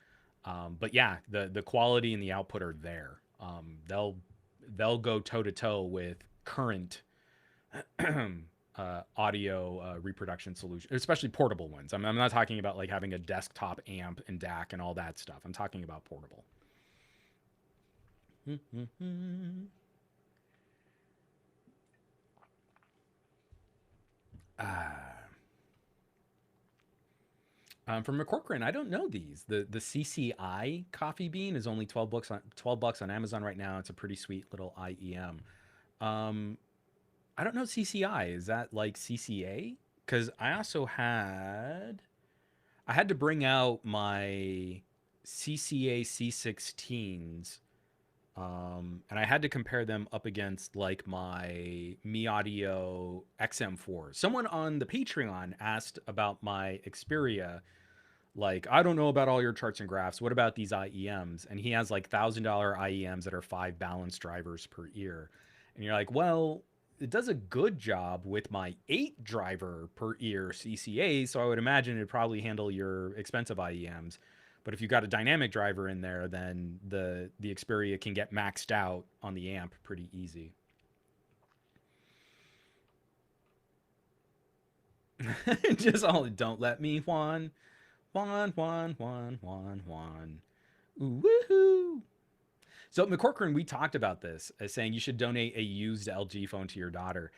A: But yeah, the quality and the output are there. They'll go toe to toe with current audio reproduction solutions, especially portable ones. I'm not talking about like having a desktop amp and DAC and all that stuff. I'm talking about portable. From McCorcoran, I don't know these. The CCI coffee bean is only 12 bucks on Amazon right now. It's a pretty sweet little IEM. Um, I don't know CCI. Is that like CCA? Because I had to bring out my CCA C16s, and I had to compare them up against like my Mi Audio XM4. Someone on the Patreon asked about my Xperia, like, I don't know about all your charts and graphs. What about these IEMs? And he has like $1,000 IEMs that are 5 balanced drivers per ear. And you're like, well, it does a good job with my 8 driver per ear CCA. So I would imagine it'd probably handle your expensive IEMs. But if you got a dynamic driver in there, then the Xperia can get maxed out on the amp pretty easy. Just all don't let me Juan. Juan, Juan, Juan, Juan, Juan. Ooh, woohoo. So McCorcoran, we talked about this as saying you should donate a used LG phone to your daughter.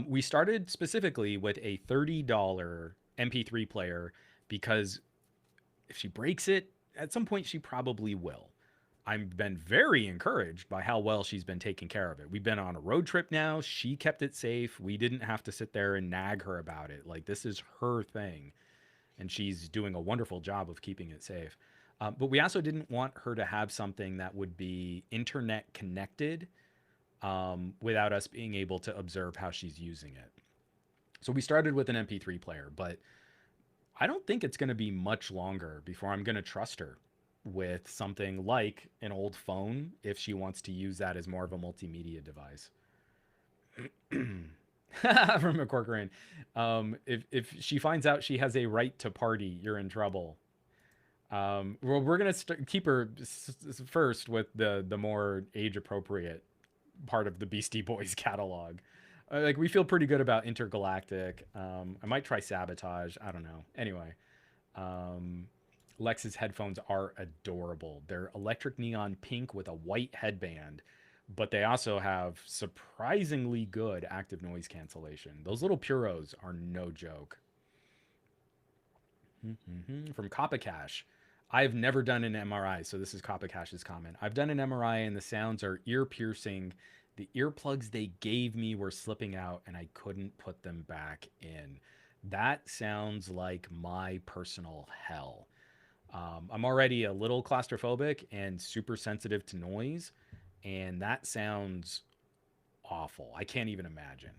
A: We started specifically with a $30 MP3 player because if she breaks it, at some point she probably will. I've been very encouraged by how well she's been taking care of it. We've been on a road trip now. She kept it safe. We didn't have to sit there and nag her about it. Like, this is her thing, and she's doing a wonderful job of keeping it safe. But we also didn't want her to have something that would be internet connected without us being able to observe how she's using it. So we started with an MP3 player, but I don't think it's going to be much longer before I'm going to trust her with something like an old phone if she wants to use that as more of a multimedia device. From McCorcoran, if she finds out she has a right to party, you're in trouble. Well, we're gonna keep her first with the more age appropriate part of the Beastie Boys catalog. Like, we feel pretty good about Intergalactic. I might try Sabotage. I don't know. Anyway, um, Lex's headphones are adorable. They're electric neon pink with a white headband, but they also have surprisingly good active noise cancellation. Those little Puros are no joke. From Cash. I've never done an MRI, so this is Cash's comment. I've done an MRI and the sounds are ear piercing. The earplugs they gave me were slipping out and I couldn't put them back in. That sounds like my personal hell. I'm already a little claustrophobic and super sensitive to noise, and that sounds awful. I can't even imagine.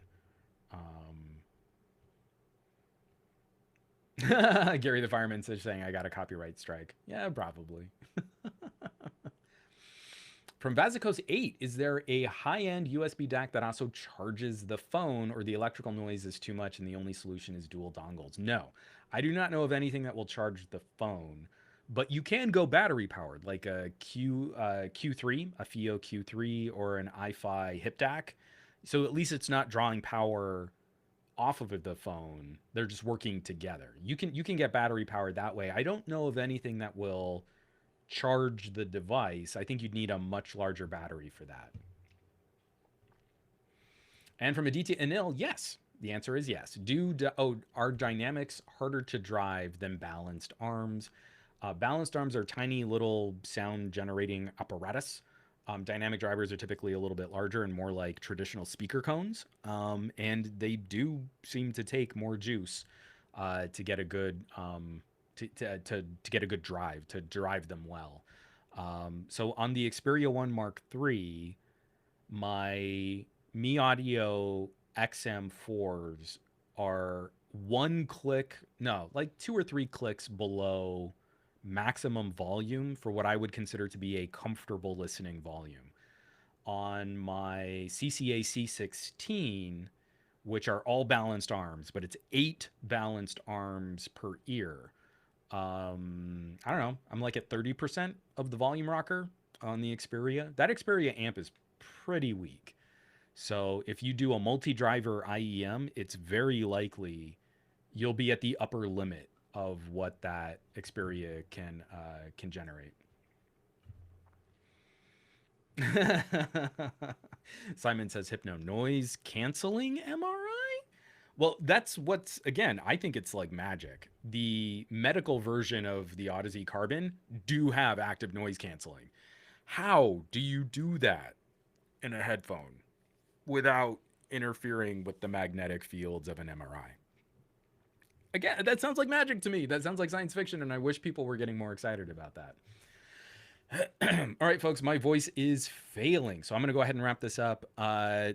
A: Gary the fireman says saying I got a copyright strike. Yeah, probably. From Vazikos 8, is there a high-end USB DAC that also charges the phone, or the electrical noise is too much and the only solution is dual dongles? No, I do not know of anything that will charge the phone, but you can go battery powered, like a Q3, a FIO Q3, or an iFi hip DAC. So at least it's not drawing power off of the phone. They're just working together. You can get battery powered that way. I don't know of anything that will charge the device. I think you'd need a much larger battery for that. And from Aditya Anil, yes. The answer is yes. Are dynamics harder to drive than balanced arms? Balanced arms are tiny little sound generating apparatus. Dynamic drivers are typically a little bit larger and more like traditional speaker cones. And they do seem to take more juice to get a good to get a good drive, to drive them well. So on the Xperia 1 Mark III, my
B: Mi Audio XM4s are one click, no, like two or three clicks below maximum volume for what I would consider to be a comfortable listening volume. On my CCA C16, which are all balanced arms, but it's 8 balanced arms per ear. I don't know. I'm like at 30% of the volume rocker on the Xperia. That Xperia amp is pretty weak. So if you do a multi-driver IEM, it's very likely you'll be at the upper limit of what that Xperia can generate. Simon says hypno noise canceling MRI. Well, that's what's again. I think it's like magic. The medical version of the Odyssey Carbon do have active noise canceling. How do you do that in a headphone without interfering with the magnetic fields of an MRI? Again, that sounds like magic to me. That sounds like science fiction, and I wish people were getting more excited about that. All right, folks, my voice is failing, so I'm going to go ahead and wrap this up.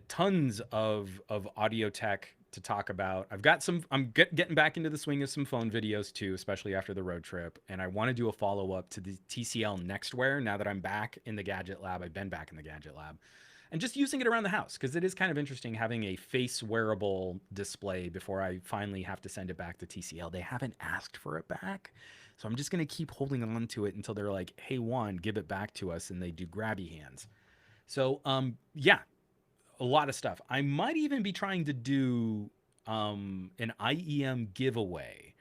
B: Tons of audio tech to talk about. I've got some. I'm getting back into the swing of some phone videos too, especially after the road trip. And I want to do a follow up to the TCL Nextwear now that I'm back in the Gadget Lab. I've been back in the Gadget Lab, and just using it around the house because it is kind of interesting having a face wearable display before I finally have to send it back to TCL. They haven't asked for it back. So I'm just going to keep holding on to it until they're like, hey, Juan, give it back to us. And they do grabby hands. So, yeah, a lot of stuff. I might even be trying to do an IEM giveaway,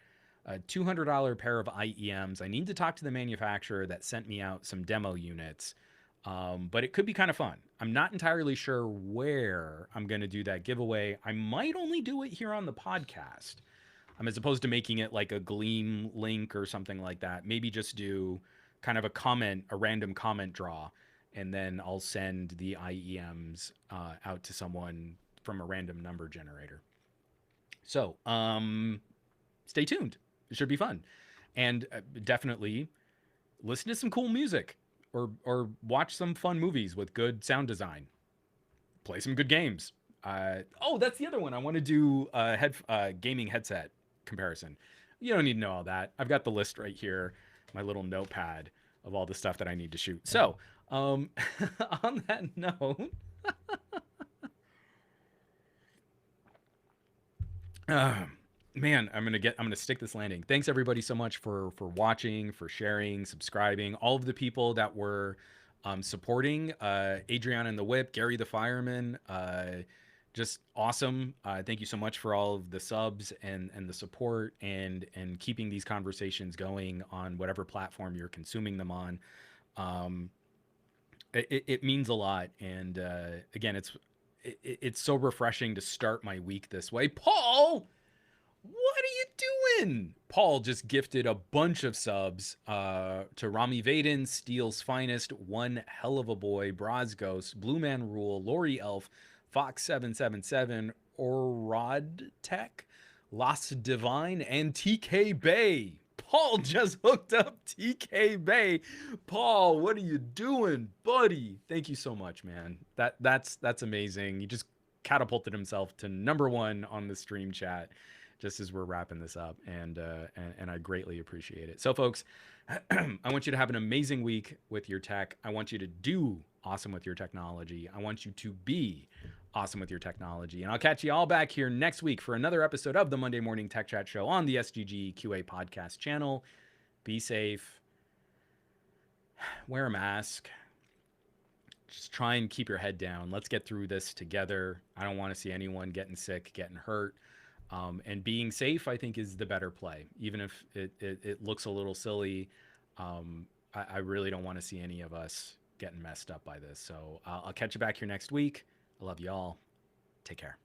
B: a $200 pair of IEMs. I need to talk to the manufacturer that sent me out some demo units, but it could be kind of fun. I'm not entirely sure where I'm going to do that giveaway. I might only do it here on the podcast. As opposed to making it like a Gleam link or something like that. Maybe just do kind of a comment, a random comment draw, and then I'll send the IEMs out to someone from a random number generator. So, stay tuned. It should be fun, and definitely listen to some cool music, or watch some fun movies with good sound design. Play some good games. Oh, that's the other one. I want to do a gaming headset comparison. You don't need to know all that. I've got the list right here, my little notepad of all the stuff that I need to shoot. So, on that note, uh, man, I'm gonna stick this landing. Thanks everybody so much for watching, for sharing, subscribing. All of the people that were supporting Adriana and the Whip, Gary the Fireman. Just awesome. Thank you so much for all of the subs and the support and keeping these conversations going on whatever platform you're consuming them on. Um, it means a lot, and again, it's so refreshing to start my week this way. Paul, what are you doing? Paul just gifted a bunch of subs to Rami Vaden, Steel's Finest, One Hell of a Boy, Brazgos, Blue Man Rule, Lori Elf, Fox777, Orod Tech, Las Divine, and TK Bay. Paul just hooked up TK Bay. Paul, what are you doing, buddy? Thank you so much, man. That's amazing. He just catapulted himself to #1 on the stream chat just as we're wrapping this up, and I greatly appreciate it. So, folks, I want you to have an amazing week with your tech. I want you to do awesome with your technology. I want you to be awesome with your technology. And I'll catch you all back here next week for another episode of the Monday Morning Tech Chat Show on the SGG QA podcast channel. Be safe. Wear a mask. Just try and keep your head down. Let's get through this together. I don't want to see anyone getting sick, getting hurt. And being safe, I think, is the better play. Even if it looks a little silly, I really don't want to see any of us getting messed up by this. So I'll catch you back here next week. I love you all. Take care.